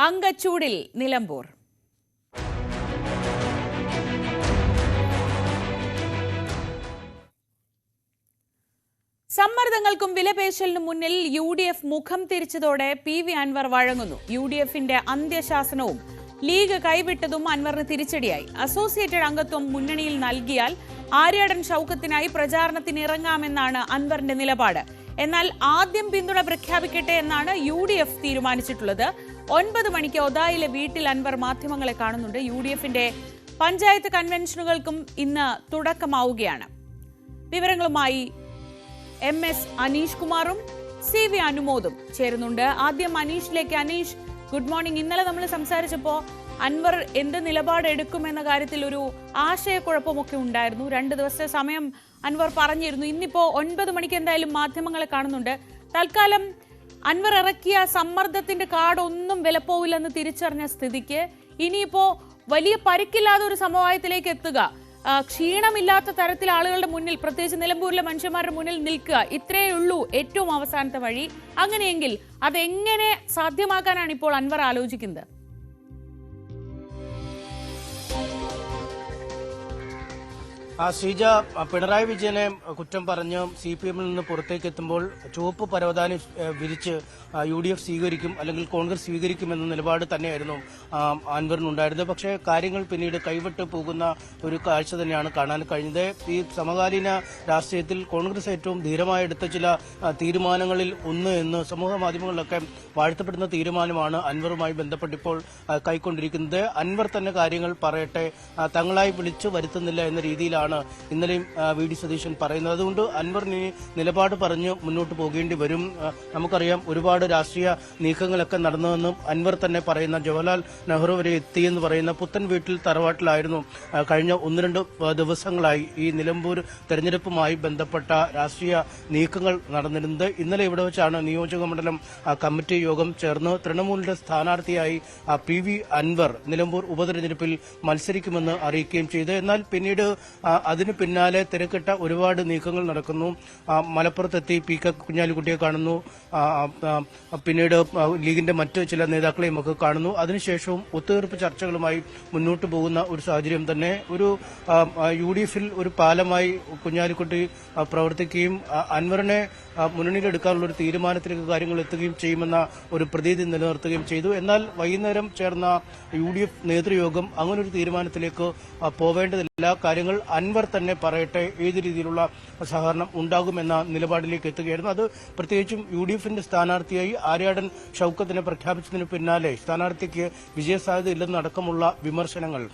അങ്കച്ചൂടിൽ നിലമ്പൂർ. സമ്മർദ്ദങ്ങൾക്കും വിലപേശലിനും മുന്നിൽ UDF മുഖം തിരിച്ചതോടെ PV Anwar വഴങ്ങുന്നു. UDFന്റെ അന്ത്യശാസനവും league കൈവിട്ടതും അൻവറിന് തിരിച്ചടിയായി. അസോസിയേറ്റഡ് അംഗത്വം മുന്നണിയിൽ നൽകിയാൽ ആര്യാടൻ ഷൌക്കത്തിനായി പ്രചാരണത്തിനിറങ്ങാമെന്നാണ് അൻവറിന്റെ നിലപാട്. എന്നാൽ ആദ്യം പിന്തുണ പ്രഖ്യാപിക്കട്ടെ എന്നാണ് UDF തീരുമാനിച്ചിട്ടുള്ളത്. 9 മണിക്ക് ഒതായിലെ വീട്ടിൽ അൻവർ മാധ്യമങ്ങളെ കാണുന്നുണ്ട്. UDFന്റെ പഞ്ചായത്ത് കൺവെൻഷനുകൾക്കും ഇന്ന് തുടക്കമാവുകയാണ്. വിവരങ്ങളുമായി MS അനീഷ് കുമാറും CV അനുമോദും ചേരുന്നുണ്ട്. ആദ്യം അനീഷിലേക്ക്. Aneesh, good morning. ഇന്നലെ നമ്മൾ സംസാരിച്ചപ്പോൾ അൻവർ എന്ത് നിലപാടെടുക്കുമെന്ന കാര്യത്തിൽ ഒരു ആശയക്കുഴപ്പമൊക്കെ ഉണ്ടായിരുന്നു. 2 ദിവസത്തെ സമയം അൻവർ പറഞ്ഞിരുന്നു. ഇന്നിപ്പോ 9 മണിക്ക് എന്തായാലും മാധ്യമങ്ങളെ കാണുന്നുണ്ട്. തൽക്കാലം അൻവർ ഇറക്കിയ സമ്മർദ്ദത്തിന്റെ കാർഡൊന്നും വിലപ്പോവില്ലെന്ന് തിരിച്ചറിഞ്ഞ സ്ഥിതിക്ക് ഇനിയിപ്പോ വലിയ പരിക്കില്ലാതെ ഒരു സമവായത്തിലേക്ക് എത്തുക, ക്ഷീണമില്ലാത്ത തരത്തിൽ ആളുകളുടെ മുന്നിൽ, പ്രത്യേകിച്ച് നിലമ്പൂരിലെ മനുഷ്യന്മാരുടെ മുന്നിൽ നിൽക്കുക, ഇത്രയേ ഉള്ളൂ ഏറ്റവും അവസാനത്തെ വഴി. അങ്ങനെയെങ്കിൽ അതെങ്ങനെ സാധ്യമാക്കാനാണ് ഇപ്പോൾ അൻവർ ആലോചിക്കുന്നത്? ശ്രീജ, പിണറായി വിജയനെ കുറ്റം പറഞ്ഞ് CPM-ൽ നിന്ന് പുറത്തേക്ക് എത്തുമ്പോൾ ചുവപ്പ് പരവതാനി വിരിച്ച് UDF സ്വീകരിക്കും അല്ലെങ്കിൽ കോൺഗ്രസ് സ്വീകരിക്കുമെന്ന നിലപാട് തന്നെയായിരുന്നു അൻവറിനുണ്ടായിരുന്നത്. പക്ഷേ കാര്യങ്ങൾ പിന്നീട് കൈവിട്ട് പോകുന്ന ഒരു കാഴ്ച തന്നെയാണ് കാണാൻ കഴിഞ്ഞത്. ഈ സമകാലീന രാഷ്ട്രീയത്തിൽ കോൺഗ്രസ് ഏറ്റവും ധീരമായി എടുത്ത ചില തീരുമാനങ്ങളിൽ ഒന്ന് എന്ന് സമൂഹ മാധ്യമങ്ങളിലൊക്കെ വാഴ്ത്തപ്പെടുന്ന തീരുമാനമാണ് അൻവറുമായി ബന്ധപ്പെട്ടിപ്പോൾ കൈക്കൊണ്ടിരിക്കുന്നത്. അൻവർ തന്നെ കാര്യങ്ങൾ പറയട്ടെ, തങ്ങളായി വിളിച്ചു വരുത്തുന്നില്ല എന്ന രീതിയിലാണ് ഇന്നലെയും VD സതീശൻ പറയുന്നത്. അതുകൊണ്ട് അൻവറിന് നിലപാട് പറഞ്ഞ് മുന്നോട്ട് പോകേണ്ടി വരും. നമുക്കറിയാം ഒരുപാട് രാഷ്ട്രീയ നീക്കങ്ങളൊക്കെ നടന്നതെന്നും അൻവർ തന്നെ പറയുന്ന ജവഹർലാൽ നെഹ്റു വരെ എത്തിയെന്ന് പറയുന്ന പുത്തൻ വീട്ടിൽ തറവാട്ടിലായിരുന്നു കഴിഞ്ഞ 1-2 ദിവസങ്ങളായി ഈ നിലമ്പൂർ തെരഞ്ഞെടുപ്പുമായി ബന്ധപ്പെട്ട രാഷ്ട്രീയ നീക്കങ്ങൾ നടന്നിരുന്നത്. ഇന്നലെ ഇവിടെ വെച്ചാണ് നിയോജക മണ്ഡലം കമ്മിറ്റി യോഗം ചേർന്ന് തൃണമൂലിന്റെ സ്ഥാനാർത്ഥിയായി PV അൻവർ നിലമ്പൂർ ഉപതെരഞ്ഞെടുപ്പിൽ മത്സരിക്കുമെന്ന് അറിയിക്കുകയും ചെയ്തു. എന്നാൽ പിന്നീട് അതിന് പിന്നാലെ തിരക്കിട്ട ഒരുപാട് നീക്കങ്ങൾ നടക്കുന്നു. മലപ്പുറത്തെത്തി PK കുഞ്ഞാലിക്കുട്ടിയെ കാണുന്നു, പിന്നീട് ലീഗിന്റെ മറ്റ് ചില നേതാക്കളെയും ഒക്കെ കാണുന്നു. അതിനുശേഷവും ഒത്തുതീർപ്പ് ചർച്ചകളുമായി മുന്നോട്ട് പോകുന്ന ഒരു സാഹചര്യം തന്നെ. ഒരു UDF-ൽ ഒരു പാലമായി കുഞ്ഞാലിക്കുട്ടി പ്രവർത്തിക്കുകയും അൻവറിനെ മുന്നണിയിലെടുക്കാനുള്ള ഒരു തീരുമാനത്തിലേക്ക് കാര്യങ്ങൾ എത്തുകയും ചെയ്യുമെന്ന ഒരു പ്രതീതി നിലനിർത്തുകയും ചെയ്തു. എന്നാൽ വൈകുന്നേരം ചേർന്ന UDF നേതൃയോഗം അങ്ങനൊരു തീരുമാനത്തിലേക്ക് പോവേണ്ടതില്ല, കാര്യങ്ങൾ അൻവർ തന്നെ പറയട്ടെ, ഏത് രീതിയിലുള്ള സഹകരണം ഉണ്ടാകുമെന്ന നിലപാടിലേക്ക് എത്തുകയായിരുന്നു. അത് പ്രത്യേകിച്ചും UDF-ന്റെ സ്ഥാനാർത്ഥിയായി ആര്യാടൻ ഷൌക്കത്തിനെ പ്രഖ്യാപിച്ചതിന് പിന്നാലെ സ്ഥാനാർത്ഥിക്ക് വിജയസാധ്യത ഇല്ലെന്നടക്കമുള്ള വിമർശനങ്ങൾ.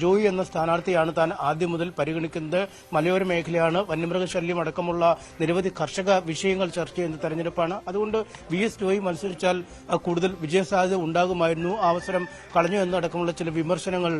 ജോയി എന്ന സ്ഥാനാർത്ഥിയാണ് താൻ ആദ്യം മുതൽ പരിഗണിക്കുന്നത്. മലയോര മേഖലയാണ്, വന്യമൃഗശല്യം അടക്കമുള്ള നിരവധി കർഷക വിഷയങ്ങൾ ചർച്ച ചെയ്യുന്ന തെരഞ്ഞെടുപ്പാണ്. അതുകൊണ്ട് VS ജോയി മത്സരിച്ചാൽ കൂടുതൽ വിജയസാധ്യത ഉണ്ടാകുമായിരുന്നു. അവസരം കളഞ്ഞു എന്നടക്കമുള്ള ചില വിമർശനങ്ങൾ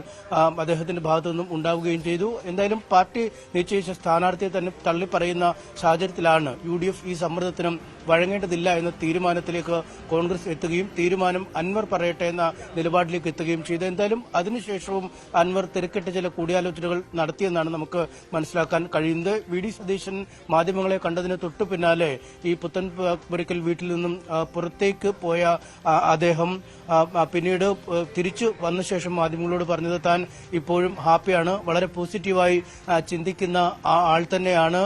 അദ്ദേഹത്തിന്റെ ഭാഗത്തു നിന്നും ഉണ്ടാവുകയും ചെയ്തു. എന്തായാലും പാർട്ടി നിശ്ചയിച്ച സ്ഥാനാർത്ഥിയെ തന്നെ തള്ളിപ്പറയുന്ന സാഹചര്യത്തിലാണ് UDF ഈ സമ്മർദ്ദത്തിനും വഴങ്ങേണ്ടതില്ല എന്ന തീരുമാനത്തിലേക്ക് കോൺഗ്രസ് എത്തുകയും തീരുമാനം അൻവർ പറയട്ടെ എന്ന നിലപാടിലേക്ക് എത്തുകയും ചെയ്തു. എന്തായാലും അതിനുശേഷവും അൻവർ തിരക്കിട്ട ചില കൂടിയാലോചനകൾ നടത്തിയെന്നാണ് നമുക്ക് മനസ്സിലാക്കാൻ കഴിയുന്നത്. VD സതീശൻ മാധ്യമങ്ങളെ കണ്ടതിന് തൊട്ടു പിന്നാലെ ഈ പുത്തൻപുരയ്ക്കൽ വീട്ടിൽ നിന്നും പുറത്തേക്ക് പോയ അദ്ദേഹം പിന്നീട് തിരിച്ചു വന്ന ശേഷം മാധ്യമങ്ങളോട് പറഞ്ഞത് താൻ ഇപ്പോഴും ഹാപ്പിയാണ്, വളരെ പോസിറ്റീവായി ചിന്തിക്കുന്ന ആൾ തന്നെയാണ്.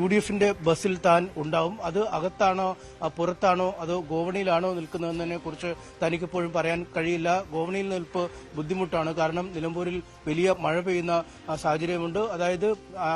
UDF-ന്റെ ബസ്സിൽ താൻ ഉണ്ടാവും. അത് അകത്താണോ പുറത്താണോ അതോ ഗോവണിയിലാണോ നിൽക്കുന്നതെന്നതിനെ കുറിച്ച് തനിക്കിപ്പോഴും പറയാൻ കഴിയില്ല. ഗോവണിയിൽ നിൽപ്പ് ബുദ്ധിമുട്ടാണ്, കാരണം നിലമ്പൂരിൽ വലിയ മഴ പെയ്യുന്ന സാഹചര്യമുണ്ട്. അതായത്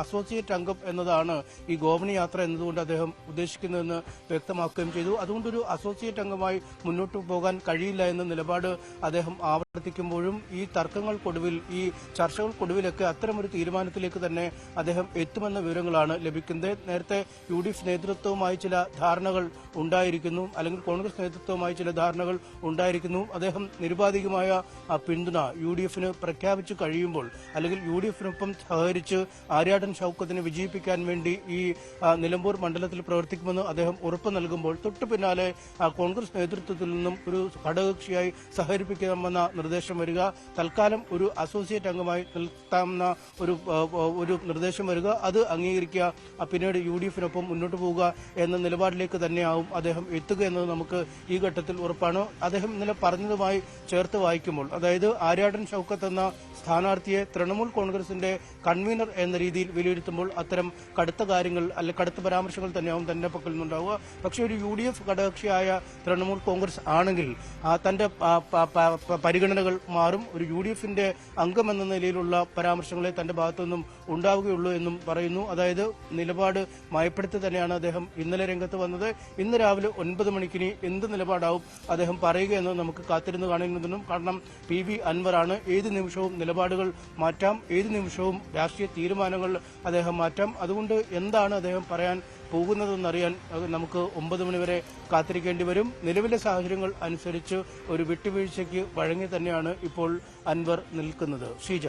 അസോസിയേറ്റ് അംഗം എന്നതാണ് ഈ ഗോവണി യാത്ര എന്നതുകൊണ്ട് അദ്ദേഹം ഉദ്ദേശിക്കുന്നതെന്ന് വ്യക്തമാക്കുകയും ചെയ്തു. അതുകൊണ്ടൊരു അസോസിയേറ്റ് അംഗമായി മുന്നോട്ട് പോകാൻ കഴിയില്ല എന്ന നിലപാട് അദ്ദേഹം ആവർത്തിക്കുമ്പോഴും ഈ തർക്കങ്ങൾക്കൊടുവിൽ, ഈ ചർച്ചകൾക്കൊടുവിലൊക്കെ അത്തരമൊരു തീരുമാനത്തിലേക്ക് തന്നെ അദ്ദേഹം എത്തുമെന്ന വിവരങ്ങളാണ് ലഭിക്കുന്നത്. നേരത്തെ UDF നേതൃത്വവുമായി ചില ധാരണകൾ ഉണ്ടായിരിക്കുന്നു, അല്ലെങ്കിൽ കോൺഗ്രസ് നേതൃത്വവുമായി ചില ധാരണകൾ ഉണ്ടായിരിക്കുന്നു. അദ്ദേഹം നിരുപാധികമായ പിന്തുണ UDF-ന് പ്രഖ്യാപിച്ചു കഴിയുമ്പോൾ, അല്ലെങ്കിൽ UDF-നൊപ്പം സഹകരിച്ച് ആര്യാടൻ ഷൌക്കത്തിനെ വിജയിപ്പിക്കാൻ വേണ്ടി ഈ നിലമ്പൂർ മണ്ഡലത്തിൽ പ്രവർത്തിക്കുമെന്ന് അദ്ദേഹം ഉറപ്പ് നൽകുമ്പോൾ തൊട്ടു പിന്നാലെ കോൺഗ്രസ് നേതൃത്വത്തിൽ നിന്നും ഒരു ഘടകകക്ഷിയായി സഹകരിപ്പിക്കാമെന്ന നിർദ്ദേശം വരിക, തൽക്കാലം ഒരു അസോസിയേറ്റ് അംഗമായി നിർത്താവുന്ന ഒരു നിർദ്ദേശം വരിക, അത് അംഗീകരിക്കുക, പിന്നീട് UDF-നൊപ്പം മുന്നോട്ട് പോവുക എന്ന നിലപാടിലേക്ക് തന്നെയാവും അദ്ദേഹം എത്തുക എന്നത് നമുക്ക് ഈ ഘട്ടത്തിൽ ഉറപ്പാണ്. അദ്ദേഹം ഇന്നലെ പറഞ്ഞതുമായി ചേർത്ത് വായിക്കുമ്പോൾ, അതായത് ആര്യാടൻ ഷൗക്കത്ത് എന്ന സ്ഥാനാർത്ഥിയെ തൃണമൂൽ കോൺഗ്രസിന്റെ കൺവീനർ എന്ന രീതിയിൽ വിലയിരുത്തുമ്പോൾ അത്തരം കടുത്ത കാര്യങ്ങൾ കടുത്ത പരാമർശങ്ങൾ തന്നെയാവും തന്റെ പക്കൽ നിന്നുണ്ടാവുക. പക്ഷേ ഒരു UDF ഘടകകക്ഷിയായ തൃണമൂൽ കോൺഗ്രസ് ആണെങ്കിൽ തന്റെ പരിഗണനകൾ മാറും. ഒരു UDF-ന്റെ അംഗം എന്ന നിലയിലുള്ള പരാമർശങ്ങളെ തന്റെ ഭാഗത്തുനിന്നും ഉണ്ടാവുകയുള്ളൂ എന്നും പറയുന്നു. അതായത് നിലപാട് മയപ്പെടുത്തി തന്നെയാണ് അദ്ദേഹം ഇന്നലെ രംഗത്ത് വന്നത്. ഇന്ന് രാവിലെ 9 മണിക്കിനി എന്ത് നിലപാടാവും അദ്ദേഹം പറയുക എന്ന് നമുക്ക് കാത്തിരുന്ന് കാണുന്നതിനും. കാരണം PV അൻവറാണ്. ഏത് നിമിഷവും നിലപാടുകൾ മാറ്റാം, ഏത് നിമിഷവും രാഷ്ട്രീയ തീരുമാനങ്ങൾ അദ്ദേഹം മാറ്റാം. അതുകൊണ്ട് എന്താണ് അദ്ദേഹം പറയാൻ പോകുന്നതെന്നറിയാൻ നമുക്ക് 9 മണിവരെ കാത്തിരിക്കേണ്ടി വരും. നിലവിലെ സാഹചര്യങ്ങൾ അനുസരിച്ച് ഒരു വിട്ടുവീഴ്ചയ്ക്ക് വഴങ്ങി തന്നെയാണ് ഇപ്പോൾ അൻവർ നിൽക്കുന്നത്. ഷീജ.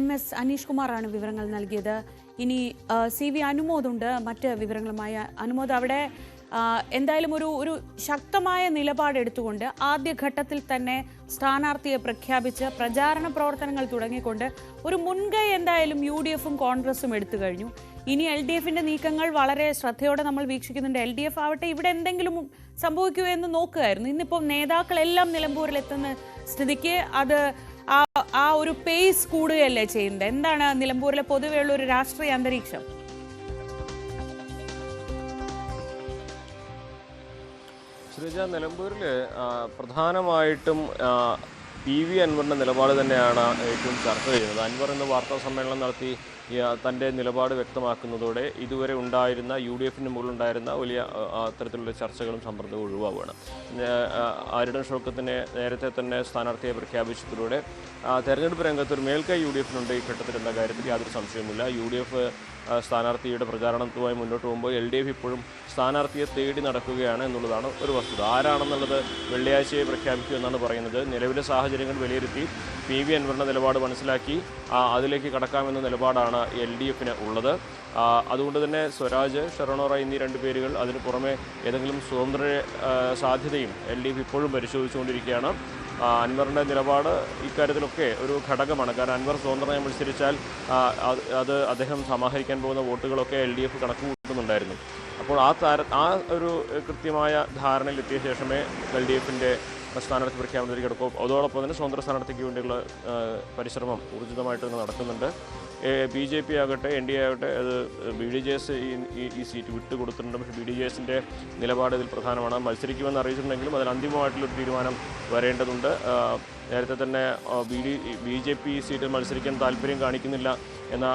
MS അനീഷ് കുമാറാണ് വിവരങ്ങൾ നൽകിയത്. ഇനി CV അനുമോദുണ്ട് മറ്റ് വിവരങ്ങളുമായ. അനുമോദ്, അവിടെ എന്തായാലും ഒരു ശക്തമായ നിലപാടെടുത്തുകൊണ്ട് ആദ്യഘട്ടത്തിൽ തന്നെ സ്ഥാനാർത്ഥിയെ പ്രഖ്യാപിച്ച് പ്രചാരണ പ്രവർത്തനങ്ങൾ തുടങ്ങിക്കൊണ്ട് ഒരു മുൻകൈ എന്തായാലും UDF-ഉം കോൺഗ്രസും എടുത്തു കഴിഞ്ഞു. ഇനി LDF-ന്റെ നീക്കങ്ങൾ വളരെ ശ്രദ്ധയോടെ നമ്മൾ വീക്ഷിക്കുന്നുണ്ട്. LDF ആവട്ടെ ഇവിടെ എന്തെങ്കിലും സംഭവിക്കുമോ എന്ന് നോക്കുകയായിരുന്നു. ഇന്നിപ്പോൾ നേതാക്കളെല്ലാം നിലമ്പൂരിൽ എത്തുന്ന സ്ഥിതിക്ക് അത് ആ ഒരു പേസ് കൂടുകയല്ലേ ചെയ്യുന്നത്? എന്താണ് നിലമ്പൂരിലെ പൊതുവെയുള്ള ഒരു രാഷ്ട്രീയ അന്തരീക്ഷം? ശ്രീജ, നിലമ്പൂരിൽ പ്രധാനമായിട്ടും PV അൻവറിൻ്റെ നിലപാട് തന്നെയാണ് ഏറ്റവും ചർച്ച ചെയ്യുന്നത്. അൻവർ ഇന്ന് വാർത്താ സമ്മേളനം നടത്തി തൻ്റെ നിലപാട് വ്യക്തമാക്കുന്നതോടെ ഇതുവരെ ഉണ്ടായിരുന്ന UDF-ന് മുകളിലുണ്ടായിരുന്ന വലിയ അത്തരത്തിലുള്ള ചർച്ചകളും സമ്മർദ്ദവും ഒഴിവാവുകയാണ്. ആര്യാടൻ ഷൗക്കത്തിനെ നേരത്തെ തന്നെ സ്ഥാനാർത്ഥിയെ പ്രഖ്യാപിച്ചതിലൂടെ തെരഞ്ഞെടുപ്പ് രംഗത്ത് ഒരു മേൽക്കൈ UDF-നുണ്ട് ഈ ഘട്ടത്തിൽ എന്ന കാര്യത്തിൽ യാതൊരു സംശയവുമില്ല. UDF സ്ഥാനാർത്ഥിയുടെ പ്രചാരണത്തുമായി മുന്നോട്ട് പോകുമ്പോൾ LDF ഇപ്പോഴും സ്ഥാനാർത്ഥിയെ തേടി നടക്കുകയാണ് എന്നുള്ളതാണ് ഒരു വസ്തുത. ആരാണെന്നുള്ളത് വെള്ളിയാഴ്ചയെ പ്രഖ്യാപിക്കുമെന്നാണ് പറയുന്നത്. നിലവിലെ സാഹചര്യങ്ങൾ വിലയിരുത്തി PV അൻവറിൻ്റെ നിലപാട് മനസ്സിലാക്കി അതിലേക്ക് കടക്കാമെന്ന നിലപാടാണ് LDF-ന് ഉള്ളത്. അതുകൊണ്ട് തന്നെ സ്വരാജ്, ഷെറോണോറ എന്നീ 2 പേരുകൾ, അതിന് പുറമെ ഏതെങ്കിലും സ്വതന്ത്ര സാധ്യതയും LDF ഇപ്പോഴും പരിശോധിച്ചുകൊണ്ടിരിക്കുകയാണ്. അൻവറിൻ്റെ നിലപാട് ഇക്കാര്യത്തിലൊക്കെ ഒരു ഘടകമാണ്. കാരണം അൻവർ സ്വതന്ത്രമായി മത്സരിച്ചാൽ അത് അദ്ദേഹം സമാഹരിക്കാൻ പോകുന്ന വോട്ടുകളൊക്കെ LDF കണക്ക് കൂട്ടുന്നുണ്ടായിരുന്നു. അപ്പോൾ ആ ഒരു കൃത്യമായ ധാരണയിലെത്തിയ ശേഷമേ LDF-ന്റെ സ്ഥാനാർത്ഥി പ്രഖ്യാപനത്തിലേക്ക് കിടക്കും. അതോടൊപ്പം തന്നെ സ്വതന്ത്ര സ്ഥാനാർത്ഥിക്ക് വേണ്ടിയുള്ള പരിശ്രമം ഊർജിതമായിട്ട് നടക്കുന്നുണ്ട്. BJP ആകട്ടെ NDA ആകട്ടെ അത് BDJS ഈ സീറ്റ് വിട്ടുകൊടുത്തിട്ടുണ്ട്. പക്ഷേ BDJS-ന്റെ നിലപാട് ഇതിൽ പ്രധാനമാണ്. മത്സരിക്കുമെന്ന് അറിയിച്ചിട്ടുണ്ടെങ്കിലും അതിൽ അന്തിമമായിട്ടുള്ളൊരു തീരുമാനം വരേണ്ടതുണ്ട്. നേരത്തെ തന്നെ BJP സീറ്റിൽ മത്സരിക്കാൻ താല്പര്യം കാണിക്കുന്നില്ല എന്ന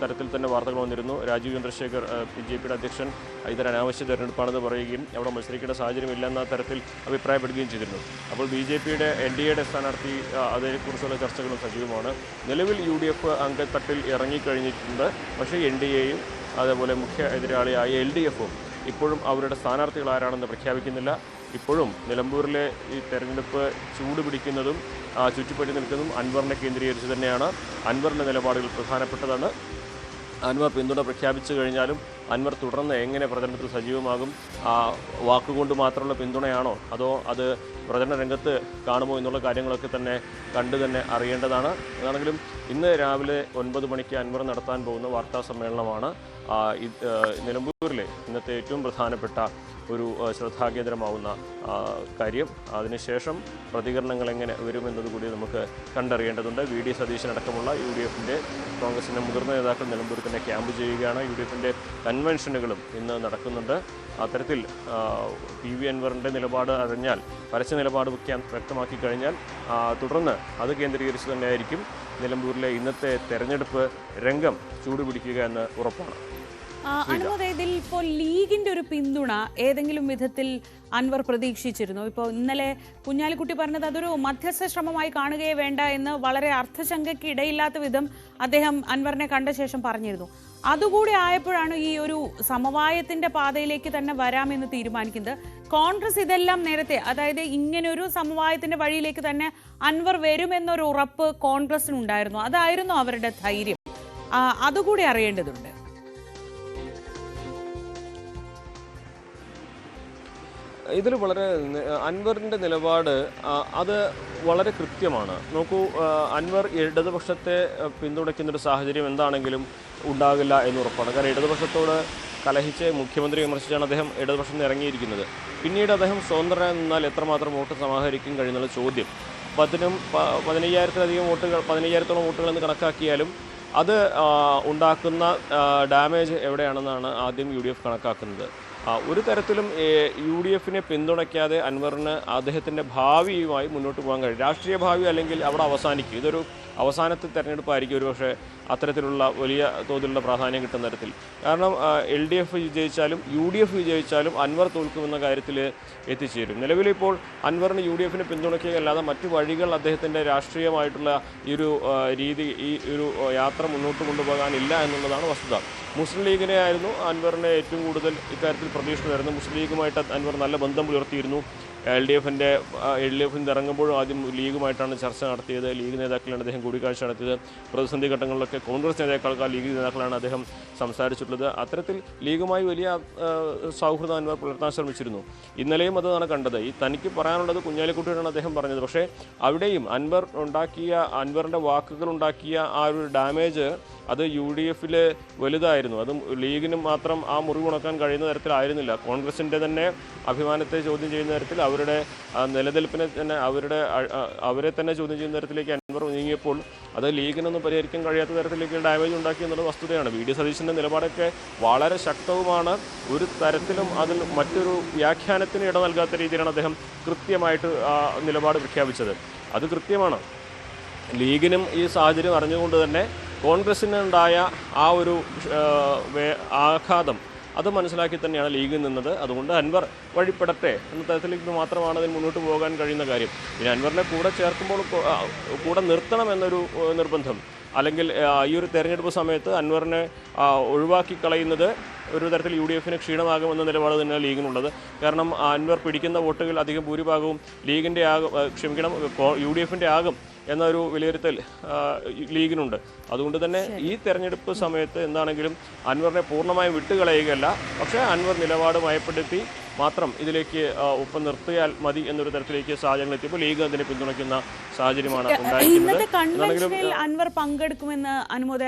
തരത്തിൽ തന്നെ വാർത്തകൾ വന്നിരുന്നു. രാജീവ് ചന്ദ്രശേഖർ BJP-യുടെ അധ്യക്ഷൻ ഇതൊരു അനാവശ്യ തെരഞ്ഞെടുപ്പാണെന്ന് പറയുകയും അവിടെ മത്സരിക്കേണ്ട സാഹചര്യമില്ല എന്ന തരത്തിൽ അഭിപ്രായപ്പെടുകയും ചെയ്തിരുന്നു. അപ്പോൾ BJP-യുടെ NDA-യുടെ സ്ഥാനാർത്ഥി അതേക്കുറിച്ചുള്ള ചർച്ചകളും സജീവമാണ്. നിലവിൽ UDF അംഗത്തട്ടിൽ ഇറങ്ങിക്കഴിഞ്ഞിട്ടുണ്ട്. പക്ഷേ NDA-യും അതേപോലെ മുഖ്യ എതിരാളിയായ LDF-ഉം ഇപ്പോഴും അവരുടെ സ്ഥാനാർത്ഥികൾ ആരാണെന്ന് പ്രഖ്യാപിക്കുന്നില്ല. ഇപ്പോഴും നിലമ്പൂരിലെ ഈ തെരഞ്ഞെടുപ്പ് ചൂട് പിടിക്കുന്നതും ചുറ്റിപ്പറ്റി നിൽക്കുന്നതും അൻവറിനെ കേന്ദ്രീകരിച്ച് തന്നെയാണ്. അൻവറിൻ്റെ നിലപാടുകൾ പ്രധാനപ്പെട്ടതാണ്. അൻവർ പിന്തുണ പ്രഖ്യാപിച്ചു കഴിഞ്ഞാലും അൻവർ തുടർന്ന് എങ്ങനെ പ്രചരണത്തിൽ സജീവമാകും? വാക്കുകൊണ്ട് മാത്രമുള്ള പിന്തുണയാണോ അതോ അത് പ്രചരണ രംഗത്ത് കാണുമോ എന്നുള്ള കാര്യങ്ങളൊക്കെ തന്നെ കണ്ടു അറിയേണ്ടതാണ്. അതാണെങ്കിലും ഇന്ന് രാവിലെ 9 മണിക്ക് അൻവർ നടത്താൻ പോകുന്ന വാർത്താ സമ്മേളനമാണ് നിലമ്പൂരിലെ ഇന്നത്തെ ഏറ്റവും പ്രധാനപ്പെട്ട ഒരു ശ്രദ്ധാകേന്ദ്രമാവുന്ന കാര്യം. അതിനുശേഷം പ്രതികരണങ്ങൾ എങ്ങനെ വരുമെന്നതുകൂടി നമുക്ക് കണ്ടറിയേണ്ടതുണ്ട്. VD സതീശനടക്കമുള്ള UDF-ന്റെ കോൺഗ്രസിൻ്റെ മുതിർന്ന നേതാക്കൾ നിലമ്പൂരിൽ തന്നെ ക്യാമ്പ് ചെയ്യുകയാണ്. UDF-ന്റെ കൺവെൻഷനുകളും ഇന്ന് നടക്കുന്നുണ്ട്. അത്തരത്തിൽ PV അൻവറിൻ്റെ നിലപാട് അറിഞ്ഞാൽ, പരസ്യ നിലപാട് വ്യക്തമാക്കി കഴിഞ്ഞാൽ തുടർന്ന് അത് കേന്ദ്രീകരിച്ച് തന്നെയായിരിക്കും നിലമ്പൂരിലെ ഇന്നത്തെ തെരഞ്ഞെടുപ്പ് രംഗം ചൂടുപിടിക്കുക എന്ന് ഉറപ്പാണ്. അനുമതി, ഇതിൽ ഇപ്പോൾ ലീഗിന്റെ ഒരു പിന്തുണ ഏതെങ്കിലും വിധത്തിൽ അൻവർ പ്രതീക്ഷിച്ചിരുന്നു? ഇപ്പോൾ ഇന്നലെ കുഞ്ഞാലിക്കുട്ടി പറഞ്ഞത് അതൊരു മധ്യസ്ഥ ശ്രമമായി കാണുകയേ വേണ്ട എന്ന് വളരെ അർത്ഥശങ്കയ്ക്ക് ഇടയില്ലാത്ത വിധം അദ്ദേഹം അൻവറിനെ കണ്ട ശേഷം പറഞ്ഞിരുന്നു. അതുകൂടി ആയപ്പോഴാണ് ഈ ഒരു സമവായത്തിന്റെ പാതയിലേക്ക് തന്നെ വരാമെന്ന് തീരുമാനിക്കുന്നത്. കോൺഗ്രസ് ഇതെല്ലാം നേരത്തെ, അതായത് ഇങ്ങനൊരു സമവായത്തിന്റെ വഴിയിലേക്ക് തന്നെ അൻവർ വരുമെന്നൊരു ഉറപ്പ് കോൺഗ്രസിനുണ്ടായിരുന്നു. അതായിരുന്നു അവരുടെ ധൈര്യം. അതുകൂടി അറിയേണ്ടതുണ്ട്. ഇതിൽ വളരെ അൻവറിൻ്റെ നിലപാട് അത് വളരെ കൃത്യമാണ്. നോക്കൂ, അൻവർ ഇടതുപക്ഷത്തെ പിന്തുണയ്ക്കുന്നൊരു സാഹചര്യം എന്താണെങ്കിലും ഉണ്ടാകില്ല എന്നുറപ്പാണ്. കാരണം ഇടതുപക്ഷത്തോട് കലഹിച്ച് മുഖ്യമന്ത്രി വിമർശിച്ചാണ് അദ്ദേഹം ഇടതുപക്ഷം നിന്ന് ഇറങ്ങിയിരിക്കുന്നത്. പിന്നീട് അദ്ദേഹം സ്വതന്ത്രനായി നിന്നാൽ എത്രമാത്രം വോട്ട് സമാഹരിക്കും കഴിയുന്നുള്ള ചോദ്യം 15,000-15,000-ഓളം വോട്ടുകൾ എന്ന് കണക്കാക്കിയാലും അത് ഉണ്ടാക്കുന്ന ഡാമേജ് എവിടെയാണെന്നാണ് ആദ്യം UDF കണക്കാക്കുന്നത്. ഒരു തരത്തിലും UDFനെ പിന്തുണയ്ക്കാതെ അൻവറിന് അദ്ദേഹത്തിൻ്റെ ഭാവിയുമായി മുന്നോട്ട് പോകാൻ കഴിയും. രാഷ്ട്രീയ ഭാവി അല്ലെങ്കിൽ അവിടെ അവസാനിക്കും. ഇതൊരു അവസാനത്തെ തെരഞ്ഞെടുപ്പായിരിക്കും ഒരുപക്ഷെ അത്തരത്തിലുള്ള വലിയ തോതിലുള്ള പ്രാധാന്യം കിട്ടുന്ന തരത്തിൽ. കാരണം LDF വിജയിച്ചാലും UDF വിജയിച്ചാലും അൻവർ തോൽക്കുമെന്ന കാര്യത്തിൽ എത്തിച്ചേരും. നിലവിലിപ്പോൾ അൻവറിന് UDFനെ പിന്തുണയ്ക്കുകയല്ലാതെ മറ്റു വഴികൾ അദ്ദേഹത്തിൻ്റെ രാഷ്ട്രീയമായിട്ടുള്ള ഈ ഒരു രീതി, ഈ ഒരു യാത്ര മുന്നോട്ട് കൊണ്ടുപോകാനില്ല എന്നുള്ളതാണ് വസ്തുത. മുസ്ലിം ലീഗിനെ ആയിരുന്നു അൻവറിനെ ഏറ്റവും കൂടുതൽ ഇക്കാര്യത്തിൽ പ്രതീക്ഷ വരുന്നത്. മുസ്ലിം ലീഗുമായിട്ട് അൻവർ നല്ല ബന്ധം പുലർത്തിയിരുന്നു. LDFൻ്റെ ഇറങ്ങുമ്പോഴും ആദ്യം ലീഗുമായിട്ടാണ് ചർച്ച നടത്തിയത്. ലീഗ് നേതാക്കളാണ് അദ്ദേഹം കൂടിക്കാഴ്ച നടത്തിയത്. പ്രതിസന്ധി ഘട്ടങ്ങളിലൊക്കെ കോൺഗ്രസ് നേതാക്കൾക്കാൾ ലീഗ് നേതാക്കളാണ് അദ്ദേഹം സംസാരിച്ചിട്ടുള്ളത്. അത്തരത്തിൽ ലീഗുമായി വലിയ സൗഹൃദം അൻവർ പുലർത്താൻ ശ്രമിച്ചിരുന്നു. ഇന്നലെയും അതാണ് കണ്ടത്. ഈ തനിക്ക് പറയാനുള്ളത് കുഞ്ഞാലിക്കുട്ടിയോടാണ് അദ്ദേഹം പറഞ്ഞത്. പക്ഷേ അവിടെയും അൻവറിൻ്റെ വാക്കുകൾ ഉണ്ടാക്കിയ ആ ഒരു ഡാമേജ് അത് UDFിൽ വലുതായിരുന്നു. അതും ലീഗിനും മാത്രം ആ മുറിവുണക്കാൻ കഴിയുന്ന തരത്തിലായിരുന്നില്ല. കോൺഗ്രസിൻ്റെ തന്നെ അഭിമാനത്തെ ചോദ്യം ചെയ്യുന്ന തരത്തിൽ, അവരുടെ നിലനിൽപ്പിനെ തന്നെ അവരെ തന്നെ ചോദ്യം ചെയ്യുന്ന തരത്തിലേക്ക് അൻവർ നീങ്ങിയപ്പോൾ അത് ലീഗിനൊന്നും പരിഹരിക്കാൻ കഴിയാത്ത തരത്തിലേക്ക് ഡാമേജ് ഉണ്ടാക്കി എന്നുള്ള വസ്തുതയാണ്. VD സതീശൻ്റെ നിലപാടൊക്കെ വളരെ ശക്തവുമാണ്. ഒരു തരത്തിലും അതിൽ മറ്റൊരു വ്യാഖ്യാനത്തിന് ഇട നൽകാത്ത രീതിയിലാണ് അദ്ദേഹം കൃത്യമായിട്ട് നിലപാട് പ്രഖ്യാപിച്ചത്. അത് കൃത്യമാണ്. ലീഗിനും ഈ സാഹചര്യം അറിഞ്ഞുകൊണ്ട് തന്നെ കോൺഗ്രസിനുണ്ടായ ആ ഒരു ആഘാതം അത് മനസ്സിലാക്കി തന്നെയാണ് ലീഗിൽ നിന്നത്. അതുകൊണ്ട് അൻവർ വഴിപ്പെടട്ടെ എന്ന തരത്തിലേക്ക് മാത്രമാണ് അതിന് മുന്നോട്ട് പോകാൻ കഴിയുന്ന കാര്യം. പിന്നെ അൻവറിനെ കൂടെ ചേർക്കുമ്പോൾ കൂടെ നിർത്തണം എന്നൊരു നിർബന്ധം, അല്ലെങ്കിൽ ഈ ഒരു തെരഞ്ഞെടുപ്പ് സമയത്ത് അൻവറിനെ ഒഴിവാക്കി കളയുന്നത് ഒരു തരത്തിൽ UDFന് ക്ഷീണമാകുമെന്ന നിലപാട് തന്നെയാണ് ലീഗിനുള്ളത്. കാരണം അൻവർ പിടിക്കുന്ന വോട്ടുകൾ അധികം ഭൂരിഭാഗവും UDFൻ്റെ ആകും എന്നൊരു വിലയിരുത്തൽ ലീഗിനുണ്ട്. അതുകൊണ്ട് തന്നെ ഈ തെരഞ്ഞെടുപ്പ് സമയത്ത് എന്താണെങ്കിലും അൻവറിനെ പൂർണ്ണമായും വിട്ടുകളയുകയല്ല, പക്ഷേ അൻവർ നിലപാട് മയപ്പെടുത്തി മാത്രം ഇതിലേക്ക് ഒപ്പം നിർത്തിയാൽ മതി എന്നൊരു തരത്തിലേക്ക് സാഹചര്യങ്ങൾ എത്തിയപ്പോൾ ലീഗ് അതിനെ പിന്തുണയ്ക്കുന്ന സാഹചര്യമാണ് ഇന്നത്തെ കൺവെൻഷനിൽ അൻവർ പങ്കെടുക്കുമെന്ന് അനുമോദ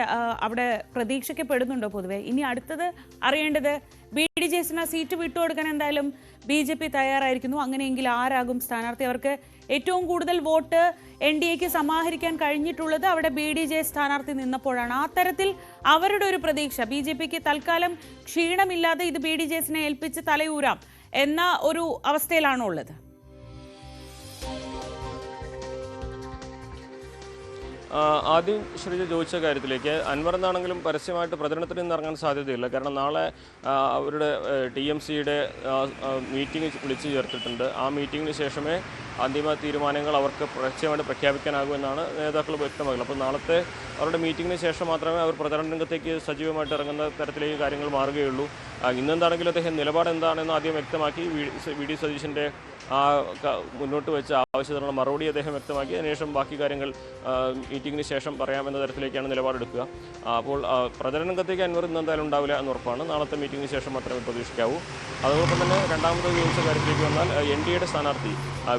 അവിടെ പ്രതീക്ഷിക്കപ്പെടുന്നുണ്ടോ പൊതുവെ? ഇനി അടുത്തത് അറിയേണ്ടത് BDJസിന് സീറ്റ് വിട്ടുകൊടുക്കാൻ എന്തായാലും BJP തയ്യാറായിരിക്കുന്നു. അങ്ങനെയെങ്കിൽ ആരാകും സ്ഥാനാർത്ഥി? അവർക്ക് ഏറ്റവും കൂടുതൽ വോട്ട് NDAക്ക് സമാഹരിക്കാൻ കഴിഞ്ഞിട്ടുള്ളത് അവിടെ BDJ സ്ഥാനാർത്ഥി നിന്നപ്പോഴാണ്. ആ തരത്തിൽ അവരുടെ ഒരു പ്രതീക്ഷ BJPക്ക് തൽക്കാലം ക്ഷീണമില്ലാതെ ഇത് BDJസിനെ ഏൽപ്പിച്ച് തലയൂരാം എന്ന ഒരു അവസ്ഥയിലാണോ ഉള്ളത്? ആദ്യം ശ്രീജ ചോദിച്ച കാര്യത്തിലേക്ക്, അൻവർ എന്നാണെങ്കിലും പരസ്യമായിട്ട് പ്രചരണത്തിന് നിന്ന് ഇറങ്ങാൻ സാധ്യതയില്ല. കാരണം നാളെ അവരുടെ TMCയുടെ മീറ്റിംഗ് വിളിച്ചു ചേർത്തിട്ടുണ്ട്. ആ മീറ്റിങ്ങിന് ശേഷമേ അന്തിമ തീരുമാനങ്ങൾ അവർക്ക് പരസ്യമായിട്ട് പ്രഖ്യാപിക്കാനാകൂ എന്നാണ് നേതാക്കൾ വ്യക്തമാക്കുന്നത്. അപ്പോൾ നാളത്തെ അവരുടെ മീറ്റിങ്ങിന് ശേഷം മാത്രമേ അവർ പ്രചരണ രംഗത്തേക്ക് സജീവമായിട്ട് ഇറങ്ങുന്ന തരത്തിലേക്ക് കാര്യങ്ങൾ മാറുകയുള്ളൂ. ഇന്നെന്താണെങ്കിലും അദ്ദേഹം നിലപാട് എന്താണെന്ന് ആദ്യം വ്യക്തമാക്കി. VD സതീശൻ്റെ മുന്നോട്ട് വെച്ച ആവശ്യത്തിനുള്ള മറുപടി അദ്ദേഹം വ്യക്തമാക്കി. അതിനുശേഷം ബാക്കി കാര്യങ്ങൾ മീറ്റിങ്ങിന് ശേഷം പറയാമെന്ന തരത്തിലേക്കാണ് നിലപാടെടുക്കുക. അപ്പോൾ പ്രചരണ രംഗത്തേക്ക് അൻവർ ഇന്ന് എന്തായാലും ഉണ്ടാവില്ല എന്ന് ഉറപ്പാണ്. നാളത്തെ മീറ്റിങ്ങിന് ശേഷം മാത്രമേ പ്രതീക്ഷിക്കാവൂ. അതോടൊപ്പം തന്നെ രണ്ടാമത് ചോദിച്ച കാര്യത്തിലേക്ക് വന്നാൽ NDAയുടെ സ്ഥാനാർത്ഥി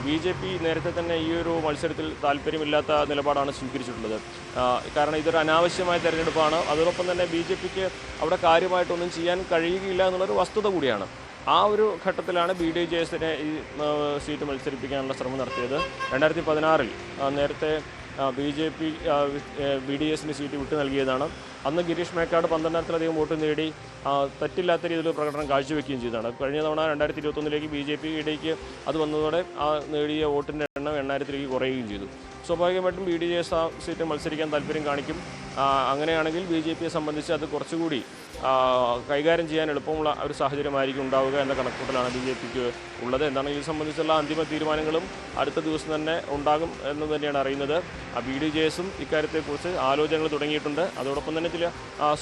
BJP നേരത്തെ തന്നെ ഈ ഒരു മത്സരത്തിൽ താല്പര്യമില്ലാത്ത നിലപാടാണ് സ്വീകരിച്ചിട്ടുള്ളത്. കാരണം ഇതൊരു അനാവശ്യമായ തെരഞ്ഞെടുപ്പാണ്. അതോടൊപ്പം തന്നെ BJPക്ക് അവിടെ കാര്യമായിട്ടൊന്നും ചെയ്യാൻ കഴിയുകയില്ല എന്നുള്ളൊരു വസ്തുത കൂടിയാണ്. ആ ഒരു ഘട്ടത്തിലാണ് BDJസിനെ ഈ സീറ്റ് മത്സരിപ്പിക്കാനുള്ള ശ്രമം നടത്തിയത്. 2016 നേരത്തെ BJP BDSന് സീറ്റ് വിട്ടു നൽകിയതാണ്. അന്ന് ഗിരീഷ് മേക്കാട് 12,000-ലധികം വോട്ട് നേടി തെറ്റില്ലാത്ത രീതിയിൽ പ്രകടനം കാഴ്ചവെക്കുകയും ചെയ്തതാണ്. കഴിഞ്ഞ തവണ 2021 BJPയിലേക്ക് അത് വന്നതോടെ ആ നേടിയ വോട്ടിൻ്റെ എണ്ണം 8,000-ലേക്ക് കുറയുകയും ചെയ്തു. സ്വാഭാവികമായിട്ടും BDJ സീറ്റ് മത്സരിക്കാൻ താല്പര്യം കാണിക്കും. അങ്ങനെയാണെങ്കിൽ BJPയെ സംബന്ധിച്ച് അത് കുറച്ചുകൂടി കൈകാര്യം ചെയ്യാൻ എളുപ്പമുള്ള ഒരു സാഹചര്യമായിരിക്കും ഉണ്ടാവുക എന്ന കണക്കൂട്ടലാണ് BJPക്ക് ഉള്ളത്. എന്താണ് ഇത് സംബന്ധിച്ചുള്ള അന്തിമ തീരുമാനങ്ങളും അടുത്ത ദിവസം തന്നെ ഉണ്ടാകും എന്ന് തന്നെയാണ് അറിയുന്നത്. BDJസും ഇക്കാര്യത്തെക്കുറിച്ച് ആലോചനകൾ തുടങ്ങിയിട്ടുണ്ട്. അതോടൊപ്പം തന്നെ ചില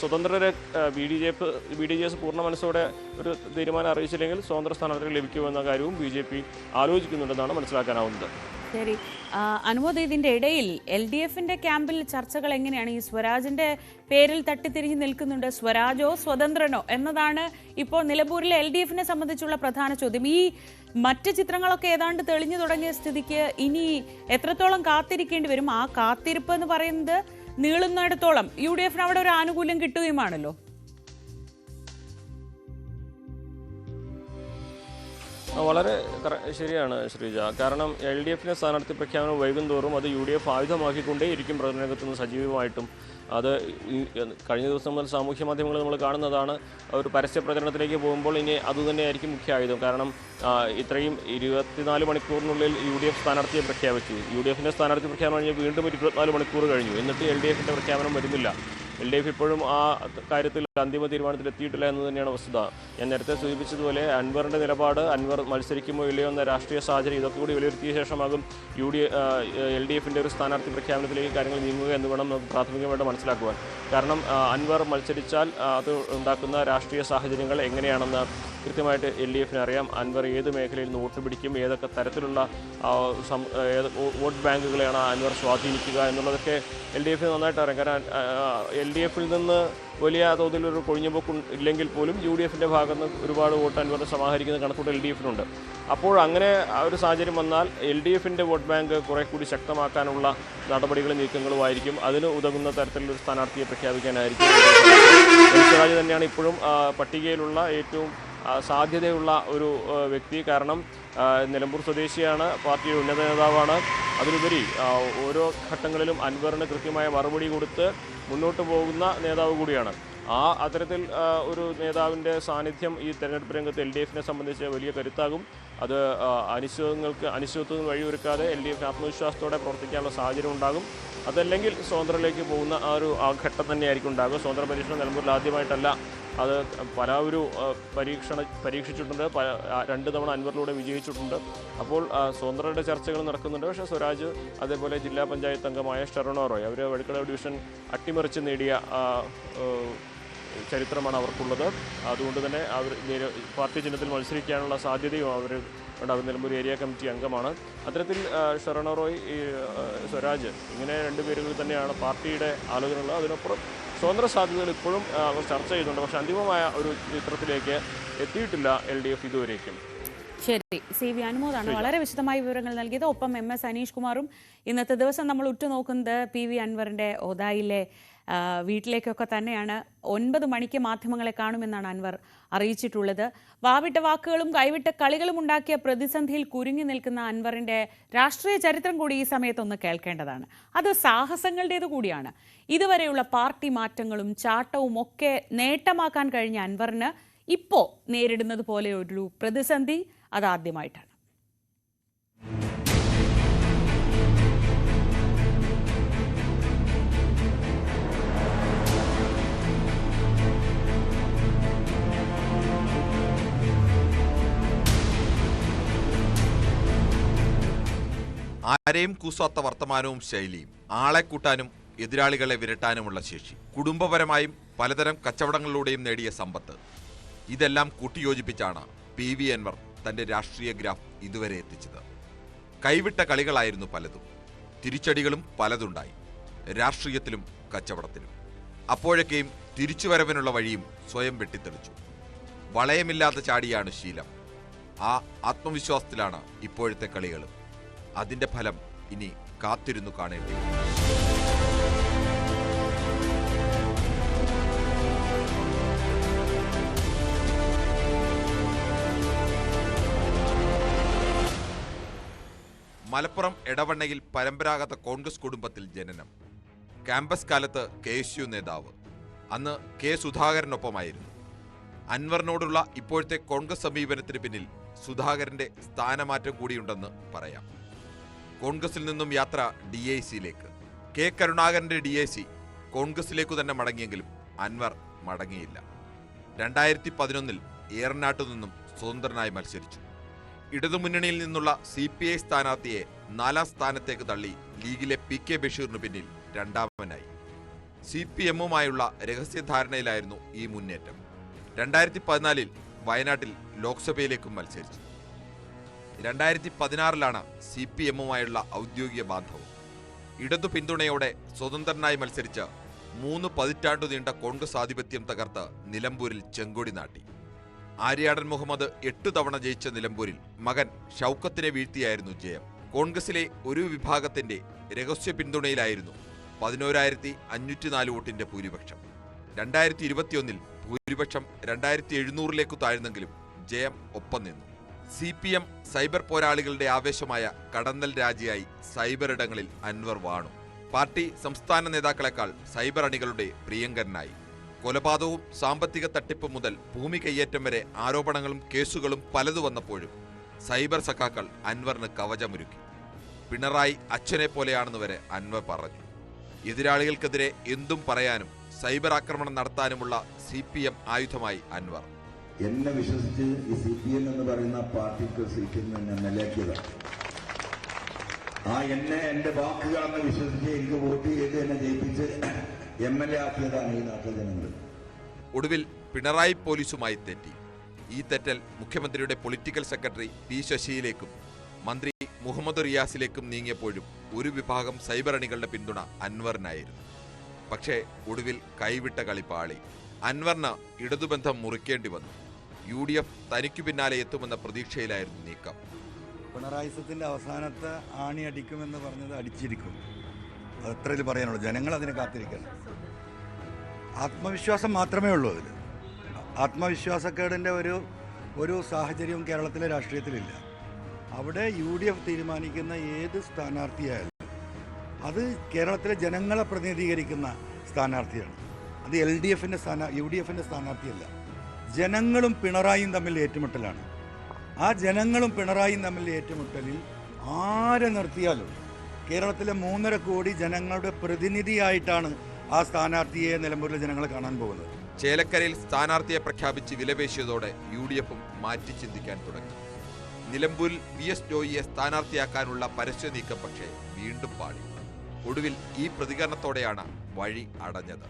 സ്വതന്ത്രരെ BDJs പൂർണ്ണ മനസ്സോടെ ഒരു തീരുമാനം അറിയിച്ചില്ലെങ്കിൽ സ്വതന്ത്ര സ്ഥാനാർത്ഥികൾ ലഭിക്കുമെന്ന കാര്യവും BJP ആലോചിക്കുന്നുണ്ടെന്നാണ് മനസ്സിലാക്കാനാവുന്നത്. ശരി അനുമോദ്, ഇതിന്റെ ഇടയിൽ LDFന്റെ ക്യാമ്പിൽ ചർച്ചകൾ എങ്ങനെയാണ്? ഈ സ്വരാജിന്റെ പേരിൽ തട്ടിത്തിരിഞ്ഞ് നിൽക്കുന്നുണ്ട്. സ്വരാജോ സ്വതന്ത്രനോ എന്നതാണ് ഇപ്പോൾ നിലമ്പൂരിലെ LDFനെ സംബന്ധിച്ചുള്ള പ്രധാന ചോദ്യം. ഈ മറ്റ് ചിത്രങ്ങളൊക്കെ ഏതാണ്ട് തെളിഞ്ഞു തുടങ്ങിയ സ്ഥിതിക്ക് ഇനി എത്രത്തോളം കാത്തിരിക്കേണ്ടി വരും? ആ കാത്തിരിപ്പ് എന്ന് പറയുന്നത് നീളുന്നിടത്തോളം UDF-ന് അവിടെ ഒരു ആനുകൂല്യം കിട്ടുകയുമാണല്ലോ. വളരെ ശരിയാണ് ശ്രീജ. കാരണം LDF-നെ സ്ഥാനാർത്ഥി പ്രഖ്യാപനം വൈകുന്തോറും അത് UDF ആയുധമാക്കിക്കൊണ്ടേയിരിക്കും പ്രചരണരംഗത്ത് നിന്ന് സജീവമായിട്ടും. അത് കഴിഞ്ഞ ദിവസം മുതൽ സാമൂഹ്യ മാധ്യമങ്ങൾ നമ്മൾ കാണുന്നതാണ്. ഒരു പരസ്യ പ്രചരണത്തിലേക്ക് പോകുമ്പോൾ ഇനി അതുതന്നെയായിരിക്കും മുഖ്യ ആയുധം. കാരണം ഇത്രയും 24 മണിക്കൂറിനുള്ളിൽ UDF സ്ഥാനാർത്ഥിയെ പ്രഖ്യാപിച്ചു. UDF-ന്റെ സ്ഥാനാർത്ഥി പ്രഖ്യാപനം കഴിഞ്ഞ് വീണ്ടും 24 മണിക്കൂർ കഴിഞ്ഞു. എന്നിട്ട് LDF-ന്റെ പ്രഖ്യാപനം വരുന്നില്ല. LDF ഇപ്പോഴും ആ കാര്യത്തിൽ അന്തിമ തീരുമാനത്തിൽ എത്തിയിട്ടില്ല എന്ന് തന്നെയാണ് വസ്തുത. ഞാൻ നേരത്തെ സൂചിപ്പിച്ചതുപോലെ അൻവറിൻ്റെ നിലപാട്, അൻവർ മത്സരിക്കുമോ ഇല്ലയോ എന്ന രാഷ്ട്രീയ സാഹചര്യം ഇതൊക്കെ കൂടി വിലയിരുത്തിയ ശേഷമാകും LDF-ന്റെ ഒരു സ്ഥാനാർത്ഥി പ്രഖ്യാപനത്തിലേക്ക് കാര്യങ്ങൾ നീങ്ങുക എന്ന് വേണം നമുക്ക് പ്രാഥമികമായിട്ട് മനസ്സിലാക്കുവാൻ. കാരണം അൻവർ മത്സരിച്ചാൽ അത് ഉണ്ടാക്കുന്ന രാഷ്ട്രീയ സാഹചര്യങ്ങൾ എങ്ങനെയാണെന്ന് കൃത്യമായിട്ട് LDF-ന് അറിയാം. അൻവർ ഏത് മേഖലയിൽ നിന്ന് വോട്ട് പിടിക്കും, ഏതൊക്കെ തരത്തിലുള്ള വോട്ട് ബാങ്കുകളെയാണ് അൻവർ സ്വാധീനിക്കുക എന്നുള്ളതൊക്കെ LDF-ന് നന്നായിട്ട് അറിയാം. കാരണം LDF-ൽ നിന്ന് വലിയ തോതിലൊരു കൊഴിഞ്ഞുപോക്ക് ഇല്ലെങ്കിൽ പോലും UDF-ന്റെ ഭാഗത്ത് നിന്ന് ഒരുപാട് വോട്ട് അൻവറിനെ സമാഹരിക്കുന്ന കണക്കൂട്ട് LDF-നുണ്ട്. അപ്പോൾ അങ്ങനെ ഒരു സാഹചര്യം വന്നാൽ LDF-ന്റെ വോട്ട് ബാങ്ക് കുറെ കൂടി ശക്തമാക്കാനുള്ള നടപടികളും നീക്കങ്ങളുമായിരിക്കും. അതിന് ഉതകുന്ന തരത്തിലൊരു സ്ഥാനാർത്ഥിയെ പ്രഖ്യാപിക്കാനായിരിക്കും. സ്വരാജ് തന്നെയാണ് ഇപ്പോഴും പട്ടികയിലുള്ള ഏറ്റവും സാധ്യതയുള്ള ഒരു വ്യക്തി. കാരണം നിലമ്പൂർ സ്വദേശിയാണ്, പാർട്ടിയുടെ ഉന്നത നേതാവാണ്. അതിലുപരി ഓരോ ഘട്ടങ്ങളിലും അൻവറിന് കൃത്യമായ മറുപടി കൊടുത്ത് മുന്നോട്ട് പോകുന്ന നേതാവ് കൂടിയാണ്. അത്തരത്തിൽ ഒരു നേതാവിൻ്റെ സാന്നിധ്യം ഈ തെരഞ്ഞെടുപ്പ് രംഗത്ത് LDF-നെ സംബന്ധിച്ച് വലിയ കരുത്താകും. അത് അനിശ്ചിതത്വത്തിന് വഴിയൊരുക്കാതെ LDF ആത്മവിശ്വാസത്തോടെ പ്രവർത്തിക്കാനുള്ള സാഹചര്യം ഉണ്ടാകും. അതല്ലെങ്കിൽ സ്വതന്ത്രയിലേക്ക് പോകുന്ന ആ ഘട്ടം തന്നെയായിരിക്കും ഉണ്ടാകുക. സ്വതന്ത്ര പരീക്ഷണം നിലമ്പൂരിൽ ആദ്യമായിട്ടല്ല, അത് പലവരും പരീക്ഷിച്ചിട്ടുണ്ട്. 2 തവണ അൻവറിലൂടെ വിജയിച്ചിട്ടുണ്ട്. അപ്പോൾ സ്വതന്ത്രയുടെ ചർച്ചകൾ നടക്കുന്നുണ്ട്. പക്ഷേ സ്വരാജ്, അതേപോലെ ജില്ലാ പഞ്ചായത്ത് അംഗമായ ഷെറോണോ റോയ്, അവർ വഴിക്കടവ് ഡിവിഷൻ അട്ടിമറിച്ച് നേടിയ ചരിത്രമാണ് അവർക്കുള്ളത്. അതുകൊണ്ട് തന്നെ അവർ പാർട്ടി ചിഹ്നത്തിൽ മത്സരിക്കാനുള്ള സാധ്യതയും അവർ നിലമ്പൂർ ഏരിയ കമ്മിറ്റി അംഗമാണ്. അത്തരത്തിൽ ഷെറോണോ റോയ്, സ്വരാജ്, ഇങ്ങനെ 2 പേരുകൾ തന്നെയാണ് പാർട്ടിയുടെ ആലോചനകൾ. അതിനപ്പുറം സ്വതന്ത്ര സാധ്യതകൾ ഇപ്പോഴും അവർ ചർച്ച ചെയ്യുന്നുണ്ട്. പക്ഷേ അന്തിമമായ ഒരു ചിത്രത്തിലേക്ക് എത്തിയിട്ടില്ല LDF ഇതുവരേക്കും. ശരി, CV അനുമോദാണ് വളരെ വിശദമായ വിവരങ്ങൾ നൽകിയത്. ഒപ്പം MS അനീഷ് കുമാറും. ഇന്നത്തെ ദിവസം നമ്മൾ ഉറ്റുനോക്കുന്നത് PV അൻവറിന്റെ ഒതായിലെ വീട്ടിലേക്കൊക്കെ തന്നെയാണ്. 9 മണിക്ക് മാധ്യമങ്ങളെ കാണുമെന്നാണ് അൻവർ അറിയിച്ചിട്ടുള്ളത്. വാവിട്ട വാക്കുകളും കൈവിട്ട കളികളും ഉണ്ടാക്കിയ പ്രതിസന്ധിയിൽ കുരുങ്ങി നിൽക്കുന്ന അൻവറിന്റെ രാഷ്ട്രീയ ചരിത്രം കൂടി ഈ സമയത്തൊന്ന് കേൾക്കേണ്ടതാണ്. അത് സാഹസങ്ങളുടേത് കൂടിയാണ്. ഇതുവരെയുള്ള പാർട്ടി മാറ്റങ്ങളും ചാട്ടവും ഒക്കെ നേട്ടമാക്കാൻ കഴിഞ്ഞ അൻവറിന് ഇപ്പോൾ നേരിടുന്നത് പോലെ ഒരു പ്രതിസന്ധി അതാദ്യമായിട്ടാണ്. ആരെയും കൂസാത്ത വർത്തമാനവും ശൈലിയും, ആളെ കൂട്ടാനും എതിരാളികളെ വിരട്ടാനുമുള്ള ശേഷി, കുടുംബപരമായും പലതരം കച്ചവടങ്ങളിലൂടെയും നേടിയ സമ്പത്ത്, ഇതെല്ലാം കൂട്ടിയോജിപ്പിച്ചാണ് PV അൻവർ തന്റെ രാഷ്ട്രീയ ഗ്രാഫ് ഇതുവരെ എത്തിച്ചത്. കൈവിട്ട കളികളായിരുന്നു പലതും, തിരിച്ചടികളും പലതുണ്ടായി, രാഷ്ട്രീയത്തിലും കച്ചവടത്തിലും. അപ്പോഴൊക്കെയും തിരിച്ചുവരവിനുള്ള വഴിയും സ്വയം വെട്ടിത്തെളിച്ചു. വളയമില്ലാതെ ചാടിയാണ് ശീലം. ആ ആത്മവിശ്വാസത്തിലാണ് ഇപ്പോഴത്തെ കളികളും. അതിന്റെ ഫലം ഇനി കാത്തിരുന്നു കാണേണ്ടി വരും. മലപ്പുറം എടവണ്ണയിൽ പരമ്പരാഗത കോൺഗ്രസ് കുടുംബത്തിൽ ജനനം. ക്യാമ്പസ് കാലത്ത് KSU നേതാവ്. അന്ന് K സുധാകരനൊപ്പമായിരുന്നു. അൻവറിനോടുള്ള ഇപ്പോഴത്തെ കോൺഗ്രസ് സമീപനത്തിന് പിന്നിൽ സുധാകരന്റെ സ്ഥാനമാറ്റം കൂടിയുണ്ടെന്ന് പറയാം. കോൺഗ്രസിൽ നിന്നും യാത്ര DIC-യിലേക്ക്. K കരുണാകരന്റെ DIC കോൺഗ്രസിലേക്കു തന്നെ മടങ്ങിയെങ്കിലും അൻവർ മടങ്ങിയില്ല. 2011 ഏറനാട്ടു നിന്നും സ്വതന്ത്രനായി മത്സരിച്ചു. ഇടതുമുന്നണിയിൽ നിന്നുള്ള CPI സ്ഥാനാർത്ഥിയെ 4ാം സ്ഥാനത്തേക്ക് തള്ളി ലീഗിലെ PK ബഷീറിനു പിന്നിൽ 2ാമനായി. CPM-ഉമായുള്ള രഹസ്യധാരണയിലായിരുന്നു ഈ മുന്നേറ്റം. 2014 വയനാട്ടിൽ ലോക്സഭയിലേക്കും മത്സരിച്ചു. 2016 CPM-ഉമായുള്ള ഔദ്യോഗിക ബാന്ധവം. ഇടതു പിന്തുണയോടെ സ്വതന്ത്രനായി മത്സരിച്ച് 3 പതിറ്റാണ്ടു നീണ്ട കോൺഗ്രസ് ആധിപത്യം തകർത്ത് നിലമ്പൂരിൽ ചെങ്കൊടി നാട്ടി. ആര്യാടൻ മുഹമ്മദ് 8 തവണ ജയിച്ച നിലമ്പൂരിൽ മകൻ ഷൗക്കത്തിനെ വീഴ്ത്തിയായിരുന്നു ജയം. കോൺഗ്രസിലെ ഒരു വിഭാഗത്തിന്റെ രഹസ്യ പിന്തുണയിലായിരുന്നു 11,504 വോട്ടിന്റെ ഭൂരിപക്ഷം. 2021 ഭൂരിപക്ഷം 2,700 താഴ്ന്നെങ്കിലും ജയം ഒപ്പം നിന്നു. CPM സൈബർ പോരാളികളുടെ ആവേശമായ കടന്നൽ രാജിയായി സൈബർ ഇടങ്ങളിൽ അൻവർ വാണു. പാർട്ടി സംസ്ഥാന നേതാക്കളെക്കാൾ സൈബർ അണികളുടെ പ്രിയങ്കരനായി. കൊലപാതകവും സാമ്പത്തിക തട്ടിപ്പ് മുതൽ ഭൂമി കയ്യേറ്റം വരെ ആരോപണങ്ങളും കേസുകളും പലതു വന്നപ്പോഴും സൈബർ സഖാക്കൾ അൻവറിന് കവചമൊരുക്കി. പിണറായി അച്ഛനെ പോലെയാണെന്ന് വരെ അൻവർ പറഞ്ഞു. എതിരാളികൾക്കെതിരെ എന്തും പറയാനും സൈബർ ആക്രമണം നടത്താനുമുള്ള CPM ആയുധമായി അൻവർ. എന്നെ വിശ്വസിച്ച് ഈ CPM എന്ന് പറയുന്ന പാർട്ടിക്ക് സീറ്റിൽ നിന്ന് നിലയാക്കിയതാണ്. ആ എന്റെ വാക്കുകളെന്ന് വിശ്വസിച്ച് എനിക്ക് വോട്ട് ചെയ്ത് എന്നെ ജയിപ്പിച്ച് MLA ആക്കിയതാണ് ഈ നാട്ടിലെ ജനങ്ങൾ. ഒടുവിൽ പിണറായി പോലീസുമായി തെറ്റി. ഈ തെറ്റൽ മുഖ്യമന്ത്രിയുടെ പൊളിറ്റിക്കൽ സെക്രട്ടറി P. ശശിയിലേക്കും മന്ത്രി മുഹമ്മദ് റിയാസിലേക്കും നീങ്ങിയപ്പോഴും ഒരു വിഭാഗം സൈബർ അണികളുടെ പിന്തുണ അൻവറിനായിരുന്നു. പക്ഷേ ഒടുവിൽ കൈവിട്ട കളി പാളി. അൻവറിന് ഇടതുബന്ധം മുറിക്കേണ്ടി വന്നു. UDF തനിക്കു പിന്നാലെ എത്തുമെന്ന പ്രതീക്ഷയിലായിരുന്നു നീക്കം. പിണറായിസത്തിന്റെ അവസാനത്തെ ആണി അടിക്കുമെന്ന് പറഞ്ഞത് അടിച്ചിരിക്കും. അത്രയിൽ പറയാനുള്ളൂ. ജനങ്ങൾ അതിനെ കാത്തിരിക്കണം. ആത്മവിശ്വാസം മാത്രമേ ഉള്ളൂ അതിൽ. ആത്മവിശ്വാസക്കേടിൻ്റെ ഒരു സാഹചര്യവും കേരളത്തിലെ രാഷ്ട്രീയത്തിലില്ല. അവിടെ UDF തീരുമാനിക്കുന്ന ഏത് സ്ഥാനാർത്ഥിയായാലും അത് കേരളത്തിലെ ജനങ്ങളെ പ്രതിനിധീകരിക്കുന്ന സ്ഥാനാർത്ഥിയാണ്. അത് UDFിൻ്റെ സ്ഥാനാർത്ഥിയല്ല. ജനങ്ങളും പിണറായിയും തമ്മിൽ ഏറ്റുമുട്ടലാണ്. ആ ജനങ്ങളും പിണറായിയും തമ്മിൽ ഏറ്റുമുട്ടലിൽ ആരെ നിർത്തിയാലും കേരളത്തിലെ 3.5 കോടി ജനങ്ങളുടെ പ്രതിനിധിയായിട്ടാണ് ആ സ്ഥാനാർത്ഥിയെ നിലമ്പൂരിലെ ജനങ്ങൾ കാണാൻ പോകുന്നത്. ചേലക്കരയിൽ സ്ഥാനാർത്ഥിയെ പ്രഖ്യാപിച്ച് വിലപേശിയതോടെ UDFും മാറ്റി ചിന്തിക്കാൻ തുടങ്ങി. നിലമ്പൂരിൽ VS ജോയിയെ സ്ഥാനാർത്ഥിയാക്കാനുള്ള പരസ്യ നീക്കം പക്ഷേ വീണ്ടും പാടി. ഒടുവിൽ ഈ പ്രതികരണത്തോടെയാണ് വഴി അടഞ്ഞത്.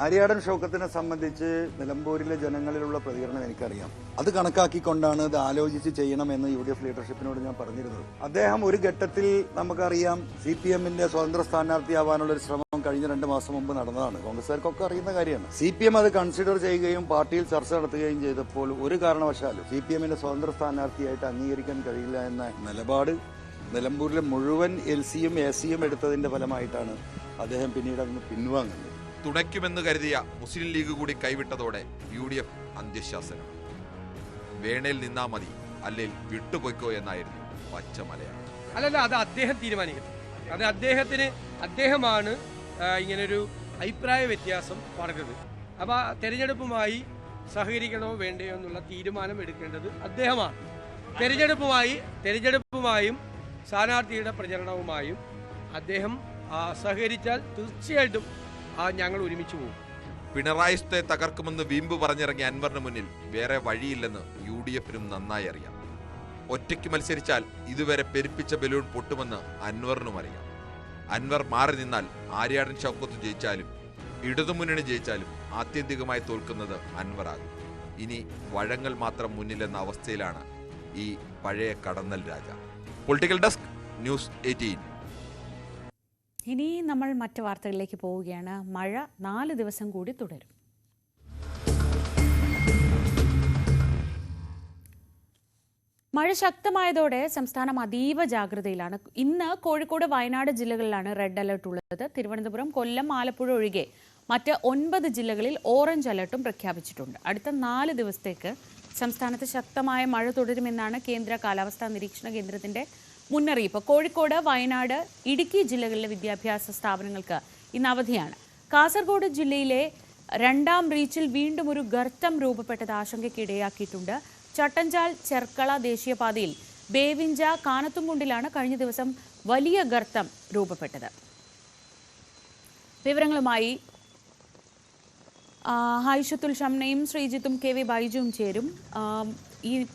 ആര്യാടൻ ഷൗക്കത്തിനെ സംബന്ധിച്ച് നിലമ്പൂരിലെ ജനങ്ങളിലുള്ള പ്രതികരണം എനിക്കറിയാം. അത് കണക്കാക്കിക്കൊണ്ടാണ് ഇത് ആലോചിച്ച് ചെയ്യണമെന്ന് UDF ലീഡർഷിപ്പിനോട് ഞാൻ പറഞ്ഞിരുന്നത്. അദ്ദേഹം ഒരു ഘട്ടത്തിൽ നമുക്കറിയാം CPMന്റെ സ്വതന്ത്ര സ്ഥാനാർത്ഥിയാവാനുള്ള ഒരു ശ്രമം കഴിഞ്ഞ 2 മാസം മുമ്പ് നടന്നതാണ്. കോൺഗ്രസ്സുകാർക്കൊക്കെ അറിയുന്ന കാര്യമാണ്. CPM അത് കൺസിഡർ ചെയ്യുകയും പാർട്ടിയിൽ ചർച്ച നടത്തുകയും ചെയ്തപ്പോൾ ഒരു കാരണവശാലും CPMന്റെ സ്വതന്ത്ര സ്ഥാനാർത്ഥിയായിട്ട് അംഗീകരിക്കാൻ കഴിയില്ല എന്ന നിലപാട് നിലമ്പൂരിലെ മുഴുവൻ LCയും AC എടുത്തതിന്റെ ഫലമായിട്ടാണ് അദ്ദേഹം പിന്നീട് അതിന് പിൻവാങ്ങുന്നത്. തുണയ്ക്കുമെന്ന് കരുതിയ മുസ്ലിം ലീഗ് കൂടി കൈവിട്ടതോടെ UDF അന്ത്യശാസനം. വേണേൽ നിന്നാ മതി, അല്ലെങ്കിൽ വിട്ടുപോയിക്കോ എന്നായിരുന്നു പച്ച മലയാളം. അല്ലല്ല, അത് അദ്ദേഹം തീരുമാനിക്കണം. അത് അദ്ദേഹമാണ് ഇങ്ങനൊരു അഭിപ്രായ വ്യത്യാസം പറഞ്ഞത്. അപ്പോൾ തെരഞ്ഞെടുപ്പുമായി സഹകരിക്കണോ വേണ്ടയോ എന്നുള്ള തീരുമാനം എടുക്കേണ്ടത് അദ്ദേഹമാണ്. തെരഞ്ഞെടുപ്പുമായും സ്ഥാനാർത്ഥിയുടെ പ്രചരണവുമായും അദ്ദേഹം സഹകരിച്ചാൽ തീർച്ചയായിട്ടും ഞങ്ങൾ ഒരുമിച്ച് പോകും. പിണറായിത്തെ തകർക്കുമെന്ന് വീമ്പ് പറഞ്ഞിറങ്ങിയ അൻവറിന് മുന്നിൽ വേറെ വഴിയില്ലെന്ന് UDFനും നന്നായി അറിയാം. ഒറ്റയ്ക്ക് മത്സരിച്ചാൽ ഇതുവരെ പെരുപ്പിച്ച ബലൂൺ പൊട്ടുമെന്ന് അൻവറിനും അറിയാം. അൻവർ മാറി നിന്നാൽ ആര്യാടൻ ഷൗക്കത്ത് ജയിച്ചാലും ഇടതുമുന്നണി ജയിച്ചാലും ആത്യന്തികമായി തോൽക്കുന്നത് അൻവറാകും. ഇനി വഴങ്ങൽ മാത്രം മുന്നിലെന്ന അവസ്ഥയിലാണ് ഈ പഴയ കടന്നൽ രാജ. Political desk, news 18. ഇനി നമ്മൾ മറ്റു വാർത്തകളിലേക്ക് പോവുകയാണ്. മഴ 4 ദിവസം കൂടി തുടരും. മഴ ശക്തമായതോടെ സംസ്ഥാനം അതീവ ജാഗ്രതയിലാണ്. ഇന്ന് കോഴിക്കോട്, വയനാട് ജില്ലകളിലാണ് റെഡ് അലർട്ട് ഉള്ളത്. തിരുവനന്തപുരം, കൊല്ലം, ആലപ്പുഴ ഒഴികെ മറ്റ് 9 ജില്ലകളിൽ ഓറഞ്ച് അലർട്ടും പ്രഖ്യാപിച്ചിട്ടുണ്ട്. അടുത്ത 4 ദിവസത്തേക്ക് സംസ്ഥാനത്ത് ശക്തമായ മഴ തുടരുമെന്നാണ് കേന്ദ്ര കാലാവസ്ഥാ നിരീക്ഷണ കേന്ദ്രത്തിന്റെ മുന്നറിയിപ്പ്. കോഴിക്കോട്, വയനാട്, ഇടുക്കി ജില്ലകളിലെ വിദ്യാഭ്യാസ സ്ഥാപനങ്ങൾക്ക് ഇന്ന് അവധിയാണ്. കാസർഗോഡ് ജില്ലയിലെ 2ാം റീച്ചിൽ വീണ്ടും ഒരു ഗർത്തം രൂപപ്പെട്ടത് ആശങ്കയ്ക്കിടയാക്കിയിട്ടുണ്ട്. ചട്ടഞ്ചാൽ ചെർക്കള ദേശീയപാതയിൽ ബേവിഞ്ച കാനത്തുംകുണ്ടിലാണ് കഴിഞ്ഞ ദിവസം വലിയ ഗർത്തം രൂപപ്പെട്ടത്. വിവരങ്ങളുമായി ഹൈഷത്തുൽ ഷംനയും ശ്രീജിത്തും KV ബൈജുവും ചേരും.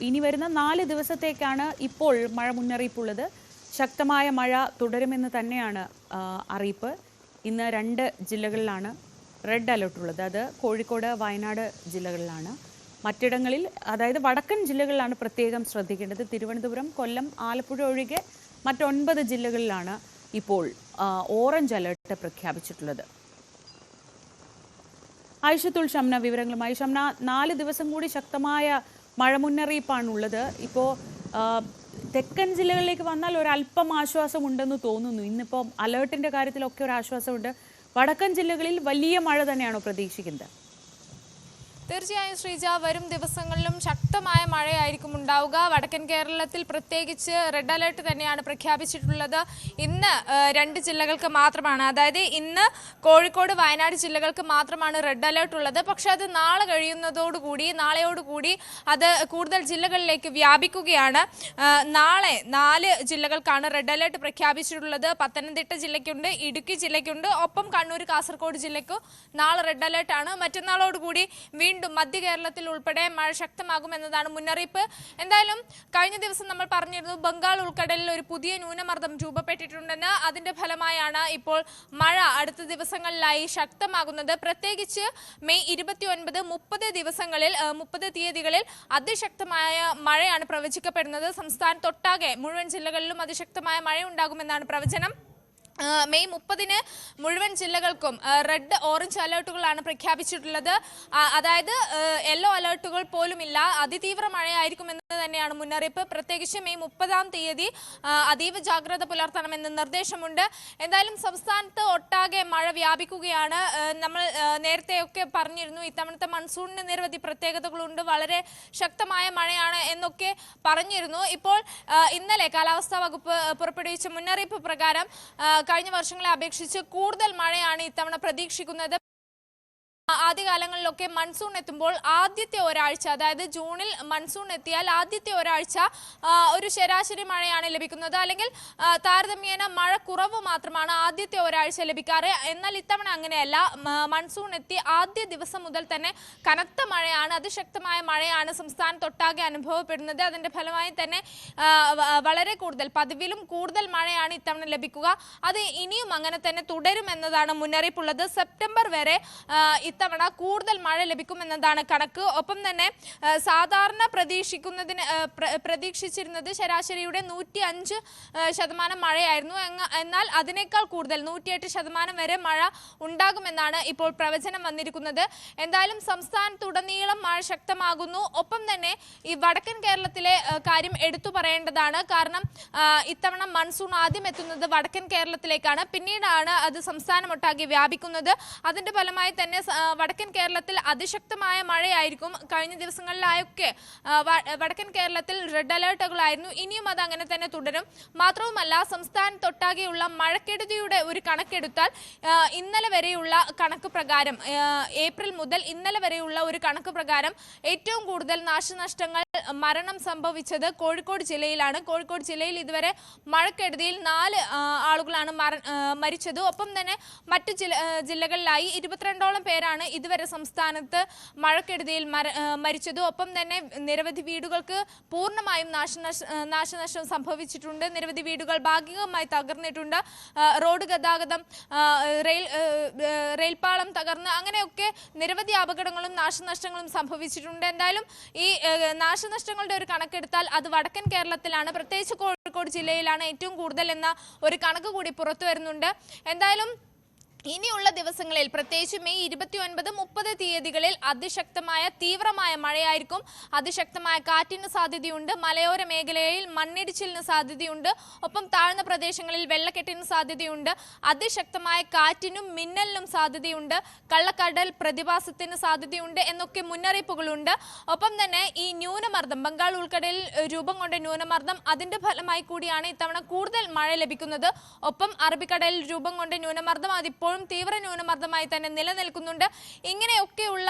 ഇനി വരുന്ന 4 ദിവസത്തേക്കാണ് ഇപ്പോൾ മഴ മുന്നറിയിപ്പുള്ളത്. ശക്തമായ മഴ തുടരുമെന്ന് തന്നെയാണ് അറിയിപ്പ്. ഇന്ന് 2 ജില്ലകളിലാണ് റെഡ് അലർട്ടുള്ളത്. അത് കോഴിക്കോട്, വയനാട് ജില്ലകളിലാണ്. മറ്റിടങ്ങളിൽ, അതായത് വടക്കൻ ജില്ലകളിലാണ് പ്രത്യേകം ശ്രദ്ധിക്കേണ്ടത്. തിരുവനന്തപുരം, കൊല്ലം, ആലപ്പുഴ ഒഴികെ മറ്റ് 9 ജില്ലകളിലാണ് ഇപ്പോൾ ഓറഞ്ച് അലർട്ട് പ്രഖ്യാപിച്ചിട്ടുള്ളത്. ഐഷത്തുൽ ഷംന വിവരങ്ങളുമായി. ഷംന, 4 ദിവസം കൂടി ശക്തമായ മഴ മുന്നറിയിപ്പാണുള്ളത്. ഇപ്പോൾ തെക്കൻ ജില്ലകളിലേക്ക് വന്നാൽ ഒരല്പം ആശ്വാസം ഉണ്ടെന്ന് തോന്നുന്നു. ഇന്നിപ്പോൾ അലേർട്ടിൻ്റെ കാര്യത്തിലൊക്കെ ഒരു ആശ്വാസമുണ്ട്. വടക്കൻ ജില്ലകളിൽ വലിയ മഴ തന്നെയാണോ പ്രതീക്ഷിക്കുന്നത്? തീർച്ചയായും ശ്രീജ, വരും ദിവസങ്ങളിലും ശക്തമായ മഴയായിരിക്കും ഉണ്ടാവുക. വടക്കൻ കേരളത്തിൽ പ്രത്യേകിച്ച് റെഡ് അലേർട്ട് തന്നെയാണ് പ്രഖ്യാപിച്ചിട്ടുള്ളത്. ഇന്ന് 2 ജില്ലകൾക്ക് മാത്രമാണ്, അതായത് ഇന്ന് കോഴിക്കോട് വയനാട് ജില്ലകൾക്ക് മാത്രമാണ് റെഡ് അലേർട്ട് ഉള്ളത്. പക്ഷെ അത് നാളെയോടുകൂടി അത് കൂടുതൽ ജില്ലകളിലേക്ക് വ്യാപിക്കുകയാണ്. നാളെ 4 ജില്ലകൾക്കാണ് റെഡ് അലേർട്ട് പ്രഖ്യാപിച്ചിട്ടുള്ളത്. പത്തനംതിട്ട ജില്ലയ്ക്കുണ്ട്, ഇടുക്കി ജില്ലയ്ക്കുണ്ട്, ഒപ്പം കണ്ണൂർ കാസർഗോഡ് ജില്ലയ്ക്കും നാളെ റെഡ് അലേർട്ടാണ്. മറ്റന്നാളോടുകൂടി വീണ്ടും മധ്യ കേരളത്തിൽ ഉൾപ്പെടെ മഴ ശക്തമാകുമെന്നതാണ് മുന്നറിയിപ്പ്. എന്തായാലും കഴിഞ്ഞ ദിവസം നമ്മൾ പറഞ്ഞിരുന്നു ബംഗാൾ ഉൾക്കടലിൽ ഒരു പുതിയ ന്യൂനമർദ്ദം രൂപപ്പെട്ടിട്ടുണ്ടെന്ന്. അതിന്റെ ഫലമായാണ് ഇപ്പോൾ മഴ അടുത്ത ദിവസങ്ങളിലായി ശക്തമാകുന്നത്. പ്രത്യേകിച്ച് മെയ് 29, 30 തീയതികളിൽ അതിശക്തമായ മഴയാണ് പ്രവചിക്കപ്പെടുന്നത്. സംസ്ഥാനത്തൊട്ടാകെ മുഴുവൻ ജില്ലകളിലും അതിശക്തമായ മഴയുണ്ടാകുമെന്നാണ് പ്രവചനം. മെയ് 30-ന് മുഴുവൻ ജില്ലകൾക്കും റെഡ്, ഓറഞ്ച് അലേർട്ടുകളാണ് പ്രഖ്യാപിച്ചിട്ടുള്ളത്. അതായത് യെല്ലോ അലേർട്ടുകൾ പോലുമില്ല. അതിതീവ്ര മഴയായിരിക്കുമെന്ന് തന്നെയാണ് മുന്നറിയിപ്പ്. പ്രത്യേകിച്ച് മെയ് 30-ാം തീയതി അതീവ ജാഗ്രത പുലർത്തണമെന്ന് നിർദ്ദേശമുണ്ട്. എന്തായാലും സംസ്ഥാനത്ത് ഒട്ടാകെ മഴ വ്യാപിക്കുകയാണ്. നമ്മൾ നേരത്തെയൊക്കെ പറഞ്ഞിരുന്നു ഇത്തവണത്തെ മൺസൂണിന് നിരവധി പ്രത്യേകതകളുണ്ട്, വളരെ ശക്തമായ മഴയാണ് എന്നൊക്കെ പറഞ്ഞിരുന്നു. ഇപ്പോൾ ഇന്നലെ കാലാവസ്ഥാ വകുപ്പ് പുറപ്പെടുവിച്ച മുന്നറിയിപ്പ് പ്രകാരം കഴിഞ്ഞ വർഷങ്ങളെ അപേക്ഷിച്ച് കൂടുതൽ മഴയാണ് ഇത്തവണ പ്രതീക്ഷിക്കുന്നത്. ആദ്യകാലങ്ങളിലൊക്കെ മൺസൂൺ എത്തുമ്പോൾ ആദ്യത്തെ ഒരാഴ്ച, അതായത് ജൂണിൽ മൺസൂൺ എത്തിയാൽ ആദ്യത്തെ ഒരാഴ്ച ഒരു ശരാശരി മഴയാണ് ലഭിക്കുന്നത്, അല്ലെങ്കിൽ താരതമ്യേന മഴ കുറവ് മാത്രമാണ് ആദ്യത്തെ ഒരാഴ്ച ലഭിക്കാറ്. എന്നാൽ ഇത്തവണ അങ്ങനെയല്ല. മൺസൂൺ എത്തി ആദ്യ ദിവസം മുതൽ തന്നെ കനത്ത മഴയാണ്, അതിശക്തമായ മഴയാണ് സംസ്ഥാനത്തൊട്ടാകെ അനുഭവപ്പെടുന്നത്. അതിന്റെ ഫലമായി തന്നെ വളരെ കൂടുതൽ, പതിവിലും കൂടുതൽ മഴയാണ് ഇത്തവണ ലഭിക്കുക. അത് ഇനിയും അങ്ങനെ തന്നെ തുടരുമെന്നതാണ് മുന്നറിയിപ്പുള്ളത്. സെപ്റ്റംബർ വരെ ഇത്തവണ കൂടുതൽ മഴ ലഭിക്കുമെന്നതാണ് കണക്ക്. ഒപ്പം തന്നെ സാധാരണ പ്രതീക്ഷിച്ചിരുന്നത് ശരാശരിയുടെ 105% മഴയായിരുന്നു. എന്നാൽ അതിനേക്കാൾ കൂടുതൽ 108% വരെ മഴ ഉണ്ടാകുമെന്നാണ് ഇപ്പോൾ പ്രവചനം വന്നിരിക്കുന്നത്. എന്തായാലും സംസ്ഥാനത്തുടനീളം മഴ ശക്തമാകുന്നു. ഒപ്പം തന്നെ ഈ വടക്കൻ കേരളത്തിലെ കാര്യം എടുത്തു പറയേണ്ടതാണ്. കാരണം ഇത്തവണ മൺസൂൺ ആദ്യം എത്തുന്നത് വടക്കൻ കേരളത്തിലേക്കാണ്, പിന്നീടാണ് അത് സംസ്ഥാനമൊട്ടാകെ വ്യാപിക്കുന്നത്. അതിന്റെ ഫലമായി തന്നെ വടക്കൻ കേരളത്തിൽ അതിശക്തമായ മഴയായിരിക്കും. കഴിഞ്ഞ ദിവസങ്ങളിലായൊക്കെ വടക്കൻ കേരളത്തിൽ റെഡ് അലേർട്ടുകളായിരുന്നു. ഇനിയും അത് അങ്ങനെ തന്നെ തുടരും. മാത്രവുമല്ല, സംസ്ഥാനത്തൊട്ടാകെയുള്ള മഴക്കെടുതിയുടെ ഒരു കണക്കെടുത്താൽ ഇന്നലെ വരെയുള്ള കണക്ക് പ്രകാരം, ഏപ്രിൽ മുതൽ ഇന്നലെ വരെയുള്ള ഒരു കണക്ക് പ്രകാരം ഏറ്റവും കൂടുതൽ നാശനഷ്ടങ്ങൾ, മരണം സംഭവിച്ചത് കോഴിക്കോട് ജില്ലയിലാണ്. കോഴിക്കോട് ജില്ലയിൽ ഇതുവരെ മഴക്കെടുതിയിൽ 4 ആളുകളാണ് മരിച്ചത്. ഒപ്പം തന്നെ മറ്റു ജില്ലകളിലായി 22ഓളം പേരാണ് ഇതുവരെ സംസ്ഥാനത്ത് മഴക്കെടുതിയിൽ മരിച്ചത്. ഒപ്പം തന്നെ നിരവധി വീടുകൾക്ക് പൂർണ്ണമായും നാശനഷ്ടം സംഭവിച്ചിട്ടുണ്ട്. നിരവധി വീടുകൾ ഭാഗികമായി തകർന്നിട്ടുണ്ട്. റോഡ് ഗതാഗതം, റെയിൽപാളം തകർന്ന് അങ്ങനെയൊക്കെ നിരവധി അപകടങ്ങളും നാശനഷ്ടങ്ങളും സംഭവിച്ചിട്ടുണ്ട്. എന്തായാലും ഈ നാശനഷ്ടങ്ങളുടെ ഒരു കണക്കെടുത്താൽ അത് വടക്കൻ കേരളത്തിലാണ്, പ്രത്യേകിച്ച് കോഴിക്കോട് ജില്ലയിലാണ് ഏറ്റവും കൂടുതൽ എന്ന ഒരു കണക്ക് കൂടി പുറത്തു വരുന്നുണ്ട്. എന്തായാലും ഇനിയുള്ള ദിവസങ്ങളിൽ പ്രത്യേകിച്ച് മെയ് 29, 30 തീയതികളിൽ അതിശക്തമായ തീവ്രമായ മഴയായിരിക്കും. അതിശക്തമായ കാറ്റിന് സാധ്യതയുണ്ട്. മലയോര മേഖലയിൽ മണ്ണിടിച്ചിലിന് സാധ്യതയുണ്ട്. ഒപ്പം താഴ്ന്ന പ്രദേശങ്ങളിൽ വെള്ളക്കെട്ടിന് സാധ്യതയുണ്ട്. അതിശക്തമായ കാറ്റിനും മിന്നലിനും സാധ്യതയുണ്ട്. കള്ളക്കടൽ പ്രതിഭാസത്തിന് സാധ്യതയുണ്ട് എന്നൊക്കെ മുന്നറിയിപ്പുകളുണ്ട്. ഒപ്പം തന്നെ ഈ ന്യൂനമർദ്ദം, ബംഗാൾ ഉൾക്കടലിൽ രൂപം കൊണ്ട ന്യൂനമർദ്ദം, അതിന്റെ ഫലമായി കൂടിയാണ് ഇത്തവണ കൂടുതൽ മഴ ലഭിക്കുന്നത്. ഒപ്പം അറബിക്കടലിൽ രൂപം കൊണ്ട ന്യൂനമർദ്ദം അതിപ്പോൾ തീവ്ര ന്യൂനമർദ്ദമായി തന്നെ നിലനിൽക്കുന്നുണ്ട്. ഇങ്ങനെയൊക്കെയുള്ള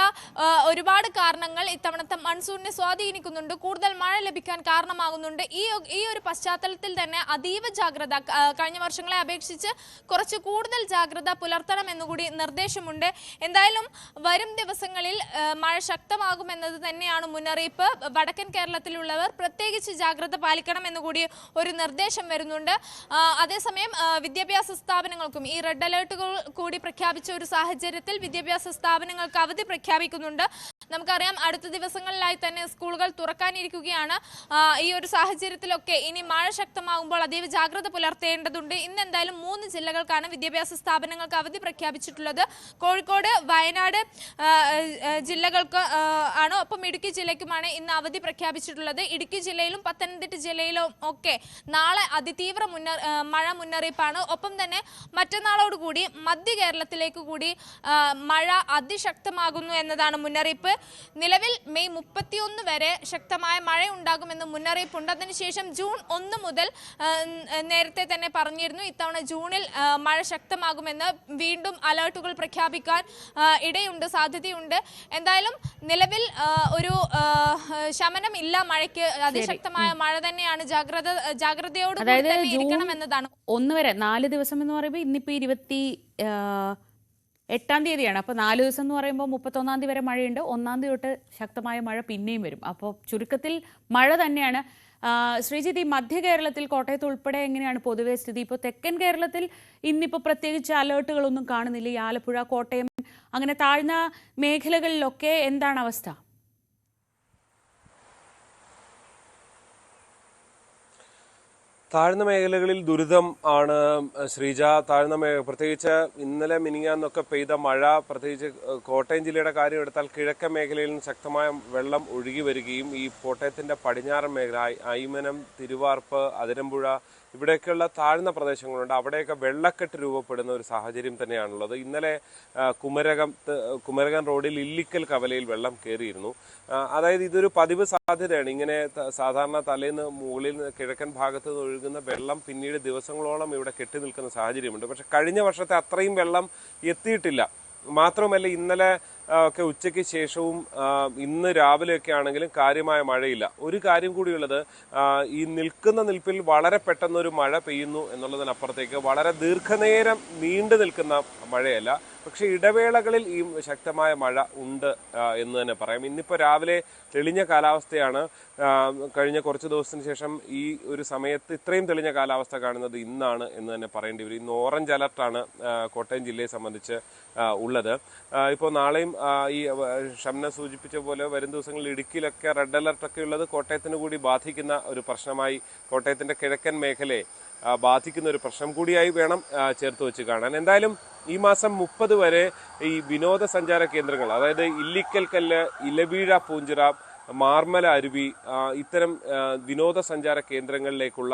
ഒരുപാട് കാരണങ്ങൾ ഇത്തവണത്തെ മൺസൂണിനെ സ്വാധീനിക്കുന്നുണ്ട്, കൂടുതൽ മഴ ലഭിക്കാൻ കാരണമാകുന്നുണ്ട്. ഈ ഒരു പശ്ചാത്തലത്തിൽ തന്നെ അതീവ ജാഗ്രത, കഴിഞ്ഞ വർഷങ്ങളെ അപേക്ഷിച്ച് കുറച്ച് കൂടുതൽ ജാഗ്രത പുലർത്തണമെന്നുകൂടി നിർദ്ദേശമുണ്ട്. എന്തായാലും വരും ദിവസങ്ങളിൽ മഴ ശക്തമാകുമെന്നത് തന്നെയാണ് മുന്നറിയിപ്പ്. വടക്കൻ കേരളത്തിലുള്ളവർ പ്രത്യേകിച്ച് ജാഗ്രത പാലിക്കണം എന്നുകൂടി ഒരു നിർദ്ദേശം വരുന്നുണ്ട്. അതേസമയം വിദ്യാഭ്യാസ സ്ഥാപനങ്ങൾക്കും ഈ റെഡ് അലേർട്ടുകൾ കൂടി പ്രഖ്യാപിച്ച ഒരു സാഹചര്യത്തിൽ വിദ്യാഭ്യാസ സ്ഥാപനങ്ങൾക്ക് അവധി പ്രഖ്യാപിക്കുന്നുണ്ട്. നമുക്കറിയാം അടുത്ത ദിവസങ്ങളിലായി തന്നെ സ്കൂളുകൾ തുറക്കാനിരിക്കുകയാണ്. ഈ ഒരു സാഹചര്യത്തിലൊക്കെ ഇനി മഴ ശക്തമാകുമ്പോൾ അതീവ ജാഗ്രത പുലർത്തേണ്ടതുണ്ട്. ഇന്ന് എന്തായാലും 3 ജില്ലകൾക്കാണ് വിദ്യാഭ്യാസ സ്ഥാപനങ്ങൾക്ക് അവധി പ്രഖ്യാപിച്ചിട്ടുള്ളത്. കോഴിക്കോട്, വയനാട് ജില്ലകൾക്ക് ആണ്, ഒപ്പം ഇടുക്കി ജില്ലയ്ക്കുമാണ് ഇന്ന് അവധി പ്രഖ്യാപിച്ചിട്ടുള്ളത്. ഇടുക്കി ജില്ലയിലും പത്തനംതിട്ട ജില്ലയിലും ഒക്കെ നാളെ അതിതീവ്ര മഴ മുന്നറിയിപ്പാണ്. ഒപ്പം തന്നെ മറ്റന്നാളോടുകൂടി മധ്യ കേരളത്തിലേക്ക് കൂടി മഴ അതിശക്തമാകുന്നു എന്നതാണ് മുന്നറിയിപ്പ്. നിലവിൽ മെയ് 31 വരെ ശക്തമായ മഴ ഉണ്ടാകുമെന്ന് മുന്നറിയിപ്പുണ്ട്. അതിനുശേഷം ജൂൺ 1 മുതൽ നേരത്തെ തന്നെ പറഞ്ഞിരുന്നു ഇത്തവണ ജൂണിൽ മഴ ശക്തമാകുമെന്ന്. വീണ്ടും അലേർട്ടുകൾ പ്രഖ്യാപിക്കാൻ ഇടയുണ്ട്, സാധ്യതയുണ്ട്. എന്തായാലും നിലവിൽ ഒരു ശമനമില്ല മഴയ്ക്ക്. അതിശക്തമായ മഴ തന്നെയാണ്. ജാഗ്രതയോട് തന്നെ ഇരിക്കണം എന്നതാണ്. 1 വരെ 4 ദിവസം എന്ന് പറയുമ്പോൾ ഇന്നിപ്പോ 28-ാം തീയതിയാണ്. അപ്പോൾ 4 ദിവസം എന്ന് പറയുമ്പോൾ 31-ാം തീയതി വരെ മഴയുണ്ട്. 1-ാം തീയതി തൊട്ട് ശക്തമായ മഴ പിന്നെയും വരും. അപ്പോൾ ചുരുക്കത്തിൽ മഴ തന്നെയാണ്. ശ്രീജിത്ത്, ഈ മധ്യ കേരളത്തിൽ കോട്ടയത്ത് ഉൾപ്പെടെ എങ്ങനെയാണ് പൊതുവെ സ്ഥിതി? ഇപ്പോൾ തെക്കൻ കേരളത്തിൽ ഇന്നിപ്പോൾ പ്രത്യേകിച്ച് അലേർട്ടുകളൊന്നും കാണുന്നില്ല. ഈ ആലപ്പുഴ, കോട്ടയം അങ്ങനെ താഴ്ന്ന മേഖലകളിലൊക്കെ എന്താണ് അവസ്ഥ? താഴ്ന്ന മേഖലകളിൽ ദുരിതം ആണ് ശ്രീജ. പ്രത്യേകിച്ച് ഇന്നലെ മിനിങ്ങാന്നൊക്കെ പെയ്ത മഴ, പ്രത്യേകിച്ച് കോട്ടയം ജില്ലയുടെ കാര്യം എടുത്താൽ കിഴക്കൻ മേഖലയിൽ നിന്ന് ശക്തമായ വെള്ളം ഒഴുകി വരികയും ഈ കോട്ടയത്തിന്റെ പടിഞ്ഞാറൻ മേഖല അയ്മനം, തിരുവാർപ്പ്, അതിരമ്പുഴ ഇവിടെയൊക്കെയുള്ള താഴ്ന്ന പ്രദേശങ്ങളുണ്ട്. അവിടെയൊക്കെ വെള്ളക്കെട്ട് രൂപപ്പെടുന്ന ഒരു സാഹചര്യം തന്നെയാണുള്ളത്. ഇന്നലെ കുമരകം റോഡിൽ ഇല്ലിക്കൽ കവലയിൽ വെള്ളം കയറിയിരുന്നു. അതായത് ഇതൊരു പതിവ് സാധ്യതയാണ്. ഇങ്ങനെ സാധാരണ തലേന്ന് മുകളിൽ കിഴക്കൻ ഭാഗത്ത് നിന്ന് ഒഴുകുന്ന വെള്ളം പിന്നീട് ദിവസങ്ങളോളം ഇവിടെ കെട്ടി നിൽക്കുന്ന സാഹചര്യമുണ്ട്. പക്ഷെ കഴിഞ്ഞ വർഷത്തെ അത്രയും വെള്ളം എത്തിയിട്ടില്ല. മാത്രമല്ല ഇന്നലെ ഒക്കെ ഉച്ചയ്ക്ക് ശേഷവും ഇന്ന് രാവിലെയൊക്കെ ആണെങ്കിലും കാര്യമായ മഴയില്ല. ഒരു കാര്യം കൂടിയുള്ളത്, ഈ നിൽക്കുന്ന നിൽപ്പിൽ വളരെ പെട്ടെന്നൊരു മഴ പെയ്യുന്നു എന്നുള്ളതിനപ്പുറത്തേക്ക് വളരെ ദീർഘനേരം നീണ്ടു നിൽക്കുന്ന മഴയല്ല. പക്ഷെ ഇടവേളകളിൽ ഈ ശക്തമായ മഴ ഉണ്ട് എന്ന് തന്നെ പറയാം. ഇന്നിപ്പോൾ രാവിലെ തെളിഞ്ഞ കാലാവസ്ഥയാണ്. കഴിഞ്ഞ കുറച്ച് ദിവസത്തിന് ശേഷം ഈ ഒരു സമയത്ത് ഇത്രയും തെളിഞ്ഞ കാലാവസ്ഥ കാണുന്നത് ഇന്നാണ് എന്ന് തന്നെ പറയേണ്ടി വരും. ഇന്ന് ഓറഞ്ച് അലർട്ടാണ് കോട്ടയം ജില്ലയെ സംബന്ധിച്ച് ഉള്ളത്. ഇപ്പോൾ നാളെയും ഈ ഷംന സൂചിപ്പിച്ച പോലെ വരും ദിവസങ്ങളിൽ ഇടുക്കിയിലൊക്കെ റെഡ് അലർട്ടൊക്കെ ഉള്ളത് കോട്ടയത്തിന് കൂടി ബാധിക്കുന്ന ഒരു പ്രശ്നമായി, കോട്ടയത്തിന്റെ കിഴക്കൻ മേഖലയെ ബാധിക്കുന്ന ഒരു പ്രശ്നം കൂടിയായി വേണം ചേർത്ത് വെച്ച് കാണാൻ. എന്തായാലും ഈ മാസം 30 വരെ ഈ വിനോദസഞ്ചാര കേന്ദ്രങ്ങൾ, അതായത് ഇല്ലിക്കൽ കല്ല്, ഇലവീഴ പൂഞ്ചിറ, മാർമല അരുവി ഇത്തരം വിനോദസഞ്ചാര കേന്ദ്രങ്ങളിലേക്കുള്ള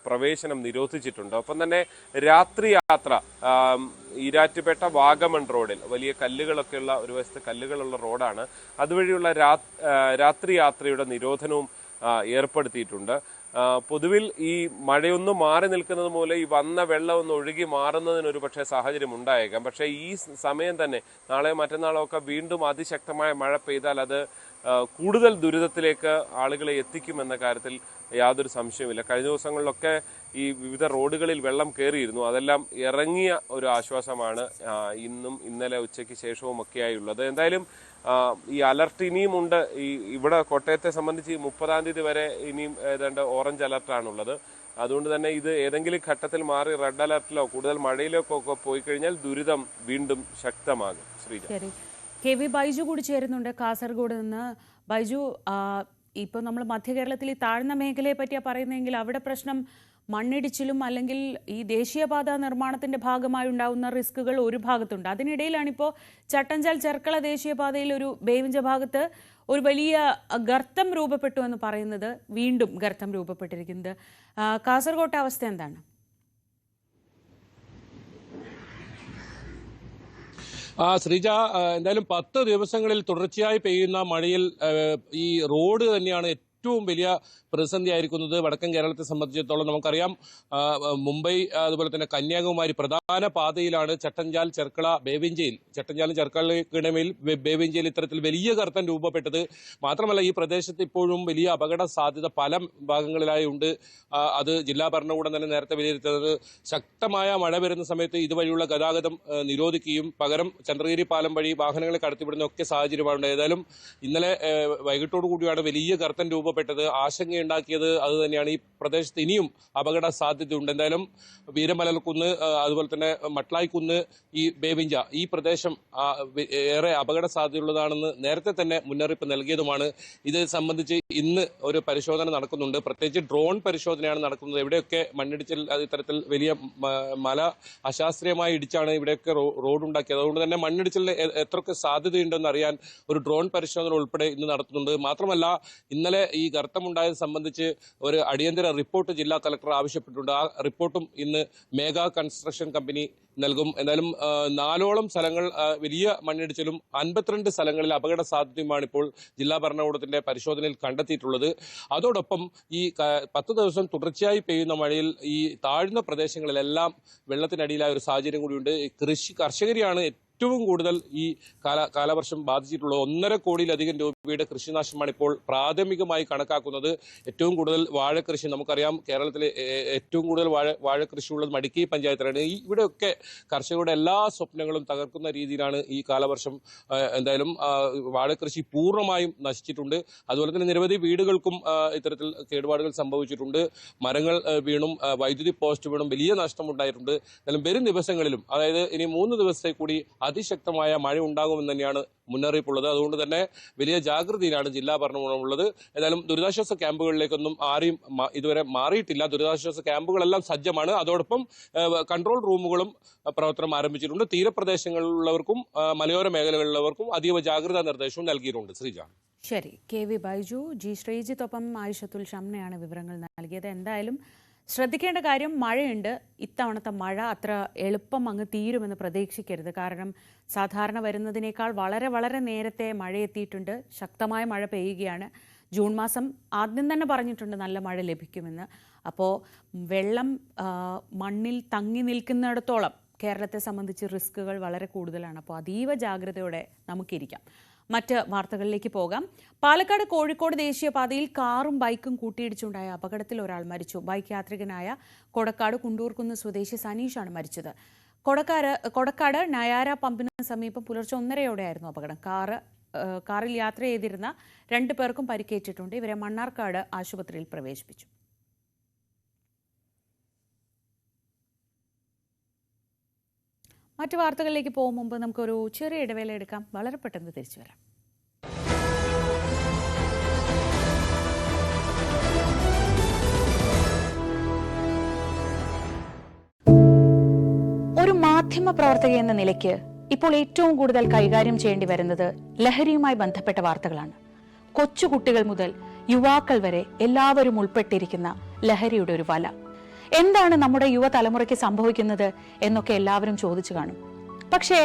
പ്രവേശനം നിരോധിച്ചിട്ടുണ്ട്. ഒപ്പം തന്നെ രാത്രി യാത്ര ഈരാറ്റുപേട്ട വാഗമൺ റോഡിൽ വലിയ കല്ലുകളൊക്കെയുള്ള ഒരു വശത്ത് കല്ലുകളുള്ള റോഡാണ്, അതുവഴിയുള്ള രാത്രി യാത്രയുടെ നിരോധനവും ഏർപ്പെടുത്തിയിട്ടുണ്ട്. പൊതുവിൽ ഈ മഴയൊന്നും മാറി നിൽക്കുന്നത് മൂലം ഈ വന്ന വെള്ളം ഒന്ന് ഒഴുകി മാറുന്നതിനൊരു പക്ഷേ സാഹചര്യം ഉണ്ടായേക്കാം. പക്ഷേ ഈ സമയം തന്നെ നാളെയോ മറ്റന്നാളോ ഒക്കെ വീണ്ടും അതിശക്തമായ മഴ പെയ്താൽ അത് കൂടുതൽ ദുരിതത്തിലേക്ക് ആളുകളെ എത്തിക്കുമെന്ന കാര്യത്തിൽ യാതൊരു സംശയമില്ല. കഴിഞ്ഞ ദിവസങ്ങളിലൊക്കെ ഈ വിവിധ റോഡുകളിൽ വെള്ളം കയറിയിരുന്നു. അതെല്ലാം ഇറങ്ങിയ ഒരു ആശ്വാസമാണ് ഇന്നും ഇന്നലെ ഉച്ചയ്ക്ക് ശേഷവും ഒക്കെയായുള്ളത്. എന്തായാലും ഈ അലർട്ട് ഇനിയും ഉണ്ട്. ഇവിടെ കോട്ടയത്തെ സംബന്ധിച്ച് 30-ാം തീയതി വരെ ഇനിയും ഏതാണ്ട് ഓറഞ്ച് അലർട്ടാണുള്ളത്. അതുകൊണ്ട് തന്നെ ഇത് ഏതെങ്കിലും ഘട്ടത്തിൽ മാറി റെഡ് അലർട്ടിലോ കൂടുതൽ മഴയിലോ ഒക്കെ പോയി കഴിഞ്ഞാൽ ദുരിതം വീണ്ടും ശക്തമാകും. ശ്രീജ, KV ബൈജു കൂടി ചേരുന്നുണ്ട് കാസർഗോഡ് നിന്ന്. ബൈജു, ഇപ്പോൾ നമ്മൾ മധ്യ കേരളത്തിൽ ഈ താഴ്ന്ന മേഖലയെ പറ്റിയാണ് പറയുന്നതെങ്കിൽ അവിടെ പ്രശ്നം മണ്ണിടിച്ചിലും അല്ലെങ്കിൽ ഈ ദേശീയപാത നിർമ്മാണത്തിന്റെ ഭാഗമായി ഉണ്ടാകുന്ന റിസ്കുകൾ ഒരു ഭാഗത്തുണ്ട്. അതിനിടയിലാണിപ്പോൾ ചട്ടഞ്ചാൽ ചെർക്കള ദേശീയപാതയിൽ ഒരു ബേവിഞ്ച ഭാഗത്ത് ഒരു വലിയ ഗർത്തം രൂപപ്പെട്ടു എന്ന് പറയുന്നത്, വീണ്ടും ഗർത്തം രൂപപ്പെട്ടിരിക്കുന്നത്. കാസർഗോട്ടെ അവസ്ഥ എന്താണ്? ശ്രീജ, എന്തായാലും 10 ദിവസങ്ങളിൽ തുടർച്ചയായി പെയ്യുന്ന മഴയിൽ ഈ റോഡ് തന്നെയാണ് ഏറ്റവും വലിയ പ്രതിസന്ധിയായിരിക്കുന്നത് വടക്കൻ കേരളത്തെ സംബന്ധിച്ചിടത്തോളം. നമുക്കറിയാം, മുംബൈ അതുപോലെ തന്നെ കന്യാകുമാരി പ്രധാന പാതയിലാണ് ചട്ടഞ്ചാൽ ചെർക്കള ബേവിഞ്ചയിൽ, ചട്ടഞ്ചാലും ചെർക്കളയ്ക്കിടയിൽ ബേവിഞ്ചയിൽ ഇത്തരത്തിൽ വലിയ ഗർത്തം രൂപപ്പെട്ടത്. മാത്രമല്ല ഈ പ്രദേശത്ത് ഇപ്പോഴും വലിയ അപകട സാധ്യത പല ഭാഗങ്ങളിലായി ഉണ്ട്. അത് ജില്ലാ ഭരണകൂടം തന്നെ നേരത്തെ വിലയിരുത്തുന്നത് ശക്തമായ മഴ വരുന്ന സമയത്ത് ഇതുവഴിയുള്ള ഗതാഗതം നിരോധിക്കുകയും പകരം ചന്ദ്രഗിരി പാലം വഴി വാഹനങ്ങളെ കടത്തിവിടുന്ന ഒക്കെ സാഹചര്യമാണ്. ഏതായാലും ഇന്നലെ വൈകിട്ടോടു കൂടിയാണ് വലിയ ഗർത്തം രൂപപ്പെട്ടത്. ആശങ്കയുണ്ട് ഉണ്ടാക്കിയത് അത് തന്നെയാണ്. ഈ പ്രദേശത്ത് ഇനിയും അപകട സാധ്യതയുണ്ട്. എന്തായാലും വീരമലൽക്കുന്ന്, അതുപോലെ തന്നെ മട്ലായിക്കുന്ന്, ഈ ബേവിഞ്ച ഈ പ്രദേശം ഏറെ അപകട സാധ്യതയുള്ളതാണെന്ന് നേരത്തെ തന്നെ മുന്നറിയിപ്പ് നൽകിയതുമാണ്. ഇത് സംബന്ധിച്ച് ഇന്ന് ഒരു പരിശോധന നടക്കുന്നുണ്ട്. പ്രത്യേകിച്ച് ഡ്രോൺ പരിശോധനയാണ് നടക്കുന്നത്. എവിടെയൊക്കെ മണ്ണിടിച്ചിൽ ഇത്തരത്തിൽ വലിയ മല അശാസ്ത്രീയമായി ഇടിച്ചാണ് ഇവിടെയൊക്കെ റോഡ് ഉണ്ടാക്കിയത്. അതുകൊണ്ട് തന്നെ മണ്ണിടിച്ചിലിന് എത്രയൊക്കെ സാധ്യതയുണ്ടെന്ന് അറിയാൻ ഒരു ഡ്രോൺ പരിശോധന ഉൾപ്പെടെ ഇന്ന് നടത്തുന്നുണ്ട്. മാത്രമല്ല, ഇന്നലെ ഈ ഗർത്തമുണ്ടായത് സംബന്ധിച്ച് ഒരു അടിയന്തര റിപ്പോർട്ട് ജില്ലാ കളക്ടർ ആവശ്യപ്പെട്ടിട്ടുണ്ട്. ആ റിപ്പോർട്ടും ഇന്ന് മേഗാ കൺസ്ട്രക്ഷൻ കമ്പനി നൽകും. എന്തായാലും 4ഓളം സ്ഥലങ്ങൾ വലിയ മണ്ണിടിച്ചിലും 52 സ്ഥലങ്ങളിൽ അപകട സാധ്യതയുമാണ് ഇപ്പോൾ ജില്ലാ ഭരണകൂടത്തിന്റെ പരിശോധനയിൽ കണ്ടെത്തിയിട്ടുള്ളത്. അതോടൊപ്പം ഈ 10 ദിവസം തുടർച്ചയായി പെയ്യുന്ന മഴയിൽ ഈ താഴ്ന്ന പ്രദേശങ്ങളിലെല്ലാം വെള്ളത്തിനടിയിലായ ഒരു സാഹചര്യം കൂടിയുണ്ട്. കർഷകരെയാണ് ഏറ്റവും കൂടുതൽ ഈ കാലവർഷം ബാധിച്ചിട്ടുള്ളത്. 1.5 കോടിയിലധികം രൂപയുടെ കൃഷിനാശമാണ് ഇപ്പോൾ പ്രാഥമികമായി കണക്കാക്കുന്നത്. ഏറ്റവും കൂടുതൽ വാഴക്കൃഷി, നമുക്കറിയാം കേരളത്തിലെ ഏറ്റവും കൂടുതൽ വാഴക്കൃഷിയുള്ളത് മടിക്കൈ പഞ്ചായത്തിലാണ്. ഇവിടെയൊക്കെ കർഷകരുടെ എല്ലാ സ്വപ്നങ്ങളും തകർക്കുന്ന രീതിയിലാണ് ഈ കാലവർഷം. എന്തായാലും വാഴക്കൃഷി പൂർണ്ണമായും നശിച്ചിട്ടുണ്ട്. അതുപോലെ തന്നെ നിരവധി വീടുകൾക്കും ഇത്തരത്തിൽ കേടുപാടുകൾ സംഭവിച്ചിട്ടുണ്ട്. മരങ്ങൾ വീണും വൈദ്യുതി പോസ്റ്റ് വീണും വലിയ നഷ്ടമുണ്ടായിട്ടുണ്ട്. എന്നാലും വരും ദിവസങ്ങളിലും, അതായത് ഇനി 3 ദിവസത്തെ കൂടി അതിശക്തമായ മഴ ഉണ്ടാകുമെന്ന് തന്നെയാണ് മുന്നറിയിപ്പുള്ളത്. അതുകൊണ്ട് തന്നെ വലിയ ജാഗ്രതയിലാണ് ജില്ലാ ഭരണകൂടമുള്ളത്. ഏതായാലും ദുരിതാശ്വാസ ക്യാമ്പുകളിലേക്കൊന്നും ആരെയും ഇതുവരെ മാറിയിട്ടില്ല. ദുരിതാശ്വാസ ക്യാമ്പുകളെല്ലാം സജ്ജമാണ്. അതോടൊപ്പം കൺട്രോൾ റൂമുകളും പ്രവർത്തനം ആരംഭിച്ചിട്ടുണ്ട്. തീരപ്രദേശങ്ങളിലുള്ളവർക്കും മലയോര മേഖലകളിലുള്ളവർക്കും അതീവ ജാഗ്രതാ നിർദ്ദേശവും നൽകിയിട്ടുണ്ട്. ശ്രീജ. ശരി, KV ബൈജു, G ശ്രീജിത്തൊപ്പം ആയിഷത്തുൽ ഷംനയാണ് വിവരങ്ങൾ നൽകിയത്. എന്തായാലും ശ്രദ്ധിക്കേണ്ട കാര്യം, മഴയുണ്ട്. ഇത്തവണത്തെ മഴ അത്ര എളുപ്പം അങ്ങ് തീരുമെന്ന് പ്രതീക്ഷിക്കരുത്. കാരണം സാധാരണ വരുന്നതിനേക്കാൾ വളരെ വളരെ നേരത്തെ മഴ എത്തിയിട്ടുണ്ട്. ശക്തമായ മഴ പെയ്യുകയാണ്. ജൂൺ മാസം ആദ്യം തന്നെ പറഞ്ഞിട്ടുണ്ട് നല്ല മഴ ലഭിക്കുമെന്ന്. അപ്പോൾ വെള്ളം മണ്ണിൽ തങ്ങി നിൽക്കുന്നിടത്തോളം കേരളത്തെ സംബന്ധിച്ച് റിസ്കുകൾ വളരെ കൂടുതലാണ്. അപ്പോൾ അതീവ ജാഗ്രതയോടെ നമുക്കിരിക്കാം. മറ്റ് വാർത്തകളിലേക്ക് പോകാം. പാലക്കാട് കോഴിക്കോട് ദേശീയപാതയിൽ കാറും ബൈക്കും കൂട്ടിയിടിച്ചുണ്ടായ അപകടത്തിൽ ഒരാൾ മരിച്ചു. ബൈക്ക് യാത്രികനായ കൊടക്കാട് കുണ്ടൂർക്കുന്ന് സ്വദേശി സനീഷാണ് മരിച്ചത്. കൊടക്കാട് നയാര പമ്പിന് സമീപം പുലർച്ചെ 1:30യോടെയായിരുന്നു അപകടം. കാറിൽ യാത്ര ചെയ്തിരുന്ന 2 പേർക്കും പരിക്കേറ്റിട്ടുണ്ട്. ഇവരെ മണ്ണാർക്കാട് ആശുപത്രിയിൽ പ്രവേശിപ്പിച്ചു. മറ്റു വാർത്തകളിലേക്ക് പോകും മുമ്പ് നമുക്കൊരു ചെറിയ ഇടവേള എടുക്കാം. വളരെ പെട്ടെന്ന് തിരിച്ചു വരാം. ഒരു മാധ്യമ പ്രവർത്തക എന്ന നിലയ്ക്ക് ഇപ്പോൾ ഏറ്റവും കൂടുതൽ കൈകാര്യം ചെയ്യേണ്ടി വരുന്നത് ലഹരിയുമായി ബന്ധപ്പെട്ട വാർത്തകളാണ്. കൊച്ചുകുട്ടികൾ മുതൽ യുവാക്കൾ വരെ എല്ലാവരും ഉൾപ്പെട്ടിരിക്കുന്ന ലഹരിയുടെ ഒരു വല. എന്താണ് നമ്മുടെ യുവതലമുറയ്ക്ക് സംഭവിക്കുന്നത് എന്നൊക്കെ എല്ലാവരും ചോദിച്ചു കാണും. പക്ഷേ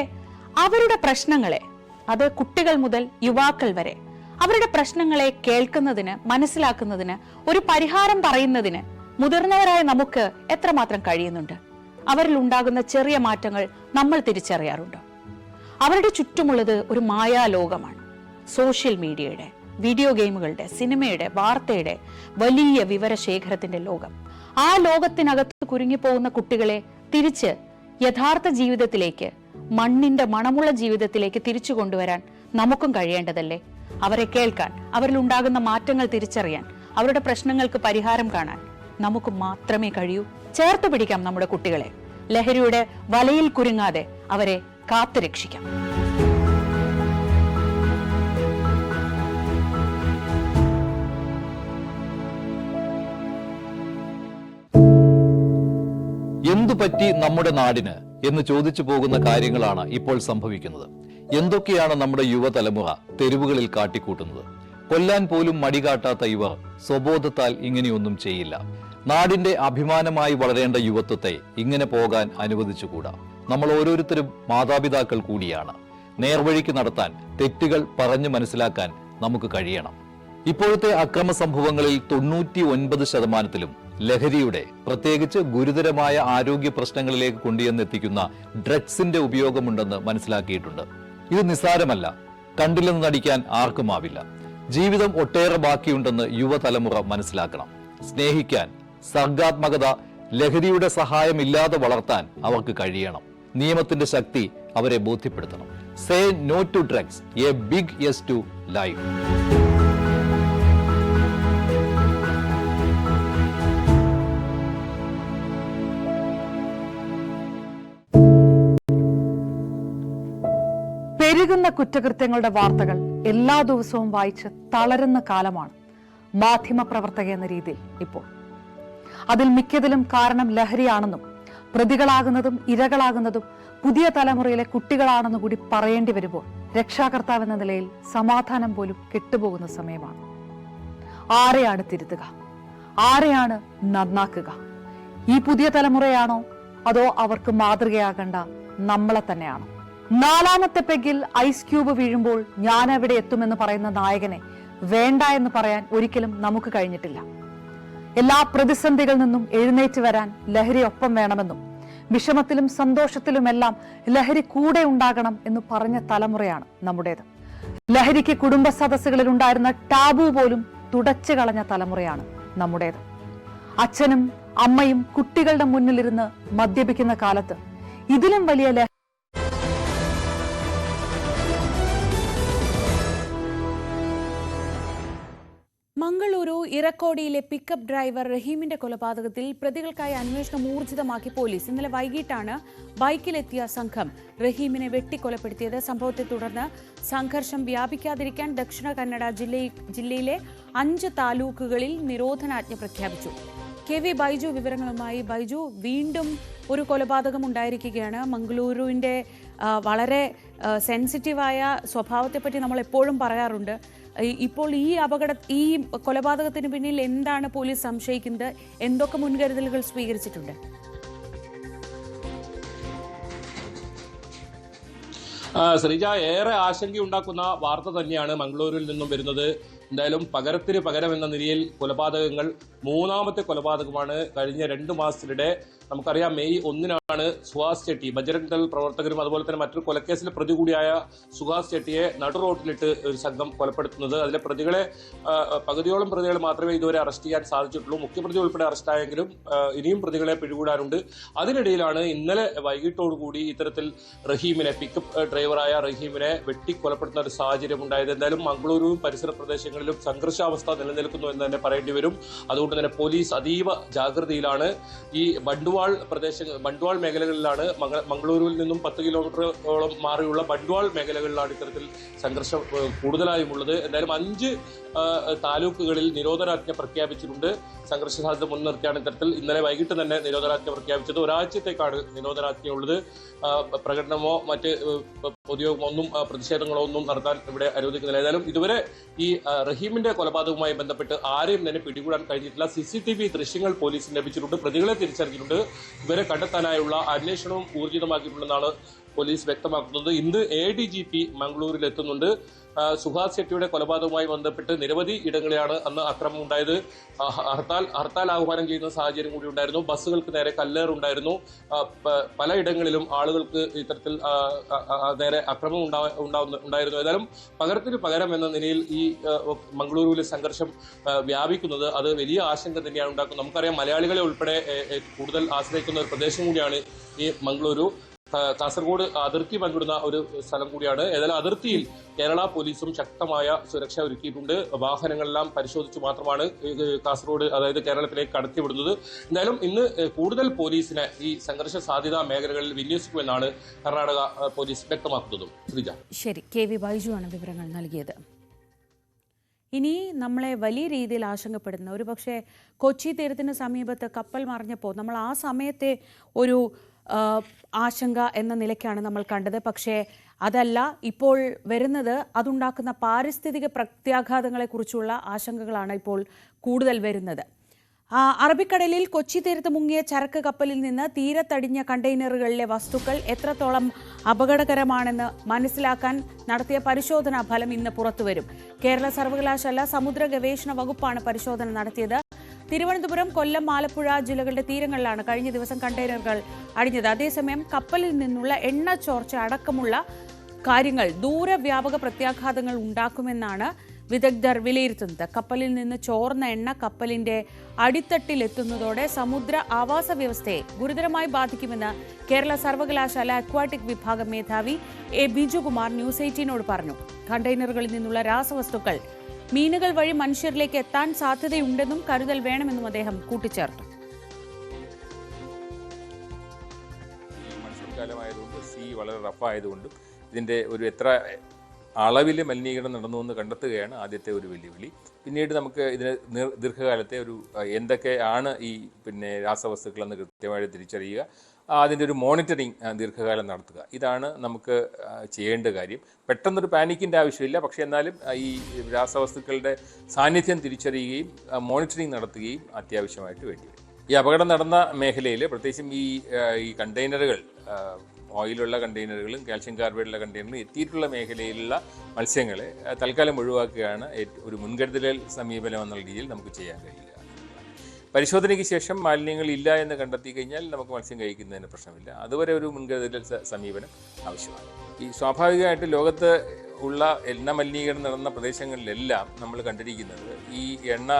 അവരുടെ പ്രശ്നങ്ങളെ, അത് കുട്ടികൾ മുതൽ യുവാക്കൾ വരെ, അവരുടെ പ്രശ്നങ്ങളെ കേൾക്കുന്നതിന്, മനസ്സിലാക്കുന്നതിന്, ഒരു പരിഹാരം പറയുന്നതിന് മുതിർന്നവരായ നമുക്ക് എത്രമാത്രം കഴിയുന്നുണ്ട്? അവരിൽ ഉണ്ടാകുന്ന ചെറിയ മാറ്റങ്ങൾ നമ്മൾ തിരിച്ചറിയാറുണ്ടോ? അവരുടെ ചുറ്റുമുള്ളത് ഒരു മായാലോകമാണ്. സോഷ്യൽ മീഡിയയുടെ, വീഡിയോ ഗെയിമുകളുടെ, സിനിമയുടെ, വാർത്തയുടെ വലിയ വിവരശേഖരത്തിന്റെ ലോകം. ആ ലോകത്തിനകത്ത് കുരുങ്ങിപ്പോകുന്ന കുട്ടികളെ തിരിച്ച് യഥാർത്ഥ ജീവിതത്തിലേക്ക്, മണ്ണിന്റെ മണമുള്ള ജീവിതത്തിലേക്ക് തിരിച്ചു കൊണ്ടുവരാൻ നമുക്കും കഴിയേണ്ടതല്ലേ? അവരെ കേൾക്കാൻ, അവരിൽ ഉണ്ടാകുന്ന മാറ്റങ്ങൾ തിരിച്ചറിയാൻ, അവരുടെ പ്രശ്നങ്ങൾക്ക് പരിഹാരം കാണാൻ നമുക്ക് മാത്രമേ കഴിയൂ. ചേർത്ത് പിടിക്കാം നമ്മുടെ കുട്ടികളെ. ലഹരിയുടെ വലയിൽ കുരുങ്ങാതെ അവരെ കാത്തുരക്ഷിക്കാം. എന്തുപറ്റി നമ്മുടെ നാടിന് എന്ന് ചോദിച്ചു പോകുന്ന കാര്യങ്ങളാണ് ഇപ്പോൾ സംഭവിക്കുന്നത്. എന്തൊക്കെയാണ് നമ്മുടെ യുവതലമുറ തെരുവുകളിൽ കാട്ടിക്കൂട്ടുന്നത്? കൊല്ലാൻ പോലും മടികാട്ടാത്ത ഇവർ സ്വബോധത്താൽ ഇങ്ങനെയൊന്നും ചെയ്യില്ല. നാടിന്റെ അഭിമാനമായി വളരേണ്ട യുവത്വത്തെ ഇങ്ങനെ പോകാൻ അനുവദിച്ചുകൂടാ. നമ്മൾ ഓരോരുത്തരും മാതാപിതാക്കൾ കൂടിയാണ്. നേർവഴിക്ക് നടത്താൻ, തെറ്റുകൾ പറഞ്ഞു മനസ്സിലാക്കാൻ നമുക്ക് കഴിയണം. ഇപ്പോഴത്തെ അക്രമ സംഭവങ്ങളിൽ 99% ലഹരിയുടെ, പ്രത്യേകിച്ച് ഗുരുതരമായ ആരോഗ്യ പ്രശ്നങ്ങളിലേക്ക് കൊണ്ടുവന്നെത്തിക്കുന്ന ഡ്രഗ്സിന്റെ ഉപയോഗമുണ്ടെന്ന് മനസ്സിലാക്കിയിട്ടുണ്ട്. ഇത് നിസ്സാരമല്ല. കണ്ടില്ലെന്ന് നടിക്കാൻ ആർക്കുമാവില്ല. ജീവിതം ഒട്ടേറെ ബാക്കിയുണ്ടെന്ന് യുവതലമുറ മനസ്സിലാക്കണം. സ്നേഹിക്കാൻ, സർഗാത്മകത, ലഹരിയുടെ സഹായമില്ലാതെ വളർത്താൻ അവർക്ക് കഴിയണം. നിയമത്തിന്റെ ശക്തി അവരെ ബോധ്യപ്പെടുത്തണം. Say no to drugs, a big yes to life. പെരുകുന്ന കുറ്റകൃത്യങ്ങളുടെ വാർത്തകൾ എല്ലാ ദിവസവും വായിച്ച് തളരുന്ന കാലമാണ് മാധ്യമപ്രവർത്തക എന്ന രീതിയിൽ ഇപ്പോൾ. അതിൽ മിക്കതിലും കാരണം ലഹരിയാണെന്നും പ്രതികളാകുന്നതും ഇരകളാകുന്നതും പുതിയ തലമുറയിലെ കുട്ടികളാണെന്ന് കൂടി പറയേണ്ടി വരുമ്പോൾ രക്ഷാകർത്താവ് എന്ന നിലയിൽ സമാധാനം പോലും കെട്ടുപോകുന്ന സമയമാണ്. ആരെയാണ് തിരുത്തുക? ആരെയാണ് നന്നാക്കുക? ഈ പുതിയ തലമുറയാണോ അതോ അവർക്ക് മാതൃകയാകേണ്ട നമ്മളെ തന്നെയാണോ? 4ാമത്തെ പെഗിൽ ഐസ് ക്യൂബ് വീഴുമ്പോൾ ഞാൻ എവിടെ എത്തുമെന്ന് പറയുന്ന നായകനെ വേണ്ട എന്ന് പറയാൻ ഒരിക്കലും നമുക്ക് കഴിഞ്ഞിട്ടില്ല. എല്ലാ പ്രതിസന്ധികളിൽ നിന്നും എഴുന്നേറ്റ് വരാൻ ലഹരി ഒപ്പം വേണമെന്നും വിഷമത്തിലും സന്തോഷത്തിലുമെല്ലാം ലഹരി കൂടെ ഉണ്ടാകണം എന്ന് പറഞ്ഞ തലമുറയാണ് നമ്മുടേത്. ലഹരിക്ക് കുടുംബ സദസ്സുകളിൽ ഉണ്ടായിരുന്ന ടാബു പോലും തുടച്ചു കളഞ്ഞ തലമുറയാണ് നമ്മുടേത്. അച്ഛനും അമ്മയും കുട്ടികളുടെ മുന്നിലിരുന്ന് മദ്യപിക്കുന്ന കാലത്ത് ഇതിലും വലിയ മംഗളൂരു ഇറക്കോടിയിലെ പിക്കപ്പ് ഡ്രൈവർ റഹീമിന്റെ കൊലപാതകത്തിൽ പ്രതികൾക്കായി അന്വേഷണം ഊർജിതമാക്കി പോലീസ്. ഇന്നലെ വൈകിട്ടാണ് ബൈക്കിലെത്തിയ സംഘം റഹീമിനെ വെട്ടിക്കൊലപ്പെടുത്തിയത്. സംഭവത്തെ തുടർന്ന് സംഘർഷം വ്യാപിക്കാതിരിക്കാൻ ദക്ഷിണ കന്നഡ ജില്ലയിലെ 5 താലൂക്കുകളിൽ നിരോധനാജ്ഞ പ്രഖ്യാപിച്ചു. KV ബൈജു വിവരങ്ങളുമായി. ബൈജു, വീണ്ടും ഒരു കൊലപാതകം ഉണ്ടായിരിക്കുകയാണ്. മംഗളൂരുവിന്റെ വളരെ സെൻസിറ്റീവായ സ്വഭാവത്തെപ്പറ്റി നമ്മൾ എപ്പോഴും പറയാറുണ്ട്. ഇപ്പോൾ ഈ കൊലപാതകത്തിന് പിന്നിൽ എന്താണ് പോലീസ് സംശയിക്കുന്നത്? എന്തൊക്കെ മുൻകരുതലുകൾ സ്വീകരിച്ചിട്ടുണ്ട്? ശ്രീജ, ഏറെ ആശങ്കയുണ്ടാക്കുന്ന വാർത്ത തന്നെയാണ് മംഗളൂരുവിൽ നിന്നും വരുന്നത്. എന്തായാലും പകരത്തിന് പകരം എന്ന നിലയിൽ കൊലപാതകങ്ങൾ 3ാമത്തെ കൊലപാതകമാണ് കഴിഞ്ഞ 2 മാസത്തിനിടെ. നമുക്കറിയാം, മെയ് 1-നാണ് സുഹാസ് ചെട്ടി, ബജരംഗ് ദൾ പ്രവർത്തകരും അതുപോലെ തന്നെ മറ്റൊരു കൊലക്കേസിലെ പ്രതി കൂടിയായ സുഹാസ് ചെട്ടിയെ നടു റോഡിലിട്ട് ഒരു സംഘം കൊലപ്പെടുത്തുന്നത്. അതിലെ പ്രതികളെ പകുതിയോളം പ്രതികളെ മാത്രമേ ഇതുവരെ അറസ്റ്റ് ചെയ്യാൻ സാധിച്ചിട്ടുള്ളൂ. മുഖ്യപ്രതി ഉൾപ്പെടെ അറസ്റ്റായെങ്കിലും ഇനിയും പ്രതികളെ പിടികൂടാനുണ്ട്. അതിനിടയിലാണ് ഇന്നലെ വൈകിട്ടോടുകൂടി ഇത്തരത്തിൽ റഹീമിനെ, പിക്കപ്പ് ഡ്രൈവറായ റഹീമിനെ വെട്ടിക്കൊലപ്പെടുത്തുന്ന ഒരു സാഹചര്യം ഉണ്ടായത്. എന്തായാലും മംഗളൂരുവും പരിസര പ്രദേശങ്ങളിലും സംഘർഷാവസ്ഥ നിലനിൽക്കുന്നു എന്ന് തന്നെ പറയേണ്ടി വരും. അതുകൊണ്ട് തന്നെ പോലീസ് അതീവ ജാഗ്രതയിലാണ്. ഈ ബണ്ട്വാൾ മേഖലകളിലാണ്, മംഗളൂരുവിൽ നിന്നും 10 കിലോമീറ്ററോളം മാറിയുള്ള ബണ്ട്വാൾ മേഖലകളിലാണ് ഇത്തരത്തിൽ സംഘർഷം കൂടുതലായും ഉള്ളത്. എന്തായാലും 5 താലൂക്കുകളിൽ നിരോധനാജ്ഞ പ്രഖ്യാപിച്ചിട്ടുണ്ട്. സംഘർഷ സാധ്യത മുൻനിർത്തിയാണ് ഇത്തരത്തിൽ ഇന്നലെ വൈകിട്ട് തന്നെ നിരോധനാജ്ഞ പ്രഖ്യാപിച്ചത്. ഒരാഴ്ചത്തേക്കാണ് നിരോധനാജ്ഞ ഉള്ളത്. പ്രകടനമോ മറ്റ് പൊതുയോഗമോ ഒന്നും പ്രതിഷേധങ്ങളോ ഒന്നും നടത്താൻ ഇവിടെ അനുവദിക്കുന്നില്ല. ഏതായാലും ഇതുവരെ ഈ റഹീമിന്റെ കൊലപാതകവുമായി ബന്ധപ്പെട്ട് ആരെയും തന്നെ പിടികൂടാൻ കഴിഞ്ഞിട്ടില്ല. CCTV ദൃശ്യങ്ങൾ പോലീസിന് ലഭിച്ചിട്ടുണ്ട്. പ്രതികളെ തിരിച്ചറിഞ്ഞിട്ടുണ്ട്. ഇവരെ കണ്ടെത്താനായുള്ള അന്വേഷണവും ഊർജിതമാക്കിയിട്ടുണ്ടെന്നാണ് പോലീസ് വ്യക്തമാക്കുന്നത്. ഇന്ന് ADGP മംഗളൂരിൽ എത്തുന്നുണ്ട്. സുഹാസ് ചെട്ടിയുടെ കൊലപാതകവുമായി ബന്ധപ്പെട്ട് നിരവധി ഇടങ്ങളിലാണ് അന്ന് അക്രമം ഉണ്ടായത്. ഹർത്താൽ ആഹ്വാനം ചെയ്യുന്ന സാഹചര്യം കൂടി ഉണ്ടായിരുന്നു. ബസ്സുകൾക്ക് നേരെ കല്ലേറുണ്ടായിരുന്നു. പലയിടങ്ങളിലും ആളുകൾക്ക് ഇത്തരത്തിൽ നേരെ അക്രമം ഉണ്ടായിരുന്നു. ഏതായാലും പകരത്തിന് പകരം എന്ന നിലയിൽ ഈ മംഗളൂരുവിലെ സംഘർഷം വ്യാപിക്കുന്നത് അത് വലിയ ആശങ്ക തന്നെയാണ് ഉണ്ടാക്കുന്നത്. നമുക്കറിയാം, മലയാളികളെ ഉൾപ്പെടെ കൂടുതൽ ആശ്രയിക്കുന്ന ഒരു പ്രദേശം കൂടിയാണ് ഈ മംഗളൂരു. കാസർഗോഡ് അതിർത്തി പങ്കിടുന്ന ഒരു സ്ഥലം കൂടിയാണ്. ഏതായാലും അതിർത്തിയിൽ കേരള പോലീസും ശക്തമായ സുരക്ഷ ഒരുക്കിയിട്ടുണ്ട്. വാഹനങ്ങളെല്ലാം പരിശോധിച്ച് മാത്രമാണ് കാസർഗോഡ്, അതായത് കേരളത്തിലേക്ക് കടത്തിവിടുന്നത്. എന്തായാലും ഇന്ന് കൂടുതൽ പോലീസിനെ ഈ സംഘർഷ സാധ്യതാ മേഖലകളിൽ വിന്യസിക്കുമെന്നാണ് കർണാടക പോലീസ് വ്യക്തമാക്കുന്നതും. ശ്രീജ, ശരി. KV ബൈജു ആണ് വിവരങ്ങൾ നൽകിയത്. ഇനി നമ്മളെ വലിയ രീതിയിൽ ആശങ്കപ്പെടുന്ന, ഒരുപക്ഷെ കൊച്ചി തീരത്തിന് സമീപത്ത് കപ്പൽ മറിഞ്ഞപ്പോൾ നമ്മൾ ആ സമയത്തെ ഒരു ആശങ്ക എന്ന നിലയ്ക്കാണ് നമ്മൾ കണ്ടത്. പക്ഷേ അതല്ല, ഇപ്പോൾ വരുന്നത് അതുണ്ടാക്കുന്ന പാരിസ്ഥിതിക പ്രത്യാഘാതങ്ങളെക്കുറിച്ചുള്ള ആശങ്കകളാണ് ഇപ്പോൾ കൂടുതൽ വരുന്നത്. അറബിക്കടലിൽ കൊച്ചി തീരത്ത് മുങ്ങിയ ചരക്ക് കപ്പലിൽ നിന്ന് തീരത്തടിഞ്ഞ കണ്ടെയ്നറുകളിലെ വസ്തുക്കൾ എത്രത്തോളം അപകടകരമാണെന്ന് മനസ്സിലാക്കാൻ നടത്തിയ പരിശോധനാ ഫലം ഇന്ന് പുറത്തുവരും. കേരള സർവകലാശാല സമുദ്ര ഗവേഷണ വകുപ്പാണ് പരിശോധന നടത്തിയത്. തിരുവനന്തപുരം, കൊല്ലം, ആലപ്പുഴ ജില്ലകളുടെ തീരങ്ങളിലാണ് കഴിഞ്ഞ ദിവസം കണ്ടെയ്നറുകൾ അടിഞ്ഞത്. അതേസമയം കപ്പലിൽ നിന്നുള്ള എണ്ണ ചോർച്ച അടക്കമുള്ള കാര്യങ്ങൾ ദൂരവ്യാപക പ്രത്യാഘാതങ്ങൾ ഉണ്ടാക്കുമെന്നാണ് വിദഗ്ധർ വിലയിരുത്തുന്നത്. കപ്പലിൽ നിന്ന് ചോർന്ന എണ്ണ കപ്പലിന്റെ അടിത്തട്ടിലെത്തുന്നതോടെ സമുദ്ര ആവാസ വ്യവസ്ഥയെ ഗുരുതരമായി ബാധിക്കുമെന്ന് കേരള സർവകലാശാല അക്വാട്ടിക് വിഭാഗം മേധാവി A. ബിജുകുമാർ ന്യൂസ് 18നോട് പറഞ്ഞു. കണ്ടെയ്നറുകളിൽ നിന്നുള്ള രാസവസ്തുക്കൾ മീനുകൾ വഴി മനുഷ്യരിലേക്ക് എത്താൻ സാധ്യതയുണ്ടെന്നും കരുതൽ വേണമെന്നും അദ്ദേഹം കൂട്ടിച്ചേർത്തു. മൺസൂൺ കാലമായതുകൊണ്ട് സീ വളരെ റഫായതുകൊണ്ട് ഇതിൻ്റെ എത്ര അളവിൽ മലിനീകരണം നടന്നു എന്ന് കണ്ടെത്തുകയാണ് ആദ്യത്തെ ഒരു വെല്ലുവിളി. പിന്നീട് നമുക്ക് ഇതിന് ദീർഘകാലത്തെ എന്തൊക്കെയാണ് ഈ രാസവസ്തുക്കളെന്ന് കൃത്യമായിട്ട് തിരിച്ചറിയുക, അതിൻ്റെ ഒരു മോണിറ്ററിങ് ദീർഘകാലം നടത്തുക. ഇതാണ് നമുക്ക് ചെയ്യേണ്ട കാര്യം. പെട്ടെന്നൊരു പാനിക്കിൻ്റെ ആവശ്യമില്ല, പക്ഷേ എന്നാലും ഈ രാസവസ്തുക്കളുടെ സാന്നിധ്യം തിരിച്ചറിയുകയും മോണിറ്ററിങ് നടത്തുകയും അത്യാവശ്യമായിട്ട് വേണ്ടിവരും. ഈ അപകടം നടന്ന മേഖലയിൽ പ്രത്യേകിച്ചും ഈ കണ്ടെയ്നറുകൾ, ഓയിലുള്ള കണ്ടെയ്നറുകളും കാൽഷ്യം കാർബൈഡുള്ള കണ്ടെയ്നറുകളും എത്തിയിട്ടുള്ള മേഖലയിലുള്ള മത്സ്യങ്ങളെ തൽക്കാലം ഒഴിവാക്കുകയാണ് ഒരു മുൻകരുതൽ സമീപനം എന്നുള്ള രീതിയിൽ നമുക്ക് ചെയ്യാൻ കഴിയുക. പരിശോധനയ്ക്ക് ശേഷം മാലിന്യങ്ങൾ ഇല്ല എന്ന് കണ്ടെത്തി കഴിഞ്ഞാൽ നമുക്ക് മത്സ്യം കഴിക്കുന്നതിന് പ്രശ്നമില്ല. അതുവരെ ഒരു മുൻകരുതൽ സമീപനം ആവശ്യമാണ്. ഈ സ്വാഭാവികമായിട്ട് ലോകത്ത് ഉള്ള എണ്ണ മലിനീകരണം നടന്ന പ്രദേശങ്ങളിലെല്ലാം നമ്മൾ കണ്ടിരിക്കുന്നത് ഈ എണ്ണ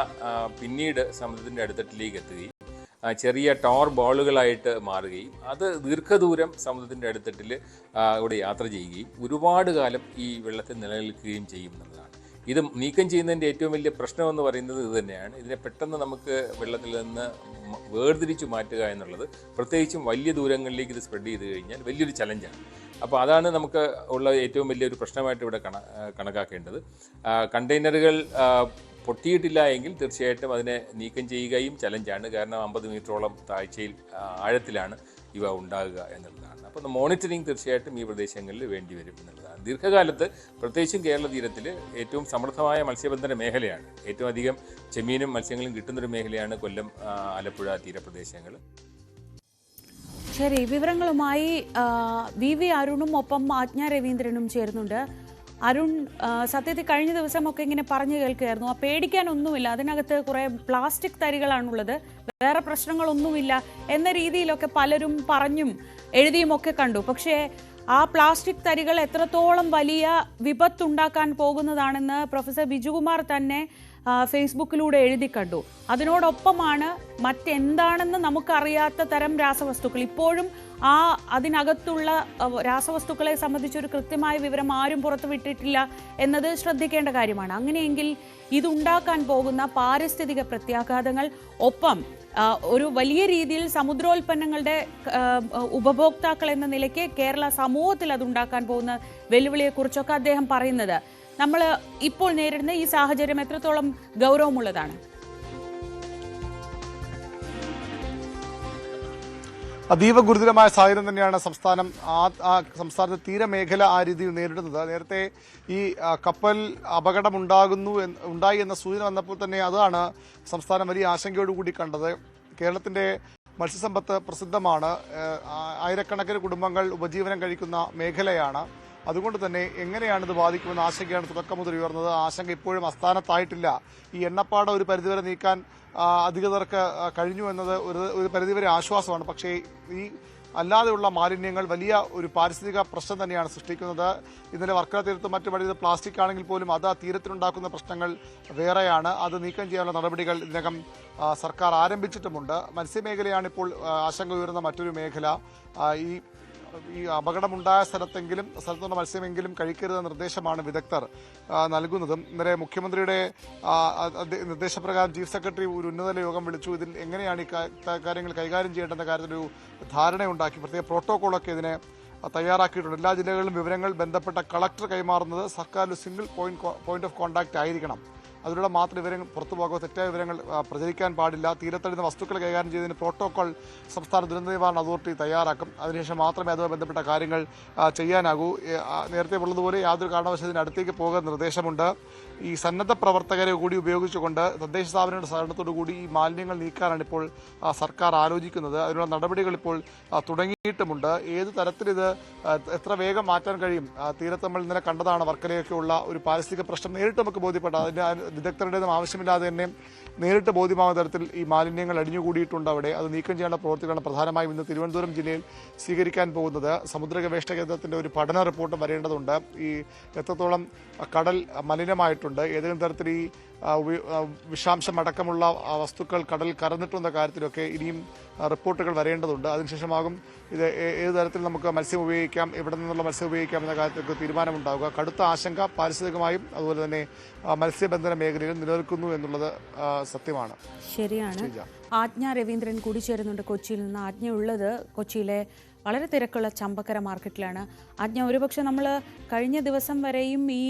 പിന്നീട് സമുദ്രത്തിൻ്റെ അടുത്തട്ടിലേക്ക് എത്തുകയും ചെറിയ ടോർ ബോളുകളായിട്ട് മാറുകയും അത് ദീർഘദൂരം സമുദ്രത്തിൻ്റെ അടുത്തട്ടിൽ ഇവിടെ യാത്ര ചെയ്യുകയും ഒരുപാട് കാലം ഈ വെള്ളത്തിൽ നിലനിൽക്കുകയും ചെയ്യും എന്നുള്ളതാണ്. ഇത് നീക്കം ചെയ്യുന്നതിൻ്റെ ഏറ്റവും വലിയ പ്രശ്നമെന്ന് പറയുന്നത് ഇത് തന്നെയാണ്. ഇതിനെ പെട്ടെന്ന് നമുക്ക് വെള്ളത്തിൽ നിന്ന് വേർതിരിച്ചു മാറ്റുക എന്നുള്ളത്, പ്രത്യേകിച്ചും വലിയ ദൂരങ്ങളിലേക്ക് ഇത് സ്പ്രെഡ് ചെയ്ത് കഴിഞ്ഞാൽ വലിയൊരു ചലഞ്ചാണ്. അപ്പോൾ അതാണ് നമുക്ക് ഉള്ള ഏറ്റവും വലിയൊരു പ്രശ്നമായിട്ട് ഇവിടെ കണക്കാക്കേണ്ടത്. കണ്ടെയ്നറുകൾ പൊട്ടിയിട്ടില്ല എങ്കിൽ തീർച്ചയായിട്ടും അതിനെ നീക്കം ചെയ്യുകയും ചലഞ്ചാണ്. കാരണം 50 മീറ്ററോളം താഴ്ചയിൽ ആഴത്തിലാണ് ഇവ ഉണ്ടാകുക എന്നുള്ളതാണ്. അപ്പോൾ മോണിറ്ററിങ് തീർച്ചയായിട്ടും ഈ പ്രദേശങ്ങളിൽ വേണ്ടിവരും എന്നുള്ളതാണ്. ദീർഘകാലത്ത് പ്രത്യേകിച്ചും കേരള തീരത്തിൽ ഏറ്റവും സമൃദ്ധമായ മത്സ്യബന്ധന മേഖലയാണ്. ഏറ്റവും അധികം ചെമ്മീനും മത്സ്യങ്ങളും കിട്ടുന്നൊരു മേഖലയാണ് കൊല്ലം, ആലപ്പുഴ തീരപ്രദേശങ്ങൾ. ശരി, വിവരങ്ങളുമായി വി അരുണും ഒപ്പം ആജ്ഞ രവീന്ദ്രനും ചേരുന്നുണ്ട്. അരുൺ, സത്യത്തിൽ കഴിഞ്ഞ ദിവസമൊക്കെ ഇങ്ങനെ പറഞ്ഞു കേൾക്കുകയായിരുന്നു, പേടിക്കാനൊന്നുമില്ല, അതിനകത്ത് കുറെ പ്ലാസ്റ്റിക് തരികളാണുള്ളത്, വേറെ പ്രശ്നങ്ങളൊന്നുമില്ല എന്ന രീതിയിലൊക്കെ പലരും പറഞ്ഞും എഴുതിയും ഒക്കെ കണ്ടു. പക്ഷേ ആ പ്ലാസ്റ്റിക് തരികൾ എത്രത്തോളം വലിയ വിപത്തുണ്ടാക്കാൻ പോകുന്നതാണെന്ന് പ്രൊഫസർ ബിജുകുമാർ തന്നെ ഫേസ്ബുക്കിലൂടെ എഴുതി കണ്ടു. അതിനോടൊപ്പമാണ് മറ്റെന്താണെന്ന് നമുക്കറിയാത്ത തരം രാസവസ്തുക്കൾ. ഇപ്പോഴും അതിനകത്തുള്ള രാസവസ്തുക്കളെ സംബന്ധിച്ചൊരു കൃത്യമായ വിവരം ആരും പുറത്തുവിട്ടിട്ടില്ല എന്നത് ശ്രദ്ധിക്കേണ്ട കാര്യമാണ്. അങ്ങനെയെങ്കിൽ ഇതുണ്ടാക്കാൻ പോകുന്ന പാരിസ്ഥിതിക പ്രത്യാഘാതങ്ങൾ, ഒപ്പം ഒരു വലിയ രീതിയിൽ സമുദ്രോൽപ്പന്നങ്ങളുടെ ഉപഭോക്താക്കൾ എന്ന നിലയ്ക്ക് കേരള സമൂഹത്തിൽ അതുണ്ടാക്കാൻ പോകുന്ന വെല്ലുവിളിയെക്കുറിച്ചൊക്കെ അദ്ദേഹം പറയുന്നത്, നമ്മൾ ഇപ്പോൾ നേരിടുന്ന ഈ സാഹചര്യം എത്രത്തോളം ഗൗരവമുള്ളതാണ്? അതീവ ഗുരുതരമായ സാഹചര്യം തന്നെയാണ് സംസ്ഥാനത്തെ തീരമേഖല ആ രീതിയിൽ നേരിടുന്നത്. നേരത്തെ ഈ കപ്പൽ ഉണ്ടായി എന്ന സൂചന വന്നപ്പോൾ തന്നെ അതാണ് സംസ്ഥാനം വലിയ ആശങ്കയോടുകൂടി കണ്ടത്. കേരളത്തിന്റെ മത്സ്യസമ്പത്ത് പ്രസിദ്ധമാണ്. ആയിരക്കണക്കിന് കുടുംബങ്ങൾ ഉപജീവനം കഴിക്കുന്ന മേഖലയാണ്. അതുകൊണ്ട് തന്നെ എങ്ങനെയാണ് ഇത് ബാധിക്കുമെന്ന ആശങ്കയാണ് തുടക്കം മുതൽ ഉയർന്നത്. ആശങ്ക ഇപ്പോഴും അസ്ഥാനത്തായിട്ടില്ല. ഈ എണ്ണപ്പാട ഒരു പരിധിവരെ നീക്കാൻ അധികൃതർക്ക് കഴിഞ്ഞു എന്നത് ഒരു പരിധിവരെ ആശ്വാസമാണ്. പക്ഷേ ഈ അല്ലാതെയുള്ള മാലിന്യങ്ങൾ വലിയ ഒരു പാരിസ്ഥിതിക പ്രശ്നം തന്നെയാണ് സൃഷ്ടിക്കുന്നത്. ഇന്നലെ വർക്കല തീരത്ത് മറ്റു വഴിയത് പ്ലാസ്റ്റിക് ആണെങ്കിൽ പോലും അത് ആ തീരത്തിനുണ്ടാക്കുന്ന പ്രശ്നങ്ങൾ വേറെയാണ്. അത് നീക്കം ചെയ്യാനുള്ള നടപടികൾ ഇതിനകം സർക്കാർ ആരംഭിച്ചിട്ടുമുണ്ട്. മത്സ്യമേഖലയാണ് ഇപ്പോൾ ആശങ്ക ഉയർന്ന മറ്റൊരു മേഖല. ഈ അപകടമുണ്ടായ സ്ഥലത്തുള്ള മത്സ്യമെങ്കിലും കഴിക്കരുതെന്ന നിർദ്ദേശമാണ് വിദഗ്ധർ നൽകുന്നതും. ഇന്നലെ മുഖ്യമന്ത്രിയുടെ നിർദ്ദേശപ്രകാരം ചീഫ് സെക്രട്ടറി ഒരു ഉന്നതതല യോഗം വിളിച്ചു. ഇതിൽ എങ്ങനെയാണ് ഈ കാര്യങ്ങൾ കൈകാര്യം ചെയ്യേണ്ടെന്ന കാര്യത്തിലൊരു ധാരണയുണ്ടാക്കി. പ്രത്യേക പ്രോട്ടോകോളൊക്കെ ഇതിനെ തയ്യാറാക്കിയിട്ടുണ്ട്. എല്ലാ ജില്ലകളിലും വിവരങ്ങൾ ബന്ധപ്പെട്ട കളക്ടർ കൈമാറുന്നത് സർക്കാർ സിംഗിൾ പോയിന്റ് ഓഫ് കോൺടാക്ട് ആയിരിക്കണം. അതിലൂടെ മാത്രം വിവരങ്ങൾ പുറത്തു പോകുക, തെറ്റായ വിവരങ്ങൾ പ്രചരിക്കാൻ പാടില്ല. തീരത്തടിയുന്ന വസ്തുക്കൾ കൈകാര്യം ചെയ്യുന്നതിന് പ്രോട്ടോകോൾ സംസ്ഥാന ദുരന്ത നിവാരണ അതോറിറ്റി തയ്യാറാക്കും. അതിനുശേഷം മാത്രമേ അതുമായി ബന്ധപ്പെട്ട കാര്യങ്ങൾ ചെയ്യാനാകൂ. നേരത്തെ ഉള്ളതുപോലെ യാതൊരു കാരണവശാലും ഇതിന് അടുത്തേക്ക് പോകാൻ നിർദ്ദേശമുണ്ട്. ഈ സന്നദ്ധ പ്രവർത്തകരെ കൂടി ഉപയോഗിച്ചുകൊണ്ട് തദ്ദേശ സ്ഥാപനങ്ങളുടെ സഹകരണത്തോടു കൂടി ഈ മാലിന്യങ്ങൾ നീക്കാനാണ് ഇപ്പോൾ സർക്കാർ ആലോചിക്കുന്നത്. അതിനുള്ള നടപടികൾ ഇപ്പോൾ തുടങ്ങിയിട്ടുമുണ്ട്. ഏത് തരത്തിലിത് എത്ര വേഗം മാറ്റാൻ കഴിയും? തീരത്ത് നമ്മൾ ഇന്നലെ കണ്ടതാണ് വർക്കലയൊക്കെയുള്ള ഒരു പാരിസ്ഥിതിക പ്രശ്നം നേരിട്ട് നമുക്ക് ബോധ്യപ്പെട്ട, അതിന്റെ വിദഗ്ധരുടേതും ആവശ്യമില്ലാതെ തന്നെ നേരിട്ട് ബോധ്യമാകുന്ന തരത്തിൽ ഈ മാലിന്യങ്ങൾ അടിഞ്ഞുകൂടിയിട്ടുണ്ട് അവിടെ. അത് നീക്കം ചെയ്യാനുള്ള പ്രവൃത്തികളാണ് പ്രധാനമായും ഇന്ന് തിരുവനന്തപുരം ജില്ലയിൽ സ്വീകരിക്കാൻ പോകുന്നത്. സമുദ്ര ഗവേഷണ കേന്ദ്രത്തിന്റെ ഒരു പഠന റിപ്പോർട്ട് വരേണ്ടതുണ്ട്. ഈ എത്രത്തോളം കടൽ മലിനമായിട്ടുണ്ട്, ഏതെങ്കിലും തരത്തിൽ ഈ വിഷാംശം അടക്കമുള്ള വസ്തുക്കൾ കടൽ കറന്നിട്ടുള്ള കാര്യത്തിലൊക്കെ ഇനിയും റിപ്പോർട്ടുകൾ വരേണ്ടതുണ്ട്. അതിനുശേഷമാകും ഇത് ഏത് തരത്തിൽ നമുക്ക് മത്സ്യം ഉപയോഗിക്കാം, എവിടെ നിന്നുള്ള മത്സ്യം ഉപയോഗിക്കാം എന്ന കാര്യത്തിലൊക്കെ തീരുമാനമുണ്ടാവുക. കടുത്ത ആശങ്ക പാരിസ്ഥിതികമായും അതുപോലെ തന്നെ മത്സ്യബന്ധന മേഖലയിൽ നിലനിൽക്കുന്നു എന്നുള്ളത് സത്യമാണ്. ശരിയാണ്. ആജ്ഞ രവീന്ദ്രൻ കൂടി ചേരുന്നുണ്ട് കൊച്ചിയിൽ നിന്ന്. ആജ്ഞ ഉള്ളത് കൊച്ചിയിലെ വളരെ തിരക്കുള്ള ചമ്പക്കര മാർക്കറ്റിലാണ്. ആജ്ഞ, ഒരുപക്ഷെ നമ്മൾ കഴിഞ്ഞ ദിവസം വരെയും ഈ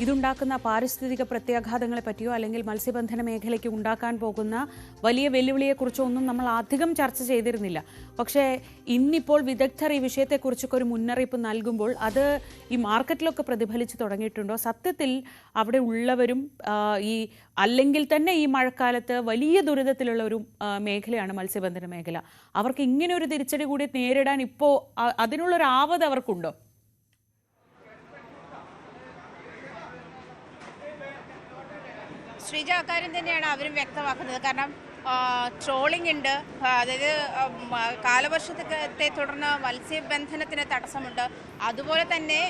ഇതുണ്ടാക്കുന്ന പാരിസ്ഥിതിക പ്രത്യാഘാതങ്ങളെ പറ്റിയോ അല്ലെങ്കിൽ മത്സ്യബന്ധന മേഖലയ്ക്ക് ഉണ്ടാക്കാൻ പോകുന്ന വലിയ വെല്ലുവിളിയെക്കുറിച്ചോ ഒന്നും നമ്മൾ അധികം ചർച്ച ചെയ്തിരുന്നില്ല. പക്ഷേ ഇന്നിപ്പോൾ വിദഗ്ധർ ഈ വിഷയത്തെക്കുറിച്ചൊക്കെ ഒരു മുന്നറിയിപ്പ് നൽകുമ്പോൾ അത് ഈ മാർക്കറ്റിലൊക്കെ പ്രതിഫലിച്ച് തുടങ്ങിയിട്ടുണ്ടോ? സത്യത്തിൽ അവിടെ ഉള്ളവരും ഈ അല്ലെങ്കിൽ തന്നെ ഈ മഴക്കാലത്ത് വലിയ ദുരിതത്തിലുള്ള ഒരു മേഖലയാണ് മത്സ്യബന്ധന മേഖല. അവർക്ക് ഇങ്ങനെ ഒരു തിരിച്ചടി കൂടി നേരിടാൻ ഇപ്പോൾ അതിനുള്ളൊരു ആവത് അവർക്കുണ്ടോ? ശ്രീജ, അക്കാര്യം തന്നെയാണ് അവരും വ്യക്തമാക്കുന്നത്. കാരണം ട്രോളിംഗ് ഉണ്ട്, അതായത് കാലവർഷത്തെ തുടർന്ന് മത്സ്യബന്ധനത്തിന് തടസ്സമുണ്ട്. അതുപോലെ തന്നെ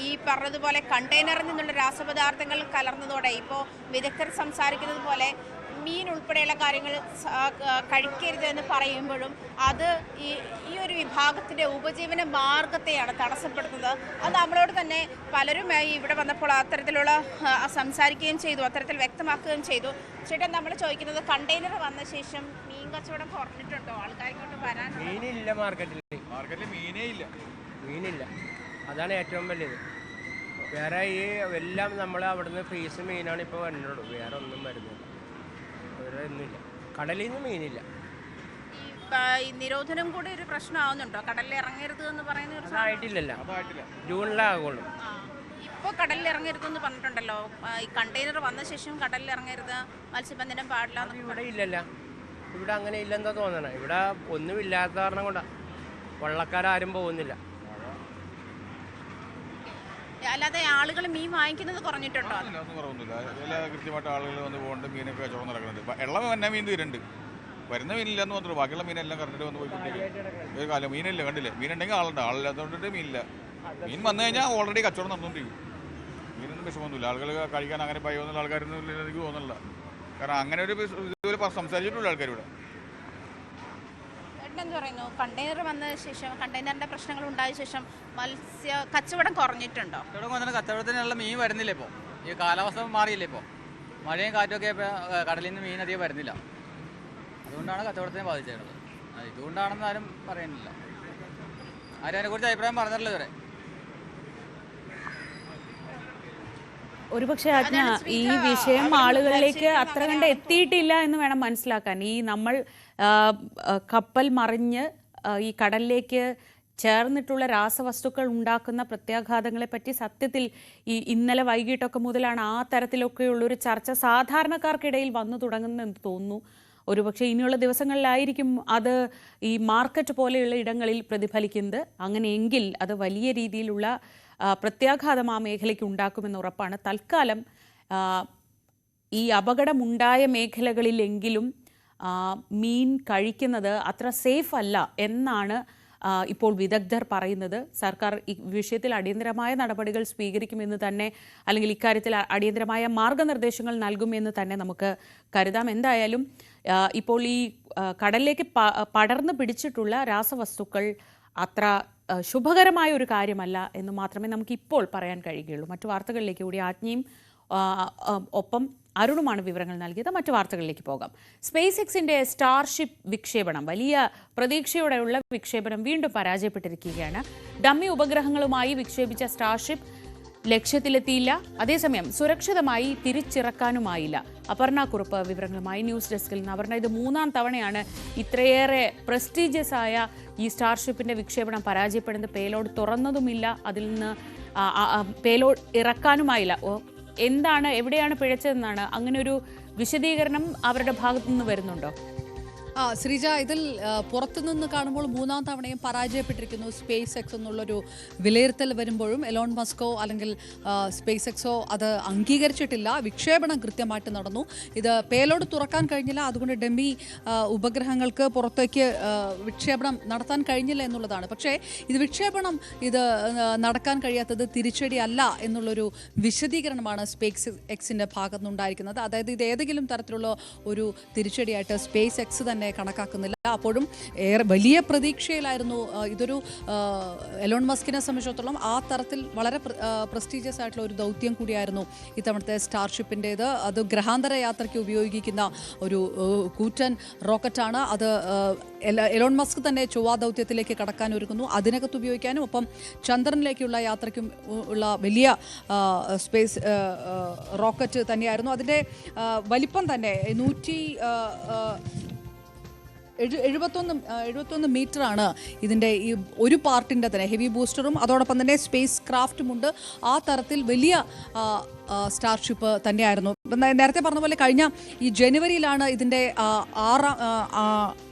ഈ പറഞ്ഞതുപോലെ കണ്ടെയ്നറിൽ നിന്നുള്ള രാസപദാർത്ഥങ്ങൾ കലർന്നതോടെ ഇപ്പോൾ വിദഗ്ധർ സംസാരിക്കുന്നത് പോലെ മീൻ ഉൾപ്പെടെയുള്ള കാര്യങ്ങൾ കഴിക്കരുത് എന്ന് പറയുമ്പോഴും അത് ഈ ഒരു വിഭാഗത്തിൻ്റെ ഉപജീവന മാർഗത്തെയാണ് തടസ്സപ്പെടുത്തുന്നത്. അത് നമ്മളോട് തന്നെ പലരും ഇവിടെ വന്നപ്പോൾ അത്തരത്തിലുള്ള സംസാരിക്കുകയും ചെയ്തു, അത്തരത്തിൽ വ്യക്തമാക്കുകയും ചെയ്തു. ചേട്ടാ, നമ്മൾ ചോദിക്കുന്നത് കണ്ടെയ്നർ വന്ന ശേഷം മീൻ കച്ചവടം കുറഞ്ഞിട്ടുണ്ടോ? ആൾക്കാർ ഇങ്ങോട്ട് വരാൻ മീനില്ല മാർക്കറ്റിൽ മീനില്ല. അതാണ് ഏറ്റവും വലിയത്. വേറെ ഈ എല്ലാം നമ്മൾ അവിടുന്ന് ഫ്രീസ് മീനാണ് ഇപ്പോൾ വരുന്നുള്ളൂ, വേറെ ഒന്നും വരുന്നില്ല, വേറെ ഒന്നുമില്ല. കടലിൽ നിന്ന് മീനില്ല. ഈ നിരോധനം കൂടി ഒരു പ്രശ്നമാവുന്നുണ്ടോ? കടലിൽ ഇറങ്ങരുത് എന്ന് പറയുന്ന ആയിട്ടില്ലല്ലോ, ജൂണിലാകുള്ളൂ. ഇപ്പോൾ കടലിൽ ഇറങ്ങരുതെന്ന് പറഞ്ഞിട്ടുണ്ടല്ലോ. ഈ കണ്ടെയ്നർ വന്ന ശേഷം കടലിൽ ഇറങ്ങരുത്, മത്സ്യബന്ധനം പാടില്ല. ഇവിടെ ഇല്ലല്ലോ, ഇവിടെ അങ്ങനെ ഇല്ലെന്നാ തോന്നണേ. ഇവിടെ ഒന്നുമില്ലാത്ത കാരണം കൊണ്ടാണ് വള്ളക്കാരും പോകുന്നില്ല. അല്ലാതെ ആളുകൾ മീൻ വാങ്ങിക്കുന്നത് കുറഞ്ഞിട്ടുണ്ടോ? കുറവൊന്നുമില്ല, കൃത്യമായിട്ട് ആളുകൾ വന്ന് പോകുന്നുണ്ട്, മീനൊക്കെ കച്ചവടം നടക്കുന്നുണ്ട്. എള്ള തന്നെ മീൻ തീരുന്നുണ്ട്, വരുന്ന മീനില്ല എന്ന് മാത്രമേ, ബാക്കിയുള്ള മീനെല്ലാം കറണ്ടിട്ട് വന്ന് പോയിക്കൊണ്ടിരിക്കും. ഒരു കാലം മീനില്ല, കണ്ടില്ലേ? മീനുണ്ടെങ്കിൽ ആളുണ്ട്, ആളില്ലാത്തതുകൊണ്ടിട്ട് മീനില്ല. മീൻ വന്നു കഴിഞ്ഞാൽ ഓൾറെഡി കച്ചവടം നടന്നുകൊണ്ടിരിക്കും. മീനൊന്നും വിഷമമൊന്നുമില്ല, ആളുകൾ കഴിക്കാൻ അങ്ങനെ ഭയമൊന്നുള്ള ആൾക്കാരൊന്നും ഇല്ലെന്ന് എനിക്ക് തോന്നുന്നില്ല. കാരണം അങ്ങനെ ഒരു ഇതുപോലെ സംസാരിച്ചിട്ടുള്ള ആൾക്കാർ ഇവിടെ. എന്ത് പറയുന്നു? കണ്ടെയ്നർ വന്ന ശേഷം, കണ്ടെയ്നറിന്റെ പ്രശ്നങ്ങൾ ഉണ്ടായ ശേഷം മത്സ്യ കച്ചവടം കുറഞ്ഞിട്ടുണ്ടോ? കച്ചവടത്തിനുള്ള മീൻ വരുന്നില്ല. ഇപ്പോൾ ഈ കാലാവസ്ഥ മാറിയില്ല, ഇപ്പോൾ മഴയും കാറ്റുമൊക്കെ കടലിൽ നിന്ന് മീൻ അധികം വരുന്നില്ല. അതുകൊണ്ടാണ് കച്ചവടത്തിനെ ബാധിച്ചത്. ഇതുകൊണ്ടാണെന്ന് ആരും പറയുന്നില്ല, ആരും അതിനെക്കുറിച്ച് അഭിപ്രായം പറഞ്ഞിട്ടില്ല ഇതുവരെ. ഒരുപക്ഷെ ആജ്ഞ, ഈ വിഷയം ആളുകളിലേക്ക് അത്ര കണ്ട് എത്തിയിട്ടില്ല എന്ന് വേണം മനസ്സിലാക്കാൻ. ഈ നമ്മൾ കപ്പൽ മറിഞ്ഞ് ഈ കടലിലേക്ക് ചേർന്നിട്ടുള്ള രാസവസ്തുക്കൾ ഉണ്ടാക്കുന്ന പ്രത്യാഘാതങ്ങളെ പറ്റി സത്യത്തിൽ ഈ ഇന്നലെ വൈകിട്ടൊക്കെ മുതലാണ് ആ തരത്തിലൊക്കെയുള്ളൊരു ചർച്ച സാധാരണക്കാർക്കിടയിൽ വന്നു തുടങ്ങുന്നതെന്ന് തോന്നുന്നു. ഒരുപക്ഷെ ഇനിയുള്ള ദിവസങ്ങളിലായിരിക്കും അത് ഈ മാർക്കറ്റ് പോലെയുള്ള ഇടങ്ങളിൽ പ്രതിഫലിക്കുന്നത്. അങ്ങനെയെങ്കിൽ അത് വലിയ രീതിയിലുള്ള പ്രത്യാഘാതം ആ മേഖലയ്ക്ക് ഉണ്ടാക്കുമെന്ന് ഉറപ്പാണ്. തൽക്കാലം ഈ അപകടമുണ്ടായ മേഖലകളിലെങ്കിലും മീൻ കഴിക്കുന്നത് അത്ര സേഫ് അല്ല എന്നാണ് ഇപ്പോൾ വിദഗ്ധർ പറയുന്നത്. സർക്കാർ ഈ വിഷയത്തിൽ അടിയന്തരമായ നടപടികൾ സ്വീകരിക്കുമെന്ന് തന്നെ, അല്ലെങ്കിൽ ഇക്കാര്യത്തിൽ അടിയന്തരമായ മാർഗനിർദ്ദേശങ്ങൾ നൽകുമെന്ന് തന്നെ നമുക്ക് കരുതാം. എന്തായാലും ഇപ്പോൾ ഈ കടലിലേക്ക് പടർന്നു പിടിച്ചിട്ടുള്ള രാസവസ്തുക്കൾ അത്ര ശുഭകരമായ ഒരു കാര്യമല്ല എന്ന് മാത്രമേ നമുക്ക് ഇപ്പോൾ പറയാൻ കഴിയുകയുള്ളൂ. മറ്റു വാർത്തകളിലേക്ക് കൂടി ആജ്ഞയും ഒപ്പം അരുണുമാണ് വിവരങ്ങൾ നൽകിയത്. മറ്റു വാർത്തകളിലേക്ക് പോകാം. സ്പേസ് എക്സിന്റെ സ്റ്റാർഷിപ്പ് വിക്ഷേപണം, വലിയ പ്രതീക്ഷയോടെയുള്ള വിക്ഷേപണം വീണ്ടും പരാജയപ്പെട്ടിരിക്കുകയാണ്. Dummy ഉപഗ്രഹങ്ങളുമായി വിക്ഷേപിച്ച Starship ലക്ഷ്യത്തിലെത്തിയില്ല. അതേസമയം സുരക്ഷിതമായി തിരിച്ചിറക്കാനുമായില്ല. അപർണ കുറുപ്പ് വിവരങ്ങളുമായി ന്യൂസ് ഡെസ്കിൽ നിന്ന്. അപർണ, ഇത് 3-ാം തവണയാണ് ഇത്രയേറെ പ്രസ്റ്റീജിയസ് ആയ ഈ സ്റ്റാർഷിപ്പിന്റെ വിക്ഷേപണം പരാജയപ്പെടുന്നത്. പേലോഡ് തുറന്നതുമില്ല, അതിൽ നിന്ന് പേലോഡ് ഇറക്കാനുമായില്ല. എന്താണ്, എവിടെയാണ് പിഴച്ചതെന്നാണ്? അങ്ങനെ ഒരു വിശദീകരണം അവരുടെ ഭാഗത്തു നിന്ന് വരുന്നുണ്ടോ? ശ്രീജ, ഇതിൽ പുറത്തുനിന്ന് കാണുമ്പോൾ 3-ാം തവണയും പരാജയപ്പെട്ടിരിക്കുന്നു സ്പേസ് എക്സ് എന്നുള്ളൊരു വിലയിരുത്തൽ വരുമ്പോഴും എലോൺ മസ്കോ അല്ലെങ്കിൽ സ്പേസ് എക്സോ അത് അംഗീകരിച്ചിട്ടില്ല. വിക്ഷേപണം കൃത്യമായിട്ട് നടന്നു. ഇത് പേലോഡ് തുറക്കാൻ കഴിഞ്ഞില്ല, അതുകൊണ്ട് ഡമ്മി ഉപഗ്രഹങ്ങൾക്ക് പുറത്തേക്ക് വിക്ഷേപണം നടത്താൻ കഴിഞ്ഞില്ല എന്നുള്ളതാണ്. പക്ഷേ ഇത് വിക്ഷേപണം നടക്കാൻ കഴിയാത്തത് തിരിച്ചടി അല്ല എന്നുള്ളൊരു വിശദീകരണമാണ് സ്പേസ് എക്സിൻ്റെ ഭാഗത്തുനിന്നുണ്ടായിരിക്കുന്നത്. അതായത് ഇത് ഏതെങ്കിലും തരത്തിലുള്ള ഒരു തിരിച്ചടിയായിട്ട് സ്പേസ് എക്സ് തന്നെ തന്നെ കണക്കാക്കുന്നില്ല. അപ്പോഴും ഏറെ വലിയ പ്രതീക്ഷയിലായിരുന്നു. ഇതൊരു എലോൺ മസ്കിനെ സംബന്ധിച്ചിടത്തോളം ആ തരത്തിൽ വളരെ പ്രസ്റ്റീജിയസ് ആയിട്ടുള്ള ഒരു ദൗത്യം കൂടിയായിരുന്നു ഇത്തവണത്തെ സ്റ്റാർഷിപ്പിൻ്റേത്. അത് ഗ്രഹാന്തര യാത്രയ്ക്ക് ഉപയോഗിക്കുന്ന ഒരു കൂറ്റൻ റോക്കറ്റാണ്. അത് എലോൺ മസ്ക് തന്നെ ചൊവ്വ ദൗത്യത്തിലേക്ക് കടക്കാൻ ഒരുങ്ങുന്നു. അതിനകത്ത് ഉപയോഗിക്കാനും ഒപ്പം ചന്ദ്രനിലേക്കുള്ള യാത്രയ്ക്കും ഉള്ള വലിയ സ്പേസ് റോക്കറ്റ് തന്നെയായിരുന്നു. അതിൻ്റെ വലിപ്പം തന്നെ 171 മീറ്ററാണ് ഇതിൻ്റെ ഈ ഒരു പാർട്ടിൻ്റെ തന്നെ. ഹെവി ബൂസ്റ്ററും അതോടൊപ്പം തന്നെ സ്പേസ് ക്രാഫ്റ്റുമുണ്ട്. ആ തരത്തിൽ വലിയ സ്റ്റാർഷിപ്പ് തന്നെയായിരുന്നു. നേരത്തെ പറഞ്ഞ പോലെ കഴിഞ്ഞ ഈ ജനുവരിയിലാണ് ഇതിൻ്റെ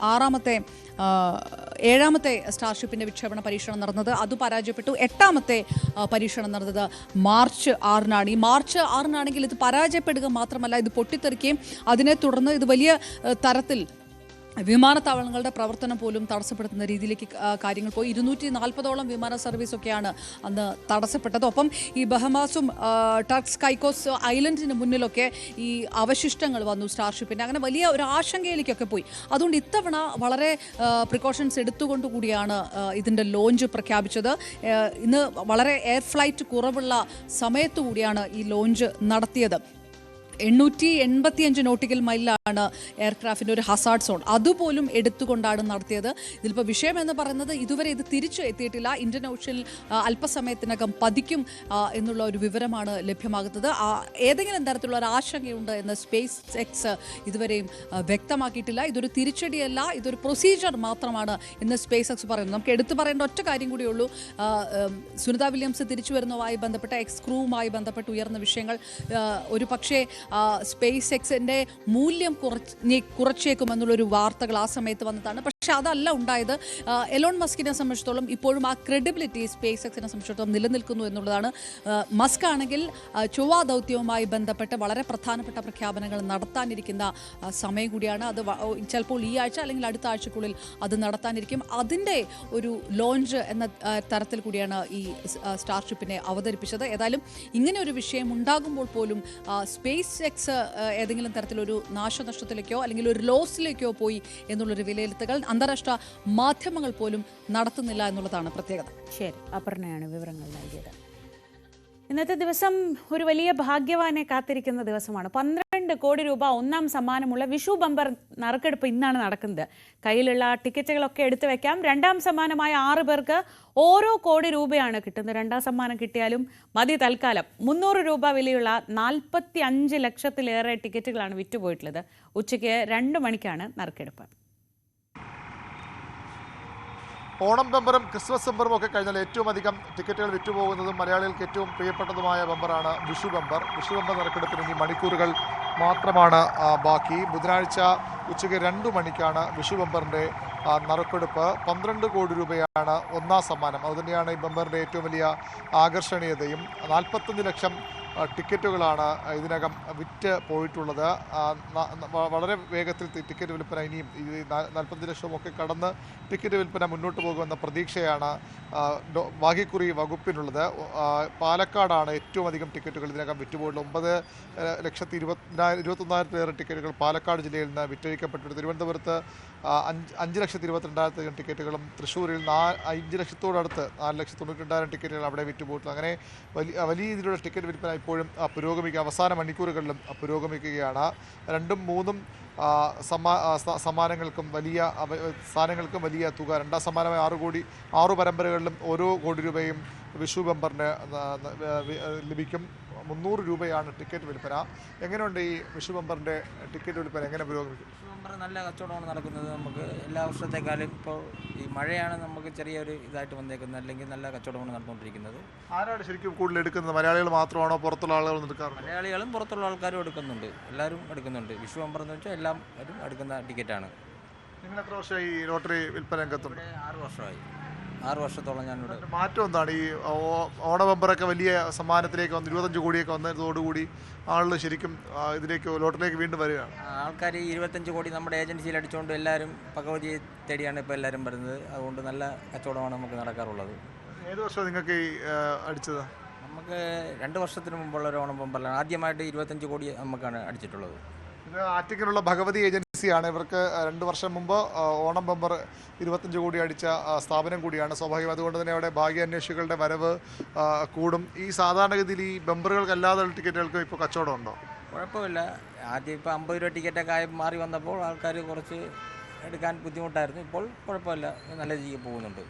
ഏഴാമത്തെ സ്റ്റാർഷിപ്പിൻ്റെ വിക്ഷേപണ പരീക്ഷണം നടന്നത്. അത് പരാജയപ്പെട്ടു. 8ാമത്തെ പരീക്ഷണം നടന്നത് മാർച്ച് 6-നാണ്. ഈ മാർച്ച് 6-നാണെങ്കിൽ ഇത് പരാജയപ്പെടുക മാത്രമല്ല, ഇത് പൊട്ടിത്തെറിക്കുകയും അതിനെ തുടർന്ന് ഇത് വലിയ തരത്തിൽ വിമാനത്താവളങ്ങളുടെ പ്രവർത്തനം പോലും തടസ്സപ്പെടുത്തുന്ന രീതിയിലേക്ക് കാര്യങ്ങൾ പോയി. 240ഓളം വിമാന സർവീസൊക്കെയാണ് അന്ന് തടസ്സപ്പെട്ടത്. ഒപ്പം ഈ ബഹമാസും ടർക്സ് കൈക്കോസ് ഐലൻഡിന് മുന്നിലൊക്കെ ഈ അവശിഷ്ടങ്ങൾ വന്നു സ്റ്റാർഷിപ്പിൻ്റെ. അങ്ങനെ വലിയ ഒരു ആശങ്കയിലേക്കൊക്കെ പോയി. അതുകൊണ്ട് ഇത്തവണ വളരെ പ്രിക്കോഷൻസ് എടുത്തുകൊണ്ടുകൂടിയാണ് ഇതിൻ്റെ ലോഞ്ച് പ്രഖ്യാപിച്ചത്. ഇന്ന് വളരെ എയർ ഫ്ലൈറ്റ് കുറവുള്ള സമയത്തു കൂടിയാണ് ഈ ലോഞ്ച് നടത്തിയത്. 885 നോട്ടിക്കൽ മൈലിലാണ് എയർക്രാഫ്റ്റിൻ്റെ ഒരു ഹസാർഡ് സോൺ. അതുപോലും എടുത്തുകൊണ്ടാണ് നടത്തിയത്. ഇതിലിപ്പോൾ വിഷയം എന്ന് പറയുന്നത് ഇതുവരെ ഇത് തിരിച്ചു എത്തിയിട്ടില്ല. ഇന്ത്യൻ ഓഷ്യനിൽ അല്പസമയത്തിനകം പതിക്കും എന്നുള്ള ഒരു വിവരമാണ് ലഭ്യമാകുന്നത്. ഏതെങ്കിലും തരത്തിലുള്ള ഒരു ആശങ്കയുണ്ട് എന്ന് സ്പേസ് എക്സ് ഇതുവരെയും വ്യക്തമാക്കിയിട്ടില്ല. ഇതൊരു തിരിച്ചടിയല്ല, ഇതൊരു പ്രൊസീജിയർ മാത്രമാണ് എന്ന് സ്പേസ് എക്സ് പറയുന്നു. നമുക്ക് എടുത്തു പറയേണ്ട ഒറ്റ കാര്യം കൂടിയുള്ളൂ. സുനിത വില്യംസ് തിരിച്ചു വരുന്നതുമായി ബന്ധപ്പെട്ട എക്സ് ക്രൂവുമായി ബന്ധപ്പെട്ട് ഉയർന്ന വിഷയങ്ങൾ ഒരു പക്ഷേ സ്പേസ് എക്സിൻ്റെ മൂല്യം കുറച്ചേക്കുമെന്നുള്ളൊരു വാർത്തകൾ ആ സമയത്ത് വന്നതാണ്. പക്ഷെ അതല്ല ഉണ്ടായത്. എലോൺ മസ്കിനെ സംബന്ധിച്ചിടത്തോളം ഇപ്പോഴും ആ ക്രെഡിബിലിറ്റി സ്പേസ് എക്സിനെ സംബന്ധിച്ചിടത്തോളം നിലനിൽക്കുന്നു എന്നുള്ളതാണ്. മസ്ക് ആണെങ്കിൽ ചൊവ്വ ദൗത്യവുമായി ബന്ധപ്പെട്ട് വളരെ പ്രധാനപ്പെട്ട പ്രഖ്യാപനങ്ങൾ നടത്താനിരിക്കുന്ന സമയം കൂടിയാണ്. അത് ചിലപ്പോൾ ഈ ആഴ്ച അല്ലെങ്കിൽ അടുത്ത ആഴ്ചക്കുള്ളിൽ അത് നടത്താനിരിക്കും. അതിൻ്റെ ഒരു ലോഞ്ച് എന്ന തരത്തിൽ കൂടിയാണ് ഈ സ്റ്റാർഷിപ്പിനെ അവതരിപ്പിച്ചത്. ഏതായാലും ഇങ്ങനെ ഒരു വിഷയം ഉണ്ടാകുമ്പോൾ പോലും സ്പേസ് എക്സ് ഏതെങ്കിലും തരത്തിലൊരു നാശനഷ്ടത്തിലേക്കോ അല്ലെങ്കിൽ ഒരു ലോസിലേക്കോ പോയി എന്നുള്ളൊരു വിലയിരുത്തൽ അന്താരാഷ്ട്ര മാധ്യമങ്ങൾ പോലും നടത്തുന്നില്ല എന്നുള്ളതാണ് പ്രത്യേകത. ശരി, അപർണയാണ് വിവരങ്ങൾ നൽകിയത്. ഇന്നത്തെ ദിവസം ഒരു വലിയ ഭാഗ്യവാനെ കാത്തിരിക്കുന്ന ദിവസമാണ്. 12 കോടി രൂപ ഒന്നാം സമ്മാനമുള്ള വിഷു ബമ്പർ നറുക്കെടുപ്പ് ഇന്നാണ് നടക്കുന്നത്. കയ്യിലുള്ള ടിക്കറ്റുകളൊക്കെ എടുത്തു വെക്കാം. രണ്ടാം സമ്മാനമായ 6 പേർക്ക് ഓരോ കോടി രൂപയാണ് കിട്ടുന്നത്. രണ്ടാം സമ്മാനം കിട്ടിയാലും മതി തൽക്കാലം. 300 രൂപ വിലയുള്ള 45 ലക്ഷത്തിലേറെ ടിക്കറ്റുകളാണ് വിറ്റുപോയിട്ടുള്ളത്. ഉച്ചയ്ക്ക് 2 മണിക്കാണ് നറുക്കെടുപ്പ്. ഓണം ബമ്പറും ക്രിസ്മസ് ബമ്പറും ഒക്കെ കഴിഞ്ഞാൽ ഏറ്റവും അധികം ടിക്കറ്റുകൾ വിറ്റുപോകുന്നതും മലയാളികൾക്ക് ഏറ്റവും പ്രിയപ്പെട്ടതുമായ ബമ്പറാണ് വിഷു ബമ്പർ. വിഷു ബമ്പർ നറുക്കെടുപ്പിന് ഇനി മണിക്കൂറുകൾ മാത്രമാണ് ബാക്കി. ബുധനാഴ്ച ഉച്ചയ്ക്ക് 2 മണിക്കാണ് വിഷു ബമ്പറിൻ്റെ നറുക്കെടുപ്പ്. 12 കോടി രൂപയാണ് ഒന്നാം സമ്മാനം. അതുതന്നെയാണ് ഈ ബമ്പറിൻ്റെ ഏറ്റവും വലിയ ആകർഷണീയതയും. 45 ലക്ഷം ടിക്കറ്റുകളാണ് ഇതിനകം വിറ്റ് പോയിട്ടുള്ളത്. വളരെ വേഗത്തിൽ ടിക്കറ്റ് വിൽപ്പന ഇനിയും 40 ലക്ഷമൊക്കെ കടന്ന് ടിക്കറ്റ് വിൽപ്പന മുന്നോട്ട് പോകുമെന്ന പ്രതീക്ഷയാണ് ഭാഗ്യക്കുറി വകുപ്പിനുള്ളത്. പാലക്കാടാണ് ഏറ്റവും അധികം ടിക്കറ്റുകൾ ഇതിനകം വിറ്റുപോയിട്ടുള്ളത്. 9,21,000 ടിക്കറ്റുകൾ പാലക്കാട് ജില്ലയിൽ നിന്ന് വിറ്റഴിക്കപ്പെട്ടു. തിരുവനന്തപുരത്ത് 5,22,000 ടിക്കറ്റുകളും തൃശ്ശൂരിൽ 5 ലക്ഷത്തോടടുത്ത് 4,92,000 ടിക്കറ്റുകൾ അവിടെ വിറ്റുപോയിട്ടുള്ളത്. അങ്ങനെ വലിയ രീതിയിലുള്ള ടിക്കറ്റ് വിൽപ്പന ഇപ്പോഴും പുരോഗമിക്കുക, അവസാന മണിക്കൂറുകളിലും പുരോഗമിക്കുകയാണ്. 2ഉം 3ഉം സമ്മാനങ്ങൾക്കും വലിയ സ്ഥാനങ്ങൾക്കും വലിയ തുക. രണ്ടാം സമ്മാനമായ 6 പരമ്പരകളിലും ഓരോ കോടി രൂപയും വിഷു ബമ്പറിന് ലഭിക്കും. 300 രൂപയാണ് ടിക്കറ്റ് വിൽപ്പന. എങ്ങനെയുണ്ട് ഈ വിഷു ബമ്പറിൻ്റെ ടിക്കറ്റ് വിൽപ്പന എങ്ങനെ പുരോഗമിക്കും? വിഷു ബമ്പർ നല്ല കച്ചവടമാണ് നടക്കുന്നത്. നമുക്ക് എല്ലാ വർഷത്തേക്കാളും ഇപ്പോൾ ഈ മഴയാണ് നമുക്ക് ചെറിയൊരു ഇതായിട്ട് വന്നേക്കുന്നത്. അല്ലെങ്കിൽ നല്ല കച്ചവടമാണ് നടന്നുകൊണ്ടിരിക്കുന്നത്. ആരാണ് ശരിക്കും കൂടുതൽ എടുക്കുന്നത്? മലയാളികൾ മാത്രമാണോ പുറത്തുള്ള ആളുകൾ എടുക്കാറുണ്ട്? മലയാളികളും പുറത്തുള്ള ആൾക്കാരും എടുക്കുന്നുണ്ട്. എല്ലാവരും എടുക്കുന്നുണ്ട്. വിഷു ബമ്പർ എന്ന് വെച്ചാൽ എല്ലാവരും എടുക്കുന്ന ടിക്കറ്റാണ്. നിങ്ങൾ എത്ര വർഷമായി ഈ ലോട്ടറി വിൽപ്പന രംഗത്തുണ്ട്? 6 വർഷമായി. 6 വർഷത്തോളം ഞാനിവിടെ. മാറ്റം എന്താണ്? ഈ ഓണ ബമ്പറൊക്കെ വലിയ സമ്മാനത്തിലേക്ക് വന്ന് 25 കോടിയൊക്കെ വന്നതോടുകൂടി ആളുകൾ ശരിക്കും ഇതിലേക്ക് ലോട്ടറിയിലേക്ക് വീണ്ടും വരികയാണ്. ആൾക്കാർ 25 കോടി നമ്മുടെ ഏജൻസിയിൽ അടിച്ചുകൊണ്ട് എല്ലാവരും ഭഗവതിയെ തേടിയാണ് ഇപ്പോൾ എല്ലാവരും വരുന്നത്. അതുകൊണ്ട് നല്ല കച്ചവടമാണ് നമുക്ക് നടക്കാറുള്ളത്. ഏത് വർഷം നിങ്ങൾക്ക് ഈ അടിച്ചത്? നമുക്ക് 2 വർഷത്തിന് മുമ്പുള്ള ഒരു ഓണം ബമ്പറിലാണ് ആദ്യമായിട്ട് 25 കോടി നമുക്കാണ് അടിച്ചിട്ടുള്ളത്. ഇത് ആറ്റിങ്ങിലുള്ള ഭഗവതി ഏജൻസിയാണ്. ഇവർക്ക് 2 വർഷം മുമ്പ് ഓണം ബമ്പർ 25 കോടി അടിച്ച സ്ഥാപനം കൂടിയാണ്. സ്വാഭാവികം അതുകൊണ്ട് തന്നെ അവിടെ ഭാഗ്യാന്വേഷികളുടെ വരവ് കൂടും. ഈ സാധാരണഗതിയിൽ ഈ ബമ്പറുകൾക്കല്ലാതെ ടിക്കറ്റുകൾക്ക് ഇപ്പോൾ കച്ചവടം ഉണ്ടോ? കുഴപ്പമില്ല. ആദ്യം ഇപ്പോൾ 50 രൂപ ടിക്കറ്റൊക്കെ ആയി മാറി വന്നപ്പോൾ ആൾക്കാർ കുറച്ച് എടുക്കാൻ ബുദ്ധിമുട്ടായിരുന്നു. ഇപ്പോൾ കുഴപ്പമില്ല, നല്ല രീതിക്ക് പോകുന്നുണ്ട്.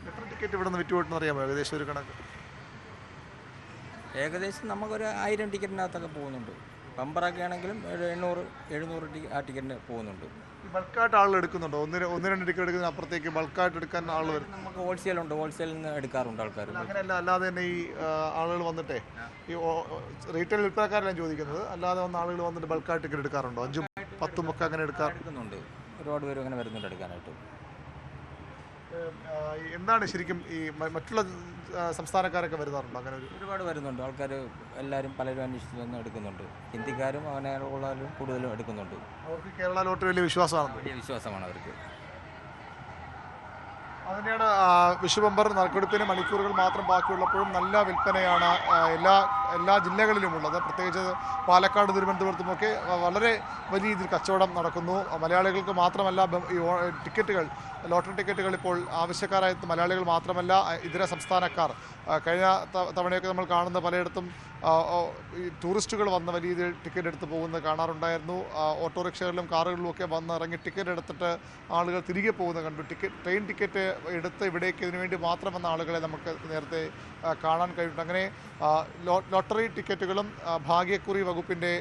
എത്ര ടിക്കറ്റ് ഇവിടെ നിന്ന് വിറ്റുപോട്ടെന്ന് അറിയാമോ? ഏകദേശം ഒരു കണക്ക്? ഏകദേശം നമുക്കൊരു 1000 ടിക്കറ്റിനകത്തൊക്കെ പോകുന്നുണ്ട്. ബമ്പറൊക്കെ ആണെങ്കിലും 800-700 ആ ടിക്കറ്റിന് പോകുന്നുണ്ട്. ബൾക്കായിട്ട് ആളുകൾ എടുക്കുന്നുണ്ടോ? 1-2 ടിക്കറ്റ് എടുക്കുന്നതിന് അപ്പുറത്തേക്ക് ബൾക്കായിട്ട് എടുക്കാൻ ആൾ വരും? നമുക്ക് ഹോൾസെയിലുണ്ട്, ഹോൾസെയിലിൽ നിന്ന് എടുക്കാറുണ്ട് ആൾക്കാർ. അങ്ങനെയല്ല, അല്ലാതെ തന്നെ ഈ ആളുകൾ വന്നിട്ടേ ഈ റീറ്റെയിൽ വിൽപ്പനക്കാരെല്ലാം ചോദിക്കുന്നത്, അല്ലാതെ വന്ന ആളുകൾ വന്നിട്ട് ബൾക്കായിട്ട് ടിക്കറ്റ് എടുക്കാറുണ്ടോ? 5-10 ഒക്കെ അങ്ങനെ എടുക്കുന്നുണ്ട്. ഒരുപാട് പേര് അങ്ങനെ വരുന്നുണ്ട് എടുക്കാനായിട്ട്. എന്താണ് ശരിക്കും ഈ മറ്റുള്ള സംസ്ഥാനക്കാരൊക്കെ വരുന്നുണ്ടോ? അങ്ങനെ ഒരുപാട് വരുന്നുണ്ട് ആൾക്കാർ. എല്ലാവരും പലരും അന്വേഷിച്ച് വന്ന് എടുക്കുന്നുണ്ട്. ഹിന്ദിക്കാരും അങ്ങനെ ഉള്ളവരും കൂടുതലും എടുക്കുന്നുണ്ട്. അവർക്ക് കേരള ലോട്ടറി വലിയ വിശ്വാസമാണ്. വലിയ വിശ്വാസമാണ് അവർക്ക്. അതിനെയാണ് വിഷു ബമ്പർ നറുക്കെടുപ്പിന് മണിക്കൂറുകൾ മാത്രം ബാക്കിയുള്ളപ്പോഴും നല്ല വിൽപ്പനയാണ് എല്ലാ ജില്ലകളിലുമുള്ളത്. പ്രത്യേകിച്ച് പാലക്കാട്, തിരുവനന്തപുരത്തുമൊക്കെ വളരെ വലിയ രീതിയിൽ കച്ചവടം നടക്കുന്നു. മലയാളികൾക്ക് മാത്രമല്ല, ഈ ടിക്കറ്റുകൾ, ലോട്ടറി ടിക്കറ്റുകൾ ഇപ്പോൾ ആവശ്യക്കാരായ മലയാളികൾ മാത്രമല്ല, ഇതര സംസ്ഥാനക്കാർ. കഴിഞ്ഞ തവണയൊക്കെ നമ്മൾ കാണുന്ന പലയിടത്തും ഈ ടൂറിസ്റ്റുകൾ വന്ന വലിയ രീതിയിൽ ടിക്കറ്റ് എടുത്ത് പോകുന്നത് കാണാറുണ്ടായിരുന്നു. ഓട്ടോറിക്ഷകളിലും കാറുകളിലും ഒക്കെ വന്നിറങ്ങി ടിക്കറ്റ് എടുത്തിട്ട് ആളുകൾ തിരികെ പോകുന്നത് കണ്ടു. ട്രെയിൻ ടിക്കറ്റ് എടുത്ത് ഇവിടേക്ക് ഇതിനു വേണ്ടി മാത്രം വന്ന ആളുകളെ നമുക്ക് നേരത്തെ കാണാൻ കഴിഞ്ഞിട്ടുണ്ട്. അങ്ങനെ ലോട്ടറി ടിക്കറ്റുകളും ഭാഗ്യക്കുറി വകുപ്പിൻ്റെ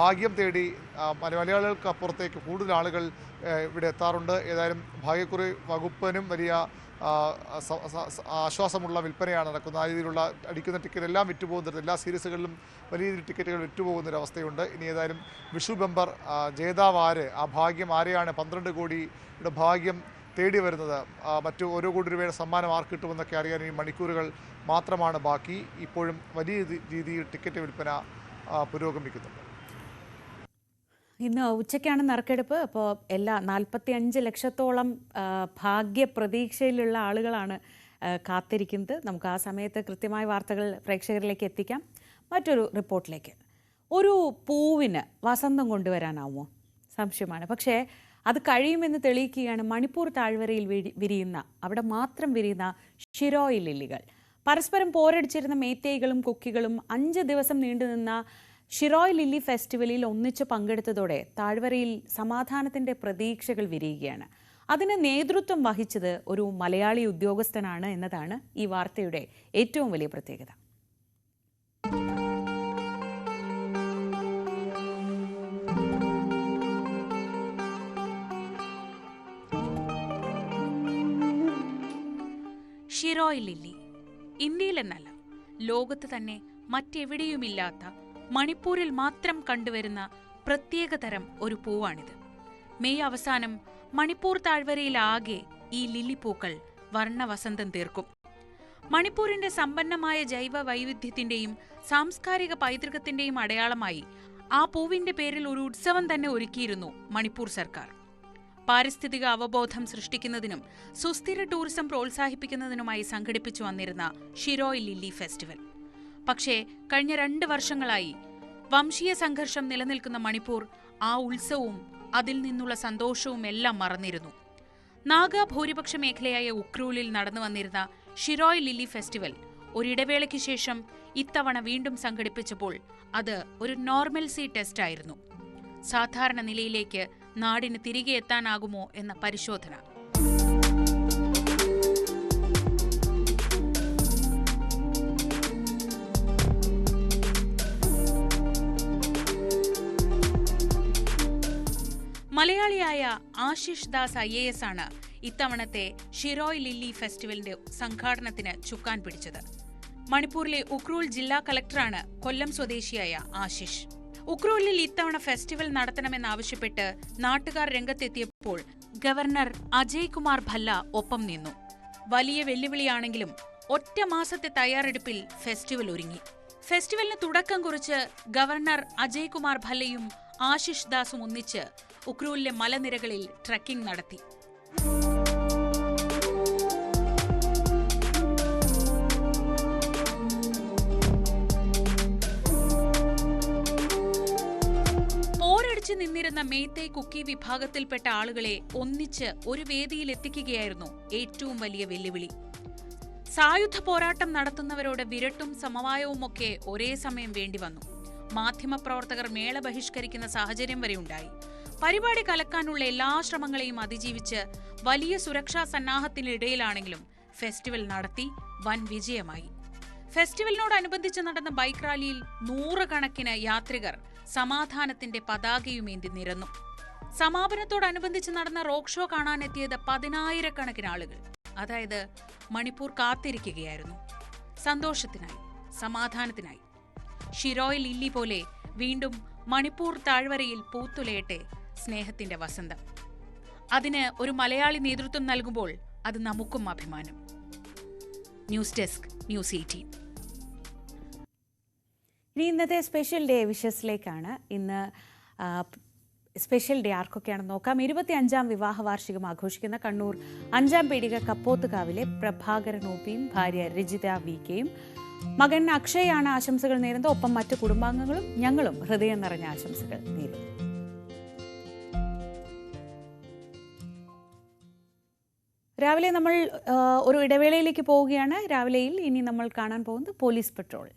ഭാഗ്യം തേടി മലയാളികൾക്ക് അപ്പുറത്തേക്ക് കൂടുതൽ ആളുകൾ ഇവിടെ എത്താറുണ്ട്. ഏതായാലും ഭാഗ്യക്കുറി വകുപ്പിനും വലിയ ആശ്വാസമുള്ള വിൽപ്പനയാണ് നടക്കുന്നത്. ആ രീതിയിലുള്ള അടിക്കുന്ന ടിക്കറ്റ് എല്ലാം വിറ്റുപോകുന്നത്, എല്ലാ സീരീസുകളിലും വലിയ രീതിയിൽ ടിക്കറ്റുകൾ വിറ്റുപോകുന്നൊരവസ്ഥയുണ്ട്. ഇനി ഏതായാലും വിഷു ബമ്പർ ജേതാവ് ആര്, ആ ഭാഗ്യം ആരെയാണ് 12 കോടിയുടെ ഭാഗ്യം തേടി വരുന്നത്, മറ്റു 1 കോടി രൂപയുടെ സമ്മാനം ആർക്ക് കിട്ടുമെന്നൊക്കെ അറിയാൻ ഈ മണിക്കൂറുകൾ മാത്രമാണ് ബാക്കി. ഇപ്പോഴും വലിയ രീതിയിൽ ടിക്കറ്റ് വിൽപ്പന പുരോഗമിക്കുന്നുണ്ട്. ഇന്ന് ഉച്ചയ്ക്കാണ് നറുക്കെടുപ്പ്. അപ്പോൾ 45 ലക്ഷത്തോളം ഭാഗ്യപ്രതീക്ഷയിലുള്ള ആളുകളാണ് കാത്തിരിക്കുന്നത്. നമുക്ക് ആ സമയത്ത് കൃത്യമായ വാർത്തകൾ പ്രേക്ഷകരിലേക്ക് എത്തിക്കാം. മറ്റൊരു റിപ്പോർട്ടിലേക്ക്. ഒരു പൂവിന് വസന്തം കൊണ്ടുവരാനാവുമോ? സംശയമാണ്. പക്ഷേ അത് കഴിയുമെന്ന് തെളിയിക്കുകയാണ് മണിപ്പൂർ താഴ്വരയിൽ വിരിയുന്ന, അവിടെ മാത്രം വിരിയുന്ന ഷിരോയി ലില്ലികൾ. പരസ്പരം പോരടിച്ചിരുന്ന മേത്തേയ്കളും കുക്കികളും 5 ദിവസം നീണ്ടുനിന്ന ഷിരോയ് ലില്ലി ഫെസ്റ്റിവലിൽ ഒന്നിച്ചു പങ്കെടുത്തതോടെ താഴ്വരയിൽ സമാധാനത്തിന്റെ പ്രതീക്ഷകൾ വിരിയുകയാണ്. അതിന് നേതൃത്വം വഹിച്ചത് ഒരു മലയാളി ഉദ്യോഗസ്ഥനാണ് എന്നതാണ് ഈ വാർത്തയുടെ ഏറ്റവും വലിയ പ്രത്യേകത. ഷിരോയ് ലില്ലി ഇന്ത്യയിലെന്നല്ല, ലോകത്ത് തന്നെ മറ്റെവിടെയുമില്ലാത്ത, മണിപ്പൂരിൽ മാത്രം കണ്ടുവരുന്ന പ്രത്യേകതരം ഒരു പൂവാണിത്. മെയ് അവസാനം മണിപ്പൂർ താഴ്വരയിലാകെ ഈ ലില്ലിപ്പൂക്കൾ വർണ്ണവസന്തം തീർക്കും. മണിപ്പൂരിന്റെ സമ്പന്നമായ ജൈവ വൈവിധ്യത്തിന്റെയും സാംസ്കാരിക പൈതൃകത്തിന്റെയും അടയാളമായി ആ പൂവിന്റെ പേരിൽ ഒരു ഉത്സവം തന്നെ ഒരുക്കിയിരുന്നു മണിപ്പൂർ സർക്കാർ. പാരിസ്ഥിതിക അവബോധം സൃഷ്ടിക്കുന്നതിനും സുസ്ഥിര ടൂറിസം പ്രോത്സാഹിപ്പിക്കുന്നതിനുമായി സംഘടിപ്പിച്ചു വന്നിരുന്ന ഷിരോയ് ലില്ലി ഫെസ്റ്റിവൽ. പക്ഷേ കഴിഞ്ഞ 2 വർഷങ്ങളായി വംശീയ സംഘർഷം നിലനിൽക്കുന്ന മണിപ്പൂർ ആ ഉത്സവവും അതിൽ നിന്നുള്ള സന്തോഷവും എല്ലാം മറന്നിരുന്നു. നാഗ ഭൂരിപക്ഷ മേഖലയായ ഉക്രൂലിൽ നടന്നു വന്നിരുന്ന ഷിരോയ് ലില്ലി ഫെസ്റ്റിവൽ ഒരിടവേളയ്ക്ക് ശേഷം ഇത്തവണ വീണ്ടും സംഘടിപ്പിച്ചപ്പോൾ അത് ഒരു നോർമൽസി ടെസ്റ്റ് ആയിരുന്നു. സാധാരണ നിലയിലേക്ക് നാടിന് തിരികെ എത്താനാകുമോ എന്ന പരിശോധന. മലയാളിയായ ആശിഷ് ദാസ് IAS ആണ് ഇത്തവണത്തെ ഷിരോയ് ലില്ലി ഫെസ്റ്റിവലിന്റെ സംഘാടനത്തിന് ചുക്കാൻ പിടിച്ചത്. മണിപ്പൂരിലെ ഉക്രൂൽ ജില്ലാ കളക്ടറാണ് കൊല്ലം സ്വദേശിയായ ആശിഷ്. ഉക്രൂലിൽ ഇത്തവണ ഫെസ്റ്റിവൽ നടത്തണമെന്നാവശ്യപ്പെട്ട് നാട്ടുകാർ രംഗത്തെത്തിയപ്പോൾ ഗവർണർ അജയ് കുമാർ ഭല്ല ഒപ്പം നിന്നു. വലിയ വെല്ലുവിളിയാണെങ്കിലും ഒറ്റ മാസത്തെ തയ്യാറെടുപ്പിൽ ഫെസ്റ്റിവൽ ഒരുങ്ങി. ഫെസ്റ്റിവലിന് തുടക്കം കുറിച്ച് ഗവർണർ അജയ് കുമാർ ഭല്ലയും ആശിഷ് ദാസും ഒന്നിച്ച് ഉക്രൂലിലെ മലനിരകളിൽ ട്രക്കിംഗ് നടത്തി. കുക്കി വിഭാഗത്തിൽപ്പെട്ട ആളുകളെ ഒന്നിച്ച് ഒരു വേദിയിൽ എത്തിക്കുകയായിരുന്നു ഏറ്റവും വലിയ വെല്ലുവിളി. സായുധ പോരാട്ടം നടത്തുന്നവരോട് വിരട്ടും സമവായവുമൊക്കെ ഒരേ സമയം വേണ്ടിവന്നു. മാധ്യമപ്രവർത്തകർ മേള ബഹിഷ്കരിക്കുന്ന സാഹചര്യം വരെ ഉണ്ടായി. പരിപാടി കലക്കാനുള്ള എല്ലാ ശ്രമങ്ങളെയും അതിജീവിച്ച് വലിയ സുരക്ഷാ സന്നാഹത്തിനിടയിലാണെങ്കിലും ഫെസ്റ്റിവൽ നടത്തി വൻ വിജയമായി. ഫെസ്റ്റിവലിനോടനുബന്ധിച്ച് നടന്ന ബൈക്ക് റാലിയിൽ 100 കണക്കിന് യാത്രികർ സമാധാനത്തിന്റെ പതാകയുമേന്തി നിരന്നു. സമാപനത്തോടനുബന്ധിച്ച് നടന്ന റോക്ക് ഷോ കാണാനെത്തിയത് 10,000 കണക്കിന് ആളുകൾ. അതായത് മണിപ്പൂർ കാത്തിരിക്കുകയായിരുന്നു സന്തോഷത്തിനായി, സമാധാനത്തിനായി. ഷിരോയ് ലില്ലി പോലെ വീണ്ടും മണിപ്പൂർ താഴ്വരയിൽ പൂത്തുലയട്ടെ സ്നേഹത്തിന്റെ വസന്തം. അതിന് ഒരു മലയാളി നേതൃത്വം നൽകുമ്പോൾ അത് നമുക്കും അഭിമാനം. News desk, news 18. ഇനി ഇന്നത്തെ സ്പെഷ്യൽ ഡേ വിഷസിലേക്കാണ്. ഇന്ന് സ്പെഷ്യൽ ഡേ ആർക്കൊക്കെയാണെന്ന് നോക്കാം. 25ാം വിവാഹ വാർഷികം ആഘോഷിക്കുന്ന കണ്ണൂർ 5ാം പീടിക കപ്പോത്തുകാവിലെ പ്രഭാകരൻ ഒപിയും ഭാര്യ രജിത വികെയും മകൻ അക്ഷയാണ് ആശംസകൾ നേരുന്നത്. ഒപ്പം മറ്റു കുടുംബാംഗങ്ങളും ഞങ്ങളും ഹൃദയം നിറഞ്ഞ ആശംസകൾ നേരുന്നു. രാവിലെ നമ്മൾ ഒരു ഇടവേളയിലേക്ക് പോവുകയാണ്. രാവിലെയിൽ ഇനി നമ്മൾ കാണാൻ പോകുന്നത് പോലീസ് പെട്രോൾ.